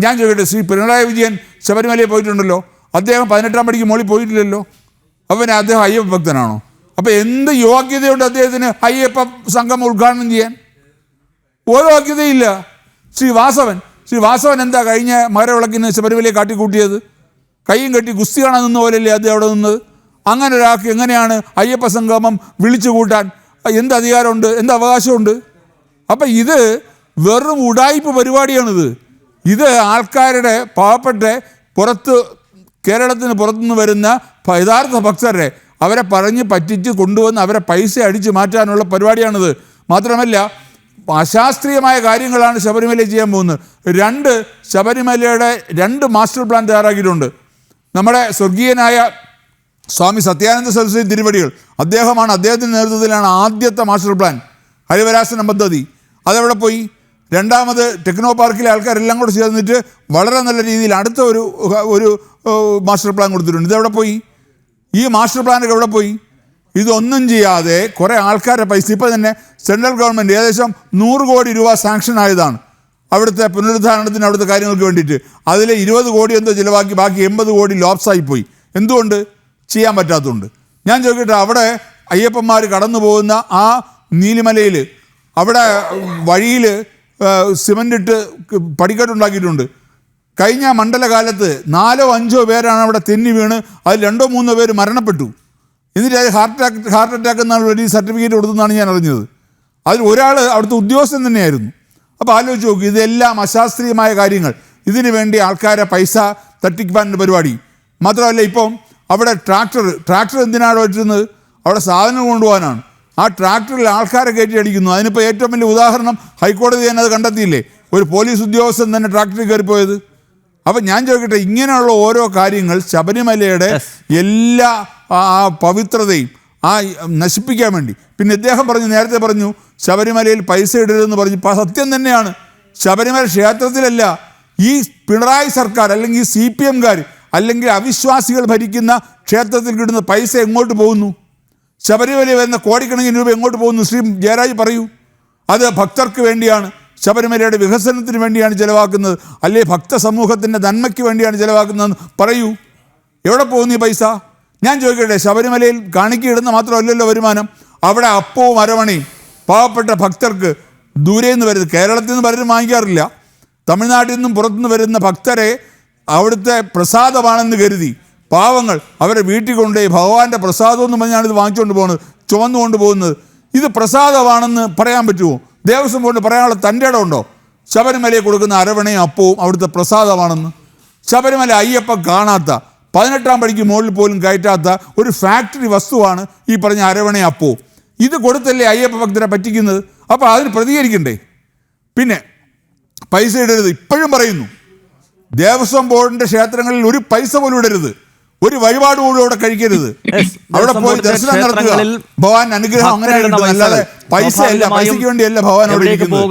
ഞാൻ ചോദിക്കട്ടെ, ശ്രീ പിണറായി വിജയൻ ശബരിമലയിൽ പോയിട്ടുണ്ടല്ലോ, അദ്ദേഹം 18-ാം പടിക്ക് മുകളിൽ പോയിട്ടില്ലല്ലോ, അവന് അദ്ദേഹം അയ്യപ്പ ഭക്തനാണോ? അപ്പോൾ എന്ത് യോഗ്യതയുണ്ട് അദ്ദേഹത്തിന് അയ്യപ്പ സംഗമം ഉദ്ഘാടനം ചെയ്യാൻ? ഓരോ യോഗ്യതയില്ല. ശ്രീ വാസവൻ എന്താ കഴിഞ്ഞ മകരവിളക്കിന് ശബരിമലയെ കാട്ടിക്കൂട്ടിയത്? കയ്യും കെട്ടി ഗുസ്തി കാണാൻ നിന്ന പോലെയല്ലേ അദ്ദേഹം അവിടെ നിന്നത്? അങ്ങനെ ഒരാൾക്ക് എങ്ങനെയാണ് അയ്യപ്പ സംഗമം വിളിച്ചു കൂട്ടാൻ എന്ത് അധികാരമുണ്ട്, എന്ത് അവകാശമുണ്ട്? അപ്പം ഇത് വെറും ഉഡായിപ്പ് പരിപാടിയാണിത്. ഇത് ആൾക്കാരുടെ പാവപ്പെട്ട കേരളത്തിന് പുറത്തുനിന്ന് വരുന്ന യഥാർത്ഥ ഭക്തരെ അവരെ പറഞ്ഞ് പറ്റിച്ച് കൊണ്ടുവന്ന് അവരെ പൈസ അടിച്ചു മാറ്റാനുള്ള പരിപാടിയാണിത്. മാത്രമല്ല അശാസ്ത്രീയമായ കാര്യങ്ങളാണ് ശബരിമല ചെയ്യാൻ പോകുന്നത്. ശബരിമലയുടെ 2 മാസ്റ്റർ പ്ലാൻ തയ്യാറാക്കിയിട്ടുണ്ട്. നമ്മുടെ സ്വർഗീയനായ സ്വാമി സത്യാനന്ദ സരസ്വതി തിരുവടികൾ, അദ്ദേഹത്തിൻ്റെ നേതൃത്വത്തിലാണ് ആദ്യത്തെ മാസ്റ്റർ പ്ലാൻ, ഹരിവരാസന പദ്ധതി. അതെവിടെ പോയി? രണ്ടാമത് ടെക്നോ പാർക്കിലെ ആൾക്കാരെല്ലാം കൂടെ ചേർന്നിട്ട് വളരെ നല്ല രീതിയിൽ അടുത്ത ഒരു മാസ്റ്റർ പ്ലാൻ കൊടുത്തിട്ടുണ്ട്. ഇതെവിടെ പോയി? ഈ മാസ്റ്റർ പ്ലാനൊക്കെ എവിടെ പോയി? ഇതൊന്നും ചെയ്യാതെ കുറേ ആൾക്കാരുടെ പൈസ, ഇപ്പോൾ തന്നെ സെൻട്രൽ ഗവൺമെൻറ് ഏകദേശം 100 കോടി രൂപ സാങ്ഷൻ ആയതാണ് അവിടുത്തെ പുനരുദ്ധാരണത്തിന്, അവിടുത്തെ കാര്യങ്ങൾക്ക് വേണ്ടിയിട്ട്. അതിൽ 20 കോടി എന്തോ ചിലവാക്കി, ബാക്കി 80 കോടി ലോപ്സായി പോയി. എന്തുകൊണ്ട്? ചെയ്യാൻ പറ്റാത്തതുകൊണ്ട്. ഞാൻ ചോദിക്കട്ടെ, അവിടെ അയ്യപ്പന്മാർ കടന്നു പോകുന്ന ആ നീലിമലയിൽ അവിടെ വഴിയിൽ സിമൻ്റ് ഇട്ട് പടിക്കെട്ടുണ്ടാക്കിയിട്ടുണ്ട്. കഴിഞ്ഞ മണ്ഡലകാലത്ത് 4 or 5 പേരാണ് അവിടെ തെന്നി വീണ്, അതിൽ 2 or 3 പേര് മരണപ്പെട്ടു. എന്നിട്ട് അത് ഹാർട്ട് അറ്റാക്ക് എന്നാണ് ഒരു സർട്ടിഫിക്കറ്റ് കൊടുത്തെന്നാണ് ഞാൻ അറിഞ്ഞത്. അതിൽ ഒരാൾ അവിടുത്തെ ഉദ്യോഗസ്ഥൻ തന്നെയായിരുന്നു. അപ്പോൾ ആലോചിച്ച് നോക്കി, ഇതെല്ലാം അശാസ്ത്രീയമായ കാര്യങ്ങൾ. ഇതിനു വേണ്ടി ആൾക്കാരെ പൈസ തട്ടിപ്പാനുള്ള പരിപാടി. മാത്രമല്ല, ഇപ്പം അവിടെ ട്രാക്ടർ എന്തിനാണ് വെച്ചിരുന്നത്? അവിടെ സാധനം കൊണ്ടുപോകാനാണ്. ആ ട്രാക്ടറിൽ ആൾക്കാരെ കയറ്റി അടിക്കുന്നു. അതിനിപ്പോൾ ഏറ്റവും വലിയ ഉദാഹരണം ഹൈക്കോടതി തന്നെ അത് കണ്ടെത്തിയില്ലേ, ഒരു പോലീസ് ഉദ്യോഗസ്ഥൻ തന്നെ ട്രാക്ടറിൽ കയറിപ്പോയത്. അപ്പം ഞാൻ ചോദിക്കട്ടെ, ഇങ്ങനെയുള്ള ഓരോ കാര്യങ്ങൾ ശബരിമലയുടെ എല്ലാ പവിത്രതയും നശിപ്പിക്കാൻ വേണ്ടി. പിന്നെ ഇദ്ദേഹം നേരത്തെ പറഞ്ഞു ശബരിമലയിൽ പൈസ ഇടരുതെന്ന് പറഞ്ഞു. സത്യം തന്നെയാണ്. ശബരിമല ക്ഷേത്രത്തിലല്ല, ഈ പിണറായി സർക്കാർ അല്ലെങ്കിൽ CPMകാർ അല്ലെങ്കിൽ അവിശ്വാസികൾ ഭരിക്കുന്ന ക്ഷേത്രത്തിൽ കിട്ടുന്ന പൈസ എങ്ങോട്ട് പോകുന്നു? ശബരിമല വരുന്ന കോടിക്കണക്കിന് രൂപ എങ്ങോട്ട് പോകുന്നു? ശ്രീ ജയരാജ് പറയൂ. അത് ഭക്തർക്ക് വേണ്ടിയാണ്, ശബരിമലയുടെ വികസനത്തിന് വേണ്ടിയാണ് ചിലവാക്കുന്നത്, അല്ലെ ഭക്ത സമൂഹത്തിൻ്റെ നന്മയ്ക്ക് വേണ്ടിയാണ് ചിലവാക്കുന്നതെന്ന് പറയൂ. എവിടെ പോകുന്നു ഈ പൈസ? ഞാൻ ചോദിക്കട്ടെ, ശബരിമലയിൽ കാണിക്കയിടുന്ന മാത്രമല്ലല്ലോ വരുമാനം. അവിടെ അപ്പവും അരവണയും പാവപ്പെട്ട ഭക്തർക്ക് ദൂരെ നിന്ന് വരുന്നത്, കേരളത്തിൽ നിന്ന് പലരും വാങ്ങിക്കാറില്ല, തമിഴ്നാട്ടിൽ നിന്നും പുറത്തുനിന്ന് വരുന്ന ഭക്തരെ അവിടുത്തെ പ്രസാദമാണെന്ന് കരുതി പാവങ്ങൾ അവരെ വീട്ടിൽ കൊണ്ടുപോയി ഭഗവാന്റെ പ്രസാദം എന്ന് പറഞ്ഞാണ് ഇത് വാങ്ങിച്ചുകൊണ്ട് പോകുന്നത്, ചുമന്നുകൊണ്ട് പോകുന്നത്. ഇത് പ്രസാദമാണെന്ന് പറയാൻ പറ്റുമോ? ദേവസ്വം ബോർഡിന് പറയാനുള്ള തൻ്റെ ഇടമുണ്ടോ? ശബരിമലയിൽ കൊടുക്കുന്ന അരവണയും അപ്പവും അവിടുത്തെ പ്രസാദമാണെന്ന്. ശബരിമല അയ്യപ്പൻ കാണാത്ത, 18-ാം പടിക്ക് മുകളിൽ പോലും കയറ്റാത്ത ഒരു ഫാക്ടറി വസ്തുവാണ് ഈ പറഞ്ഞ അരവണയും അപ്പവും. ഇത് കൊടുത്തല്ലേ അയ്യപ്പ ഭക്തരെ പറ്റിക്കുന്നത്? അപ്പോൾ അതിന് പ്രതികരിക്കണ്ടേ? പിന്നെ പൈസ ഇടരുത്, ഇപ്പോഴും പറയുന്നു. ദേവസ്വം ബോർഡിൻ്റെ ക്ഷേത്രങ്ങളിൽ ഒരു പൈസ പോലും ഇടരുത്, ഒരു വഴിപാട് പോലും അവിടെ കഴിക്കരുത്. അവിടെ പോയി ദർശനം നടത്തുക, ഭഗവാൻ അനുഗ്രഹം അങ്ങനെ അല്ലാതെ പൈസയല്ല, പൈസയ്ക്ക് വേണ്ടിയല്ല ഭഗവാൻ അവിടെ ഇരിക്കുന്നത്.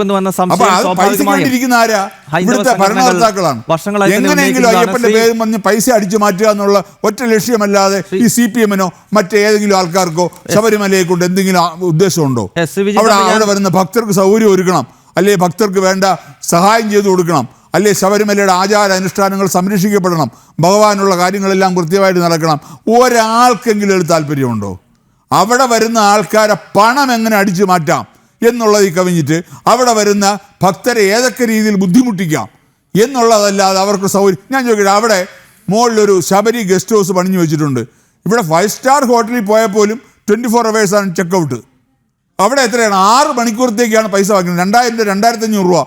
അപ്പൊ പൈസയ്ക്ക് വേണ്ടിയിരിക്കുന്ന ആരാ? ഇവിടുത്തെ ഭരണകർത്താക്കളാണ്. എങ്ങനെയെങ്കിലും അയ്യപ്പന്റെ പേര് പറഞ്ഞ് പൈസ അടിച്ചു മാറ്റുക എന്നുള്ള ഒറ്റ ലക്ഷ്യമല്ലാതെ ഈ CPMനോ മറ്റേതെങ്കിലും ആൾക്കാർക്കോ ശബരിമലയെ കൊണ്ട് എന്തെങ്കിലും ഉദ്ദേശമുണ്ടോ? അവിടെ വരുന്ന ഭക്തർക്ക് സൗകര്യം ഒരുക്കണം, അല്ലെ ഭക്തർക്ക് വേണ്ട സഹായം ചെയ്തു കൊടുക്കണം, അല്ലെ ശബരിമലയുടെ ആചാര അനുഷ്ഠാനങ്ങൾ സംരക്ഷിക്കപ്പെടണം, ഭഗവാനുള്ള കാര്യങ്ങളെല്ലാം കൃത്യമായിട്ട് നടക്കണം. ഒരാൾക്കെങ്കിലും ഒരു താല്പര്യമുണ്ടോ? അവിടെ വരുന്ന ആൾക്കാരെ പണം എങ്ങനെ അടിച്ചു മാറ്റാം എന്നുള്ളത് കവിഞ്ഞിട്ട് അവിടെ വരുന്ന ഭക്തരെ ഏതൊക്കെ രീതിയിൽ ബുദ്ധിമുട്ടിക്കാം എന്നുള്ളതല്ലാതെ അവർക്ക് സൗകര്യം. ഞാൻ ചോദിക്കട്ടെ, അവിടെ മുകളിലൊരു ശബരി ഗസ്റ്റ് ഹൗസ് പണിഞ്ഞു വെച്ചിട്ടുണ്ട്. ഇവിടെ 5 സ്റ്റാർ ഹോട്ടലിൽ പോയാൽ പോലും 24 hours ആണ് ചെക്കൗട്ട്. അവിടെ എത്രയാണ്? 6 മണിക്കൂറത്തേക്കാണ് പൈസ വാങ്ങിക്കുന്നത്. 2000-2500 രൂപ.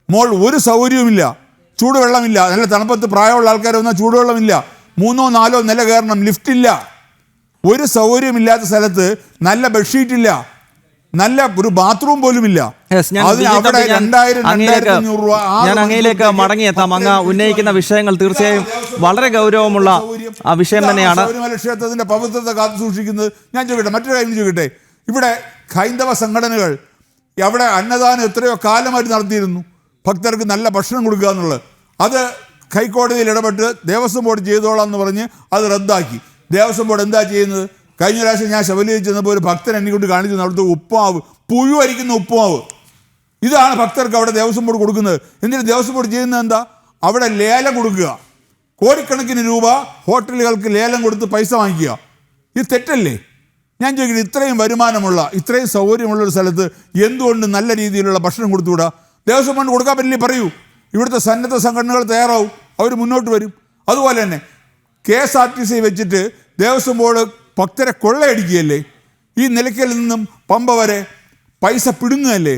മോൾ ഒരു സൗകര്യവുമില്ല, ചൂടുവെള്ളമില്ല. നല്ല തണുപ്പത്ത് പ്രായമുള്ള ആൾക്കാർ വന്നാൽ ചൂടുവെള്ളമില്ല, 3 or 4 നില കയറണം, ലിഫ്റ്റില്ല. ഒരു സൗകര്യമില്ലാത്ത സ്ഥലത്ത് നല്ല ബെഡ്ഷീറ്റില്ല, നല്ല ഒരു ബാത്റൂം പോലും ഇല്ല. Yes, ഞാൻ അതിന് വിജിത് അവിടെ തമ്പി, 2000-2500 രൂപ ഞാൻ അങ്ങയിലേക്ക് മടങ്ങിയെത്താം. അങ്ങ് ഉന്നയിക്കുന്ന വിഷയങ്ങൾ തീർച്ചയായും വളരെ ഗൗരവമുള്ള ആ വിഷയം തന്നെയാണ്. ശബരിമല ക്ഷേത്രത്തിന്റെ പവിത്രത കാത്തു സൂക്ഷിക്കുന്നത്. ഞാൻ ചോദിക്കട്ടെ, മറ്റൊരു കാര്യം ചോദിക്കട്ടെ, ഇവിടെ ഹൈന്ദവ സംഘടനകൾ അവിടെ അന്നദാനം എത്രയോ കാലമായിട്ട് നടത്തിയിരുന്നു, ഭക്തർക്ക് നല്ല ഭക്ഷണം കൊടുക്കുക എന്നുള്ളത്. അത് ഹൈക്കോടതിയിൽ ഇടപെട്ട് ദേവസ്വം ബോർഡ് ചെയ്തോളാം എന്ന് പറഞ്ഞ് അത് റദ്ദാക്കി. ദേവസ്വം ബോർഡ് എന്താ ചെയ്യുന്നത്? കഴിഞ്ഞ പ്രാവശ്യം ഞാൻ ശബരിമലയിൽ ചെന്നപ്പോൾ ഒരു ഭക്തൻ എന്നെ കൊണ്ട് കാണിച്ചു അവിടുത്തെ ഉപ്പുമാവ്, പുഴുവരിക്കുന്ന ഉപ്പുമാവ്. ഇതാണ് ഭക്തർക്ക് അവിടെ ദേവസ്വം ബോർഡ് കൊടുക്കുന്നത്. എന്നിട്ട് ദേവസ്വം ബോർഡ് ചെയ്യുന്നത് എന്താ? അവിടെ ലേലം കൊടുക്കുക. കോടിക്കണക്കിന് രൂപ ഹോട്ടലുകൾക്ക് ലേലം കൊടുത്ത് പൈസ വാങ്ങിക്കുക. ഇത് തെറ്റല്ലേ? ഞാൻ ചോദിക്കുന്നത്, ഇത്രയും വരുമാനമുള്ള, ഇത്രയും സൗകര്യമുള്ള ഒരു സ്ഥലത്ത് എന്തുകൊണ്ട് നല്ല രീതിയിലുള്ള ഭക്ഷണം കൊടുത്തുകൂടാ? ദേവസ്വം ബോർഡ് കൊടുക്കാൻ പറ്റില്ലേ? പറയൂ. ഇവിടുത്തെ സന്നദ്ധ സംഘടനകൾ തയ്യാറാവും, അവർ മുന്നോട്ട് വരും. അതുപോലെ തന്നെ KSRTC വെച്ചിട്ട് ദേവസ്വം ബോർഡ് ഭക്തരെ കൊള്ളയടിക്കുകയല്ലേ? ഈ നിലയ്ക്കൽ നിന്നും പമ്പ വരെ പൈസ പിടുങ്ങുകയല്ലേ?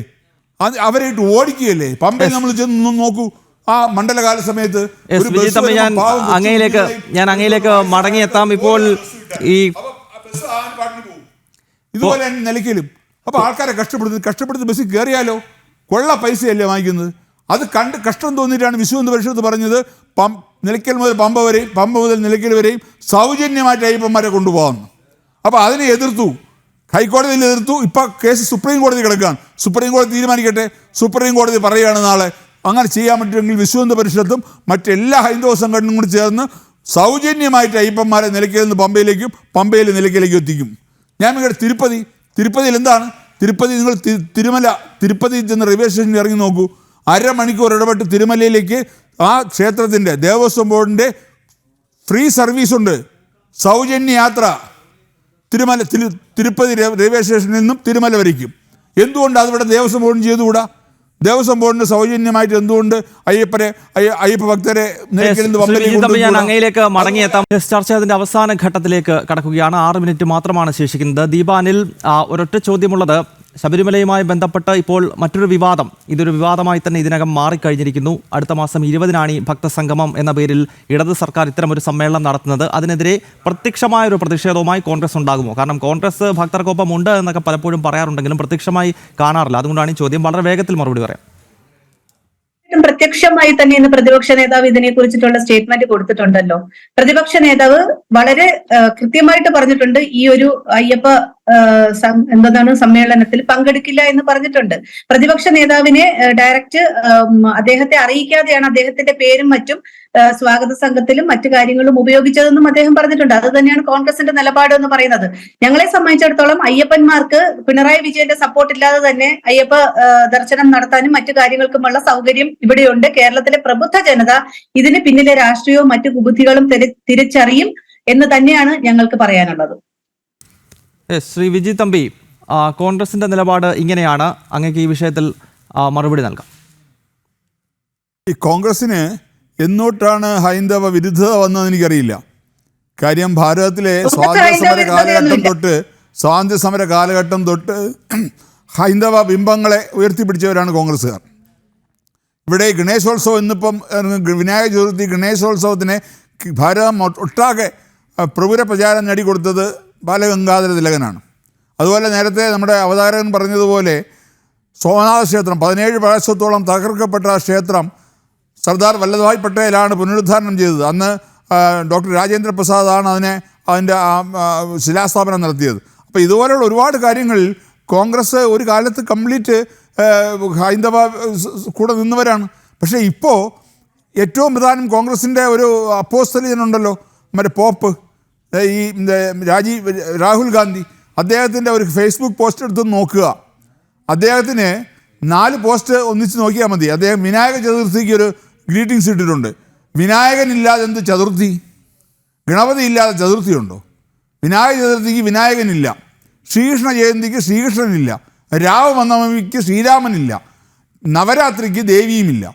അത് അവരായിട്ട് ഓടിക്കുകയല്ലേ? പമ്പയിൽ നമ്മൾ ചെന്ന് നോക്കൂ, ആ മണ്ഡലകാല സമയത്ത് ഞാൻ അങ്ങയിലേക്ക് മടങ്ങിയെത്താം. ഇപ്പോൾ ഈ ഇതുപോലെ നിലയ്ക്കലും അപ്പോൾ ആൾക്കാരെ കഷ്ടപ്പെടുത്തി ബസ്സിൽ കയറിയാലോ? കൊള്ള പൈസയല്ലേ വാങ്ങിക്കുന്നത്? അത് കണ്ട് കഷ്ടം തോന്നിയിട്ടാണ് വിശ്വ ഹിന്ദു പരിഷത്ത് പറഞ്ഞത് നിലയ്ക്കൽ മുതൽ പമ്പ മുതൽ നിലയ്ക്കൽ വരെയും സൗജന്യമായിട്ട് അയ്യപ്പന്മാരെ കൊണ്ടുപോകാമെന്ന്. അപ്പോൾ അതിനെ എതിർത്തു, ഹൈക്കോടതിയിൽ എതിർത്തു. ഇപ്പോൾ കേസ് സുപ്രീം കോടതി കിടക്കുകയാണ്. സുപ്രീം കോടതി തീരുമാനിക്കട്ടെ. സുപ്രീം കോടതി പറയുകയാണ് നാളെ അങ്ങനെ ചെയ്യാൻ പറ്റുമെങ്കിൽ വിശ്വ ഹിന്ദു പരിഷത്തും മറ്റെല്ലാ ഹൈന്ദവ സംഘടനകളും കൂടി ചേർന്ന് സൗജന്യമായിട്ട് അയ്യപ്പന്മാരെ നിലയ്ക്കൽ നിന്ന് പമ്പയിലേക്കും പമ്പയിൽ നിലയ്ക്കലേക്കും എത്തിക്കും. ഞാൻ ഇവിടെ തിരുപ്പതിയിൽ എന്താണ്? നിങ്ങൾ തിരുപ്പതി ചെന്ന് റെയിൽവേ സ്റ്റേഷനിൽ ഇറങ്ങി നോക്കൂ. അരമണിക്കൂർ ഇടപെട്ട് തിരുമലയിലേക്ക് ആ ക്ഷേത്രത്തിൻ്റെ ദേവസ്വം ബോർഡിൻ്റെ ഫ്രീ സർവീസുണ്ട്, സൗജന്യ യാത്ര തിരുപ്പതി റെയിൽവേ സ്റ്റേഷനിൽ നിന്നും തിരുമല വരയ്ക്കും. എന്തുകൊണ്ട് അതിവിടെ ദേവസ്വം ബോർഡിന് ചെയ്തുകൂടാ? ദേവസ്വം ബോർഡിന് സൗജന്യമായിട്ട് എന്തുകൊണ്ട് അയ്യപ്പ ഭക്തരെ ഞാൻ അങ്ങയിലേക്ക് മടങ്ങിയെത്താം. ചർച്ച അതിന്റെ അവസാന ഘട്ടത്തിലേക്ക് കടക്കുകയാണ്. 6 മിനിറ്റ് മാത്രമാണ് ശേഷിക്കുന്നത്. ദീപാനിൽ ഒരൊറ്റ ചോദ്യമുള്ളത്, ശബരിമലയുമായി ബന്ധപ്പെട്ട് ഇപ്പോൾ മറ്റൊരു വിവാദം, ഇതൊരു വിവാദമായി തന്നെ ഇതിനകം മാറിക്കഴിഞ്ഞിരിക്കുന്നു. അടുത്ത മാസം 20-നാണ് ഈ ഭക്തസംഗമം എന്ന പേരിൽ ഇടത് സർക്കാർ ഇത്തരമൊരു സമ്മേളനം നടത്തുന്നത്. അതിനെതിരെ പ്രത്യക്ഷമായൊരു പ്രതിഷേധവുമായി കോൺഗ്രസ് ഉണ്ടാകുമോ? കാരണം കോൺഗ്രസ് ഭക്തർക്കൊപ്പം ഉണ്ട് എന്നൊക്കെ പലപ്പോഴും പറയാറുണ്ടെങ്കിലും പ്രത്യക്ഷമായി കാണാറില്ല. അതുകൊണ്ടാണ് ഈ ചോദ്യം. വളരെ വേഗത്തിൽ മറുപടി പറയാം. പ്രത്യക്ഷമായി തന്നെ ഇന്ന് പ്രതിപക്ഷ നേതാവ് ഇതിനെ കുറിച്ചിട്ടുള്ള സ്റ്റേറ്റ്മെന്റ് കൊടുത്തിട്ടുണ്ടല്ലോ. പ്രതിപക്ഷ നേതാവ് വളരെ കൃത്യമായിട്ട് പറഞ്ഞിട്ടുണ്ട്, ഈ ഒരു അയ്യപ്പ എന്താണ് സമ്മേളനത്തിൽ പങ്കെടുക്കില്ല എന്ന് പറഞ്ഞിട്ടുണ്ട്. പ്രതിപക്ഷ നേതാവിനെ ഡയറക്റ്റ് അദ്ദേഹത്തെ അറിയിക്കാതെയാണ് അദ്ദേഹത്തിന്റെ പേരും മറ്റും സ്വാഗത സംഘത്തിലും മറ്റു കാര്യങ്ങളും ഉപയോഗിച്ചതെന്നും അദ്ദേഹം പറഞ്ഞിട്ടുണ്ട്. അത് തന്നെയാണ് കോൺഗ്രസിന്റെ നിലപാട് എന്ന് പറയുന്നത്. ഞങ്ങളെ സംബന്ധിച്ചിടത്തോളം അയ്യപ്പന്മാർക്ക് പിണറായി വിജയന്റെ സപ്പോർട്ട് ഇല്ലാതെ തന്നെ അയ്യപ്പ ദർശനം നടത്താനും മറ്റു കാര്യങ്ങൾക്കുമുള്ള സൗകര്യം ഇവിടെയുണ്ട്. കേരളത്തിലെ പ്രബുദ്ധ ജനത ഇതിന് പിന്നിലെ രാഷ്ട്രീയവും മറ്റു കുബുദ്ധികളും തിരിച്ചറിയും എന്ന് തന്നെയാണ് ഞങ്ങൾക്ക് പറയാനുള്ളത്. ശ്രീ വിജിത് തമ്പി, കോൺഗ്രസിന്റെ നിലപാട് ഇങ്ങനെയാണ്. അങ്ങേക്ക് ഈ വിഷയത്തിൽ മറുപടി നൽകാം. ഈ കോൺഗ്രസിന് എന്നോട്ടാണ് ഹൈന്ദവ വിരുദ്ധത വന്നതെന്ന് എനിക്കറിയില്ല. കാര്യം ഭാരതത്തിലെ സ്വാതന്ത്ര്യ കാലഘട്ടം തൊട്ട് ഹൈന്ദവ ബിംബങ്ങളെ ഉയർത്തിപ്പിടിച്ചവരാണ് കോൺഗ്രസ്സുകാർ. ഇവിടെ ഗണേശോത്സവം ഇന്നിപ്പം വിനായക ചതുർത്ഥി ഗണേശോത്സവത്തിന് ഭാരതം ഒട്ടാകെ പ്രപുര പ്രചാരം നേടിക്കൊടുത്തത് ബാലഗംഗാധര തിലകനാണ്. അതുപോലെ നേരത്തെ നമ്മുടെ അവതാരകൻ പറഞ്ഞതുപോലെ സോമനാഥ ക്ഷേത്രം 17 പ്രാവശ്യത്തോളം തകർക്കപ്പെട്ട ക്ഷേത്രം സർദാർ വല്ലഭായ് പട്ടേലാണ് പുനരുദ്ധാരണം ചെയ്തത്. അന്ന് ഡോക്ടർ രാജേന്ദ്ര പ്രസാദാണ് അതിൻ്റെ ശിലാസ്ഥാപനം നടത്തിയത്. അപ്പോൾ ഇതുപോലെയുള്ള ഒരുപാട് കാര്യങ്ങളിൽ കോൺഗ്രസ് ഒരു കാലത്ത് കംപ്ലീറ്റ് ഹൈന്ദവ കൂടെ നിന്നവരാണ്. പക്ഷേ ഇപ്പോൾ ഏറ്റവും പ്രധാനം കോൺഗ്രസിൻ്റെ ഒരു അപ്പോസ്തലിയനുണ്ടല്ലോ, മറ്റേ പോപ്പ്, ഈ രാഹുൽ ഗാന്ധി. അദ്ദേഹത്തിൻ്റെ ഒരു ഫേസ്ബുക്ക് പോസ്റ്റ് എടുത്ത് നോക്കുക. അദ്ദേഹത്തിന് 4 പോസ്റ്റ് ഒന്നിച്ച് നോക്കിയാൽ മതി. അദ്ദേഹം വിനായക ചതുർത്ഥിക്ക് ഒരു ഗ്രീറ്റിംഗ്സ് ഇട്ടിട്ടുണ്ട്. വിനായകനില്ലാതെ എന്ത് ചതുർത്ഥി? ഗണപതി ഇല്ലാതെ ചതുർത്ഥിയുണ്ടോ? വിനായക ചതുർത്ഥിക്ക് വിനായകനില്ല, ശ്രീകൃഷ്ണ ജയന്തിക്ക് ശ്രീകൃഷ്ണനില്ല, രാമനവമിക്ക് ശ്രീരാമനില്ല, നവരാത്രിക്ക് ദേവിയുമില്ല.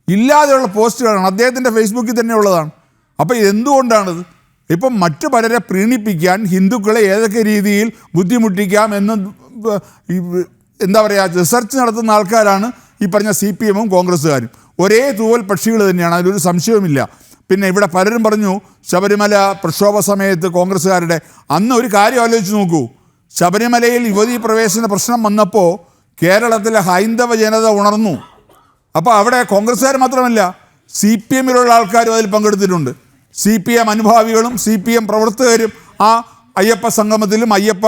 ഇല്ലാതെയുള്ള പോസ്റ്റുകളാണ് അദ്ദേഹത്തിൻ്റെ ഫേസ്ബുക്കിൽ തന്നെ ഉള്ളതാണ്. അപ്പോൾ എന്തുകൊണ്ടാണിത്? ഇപ്പം മറ്റു പലരെ പ്രീണിപ്പിക്കാൻ, ഹിന്ദുക്കളെ ഏതൊക്കെ രീതിയിൽ ബുദ്ധിമുട്ടിക്കാം എന്ന് എന്താ പറയുക, റിസർച്ച് നടത്തുന്ന ആൾക്കാരാണ് ഈ പറഞ്ഞ CPM-ഉം കോൺഗ്രസ്സുകാരും. ഒരേ തൂവൽ പക്ഷികൾ തന്നെയാണ്, അതിലൊരു സംശയവുമില്ല. പിന്നെ ഇവിടെ പലരും പറഞ്ഞു ശബരിമല പ്രക്ഷോഭ സമയത്ത് കോൺഗ്രസ്സുകാരുടെ, അന്ന് ഒരു കാര്യം ആലോചിച്ച് നോക്കൂ, ശബരിമലയിൽ യുവതീ പ്രവേശന പ്രശ്നം വന്നപ്പോൾ കേരളത്തിലെ ഹൈന്ദവ ജനത ഉണർന്നു. അപ്പോൾ അവിടെ കോൺഗ്രസ്സുകാർ മാത്രമല്ല, CPM ആൾക്കാരും അതിൽ പങ്കെടുത്തിട്ടുണ്ട്. CPM അനുഭാവികളും CPM പ്രവർത്തകരും ആ അയ്യപ്പ സംഗമത്തിലും അയ്യപ്പ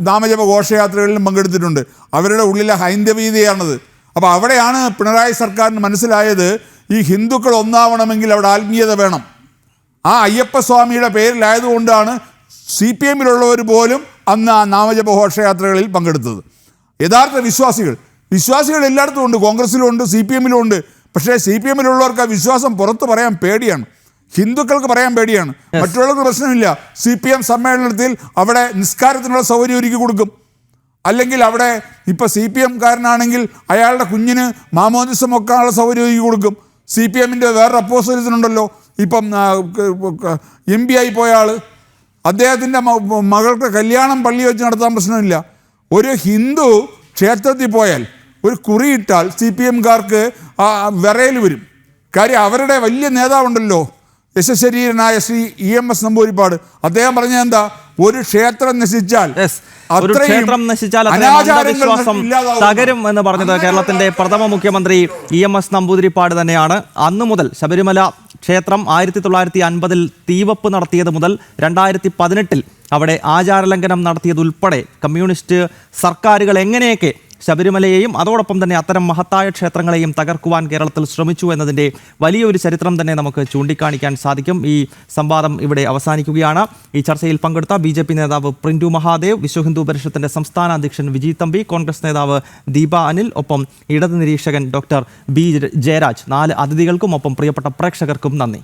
നാമജപ ഘോഷയാത്രകളിലും പങ്കെടുത്തിട്ടുണ്ട്. അവരുടെ ഉള്ളിലെ ഹൈന്ദവീയതയാണത്. അപ്പോൾ അവിടെയാണ് പിണറായി സർക്കാരിന് മനസ്സിലായത്, ഈ ഹിന്ദുക്കൾ ഒന്നാവണമെങ്കിൽ അവിടെ ആത്മീയത വേണം. ആ അയ്യപ്പസ്വാമിയുടെ പേരിലായതുകൊണ്ടാണ് CPM പോലും അന്ന് ആ നാമജപ ഘോഷയാത്രകളിൽ പങ്കെടുത്തത്. യഥാർത്ഥ വിശ്വാസികൾ എല്ലായിടത്തും ഉണ്ട്, കോൺഗ്രസ്സിലും ഉണ്ട്, CPM ഉണ്ട്. പക്ഷേ CPM ആ വിശ്വാസം പുറത്ത് പറയാൻ പേടിയാണ്. ഹിന്ദുക്കൾക്ക് പറയാൻ പേടിയാണ്. മറ്റുള്ളവർക്ക് പ്രശ്നമില്ല. CPM സമ്മേളനത്തിൽ അവിടെ നിസ്കാരത്തിനുള്ള സൗകര്യം ഒരുക്കി കൊടുക്കും. അല്ലെങ്കിൽ അവിടെ ഇപ്പോൾ CPM-കാരനാണെങ്കിൽ അയാളുടെ കുഞ്ഞിന് മാമോദിസം വെക്കാനുള്ള സൗകര്യം ഒരുക്കി കൊടുക്കും. CPM വേറെ അപ്പോസിറ്റീസിനുണ്ടല്ലോ, ഇപ്പം MP ആയി പോയ ആൾ, അദ്ദേഹത്തിൻ്റെ മകൾക്ക് കല്യാണം പള്ളി വെച്ച് നടത്താൻ പ്രശ്നമില്ല. ഒരു ഹിന്ദു ക്ഷേത്രത്തിൽ പോയാൽ ഒരു കുറിയിട്ടാൽ CPM-കാർക്ക് വിറയൽ വരും. കാര്യം അവരുടെ വലിയ നേതാവുണ്ടല്ലോ, യശശരീരനായ ശ്രീ EMS നമ്പൂതിരിപ്പാട്, അദ്ദേഹം പറഞ്ഞ എന്താ, ഒരു ക്ഷേത്രം നശിച്ചാൽ അന്ധവിശ്വാസം തകരും എന്ന് പറഞ്ഞത് കേരളത്തിന്റെ പ്രഥമ മുഖ്യമന്ത്രി EMS നമ്പൂതിരിപ്പാട് തന്നെയാണ്. അന്നു മുതൽ ശബരിമല ക്ഷേത്രം 1950 തീവപ്പ് നടത്തിയത് മുതൽ 2018 അവിടെ ആചാരലംഘനം നടത്തിയതുൾപ്പെടെ കമ്മ്യൂണിസ്റ്റ് സർക്കാരുകൾ എങ്ങനെയൊക്കെ ശബരിമലയെയും അതോടൊപ്പം തന്നെ അത്തരം മഹത്തായ ക്ഷേത്രങ്ങളെയും തകർക്കുവാൻ കേരളത്തിൽ ശ്രമിച്ചു എന്നതിൻ്റെ വലിയൊരു ചരിത്രം തന്നെ നമുക്ക് ചൂണ്ടിക്കാണിക്കാൻ സാധിക്കും. ഈ സംവാദം ഇവിടെ അവസാനിക്കുകയാണ്. ഈ ചർച്ചയിൽ പങ്കെടുത്ത BJP നേതാവ് പ്രിന്റു മഹാദേവ്, വിശ്വ ഹിന്ദു പരിഷത്തിന്റെ സംസ്ഥാന അധ്യക്ഷൻ വിജി തമ്പി, കോൺഗ്രസ് നേതാവ് ദീപ അനിൽ, ഒപ്പം ഇടത് നിരീക്ഷകൻ ഡോക്ടർ B ജയരാജ്, 4 അതിഥികൾക്കും ഒപ്പം പ്രിയപ്പെട്ട പ്രേക്ഷകർക്കും നന്ദി.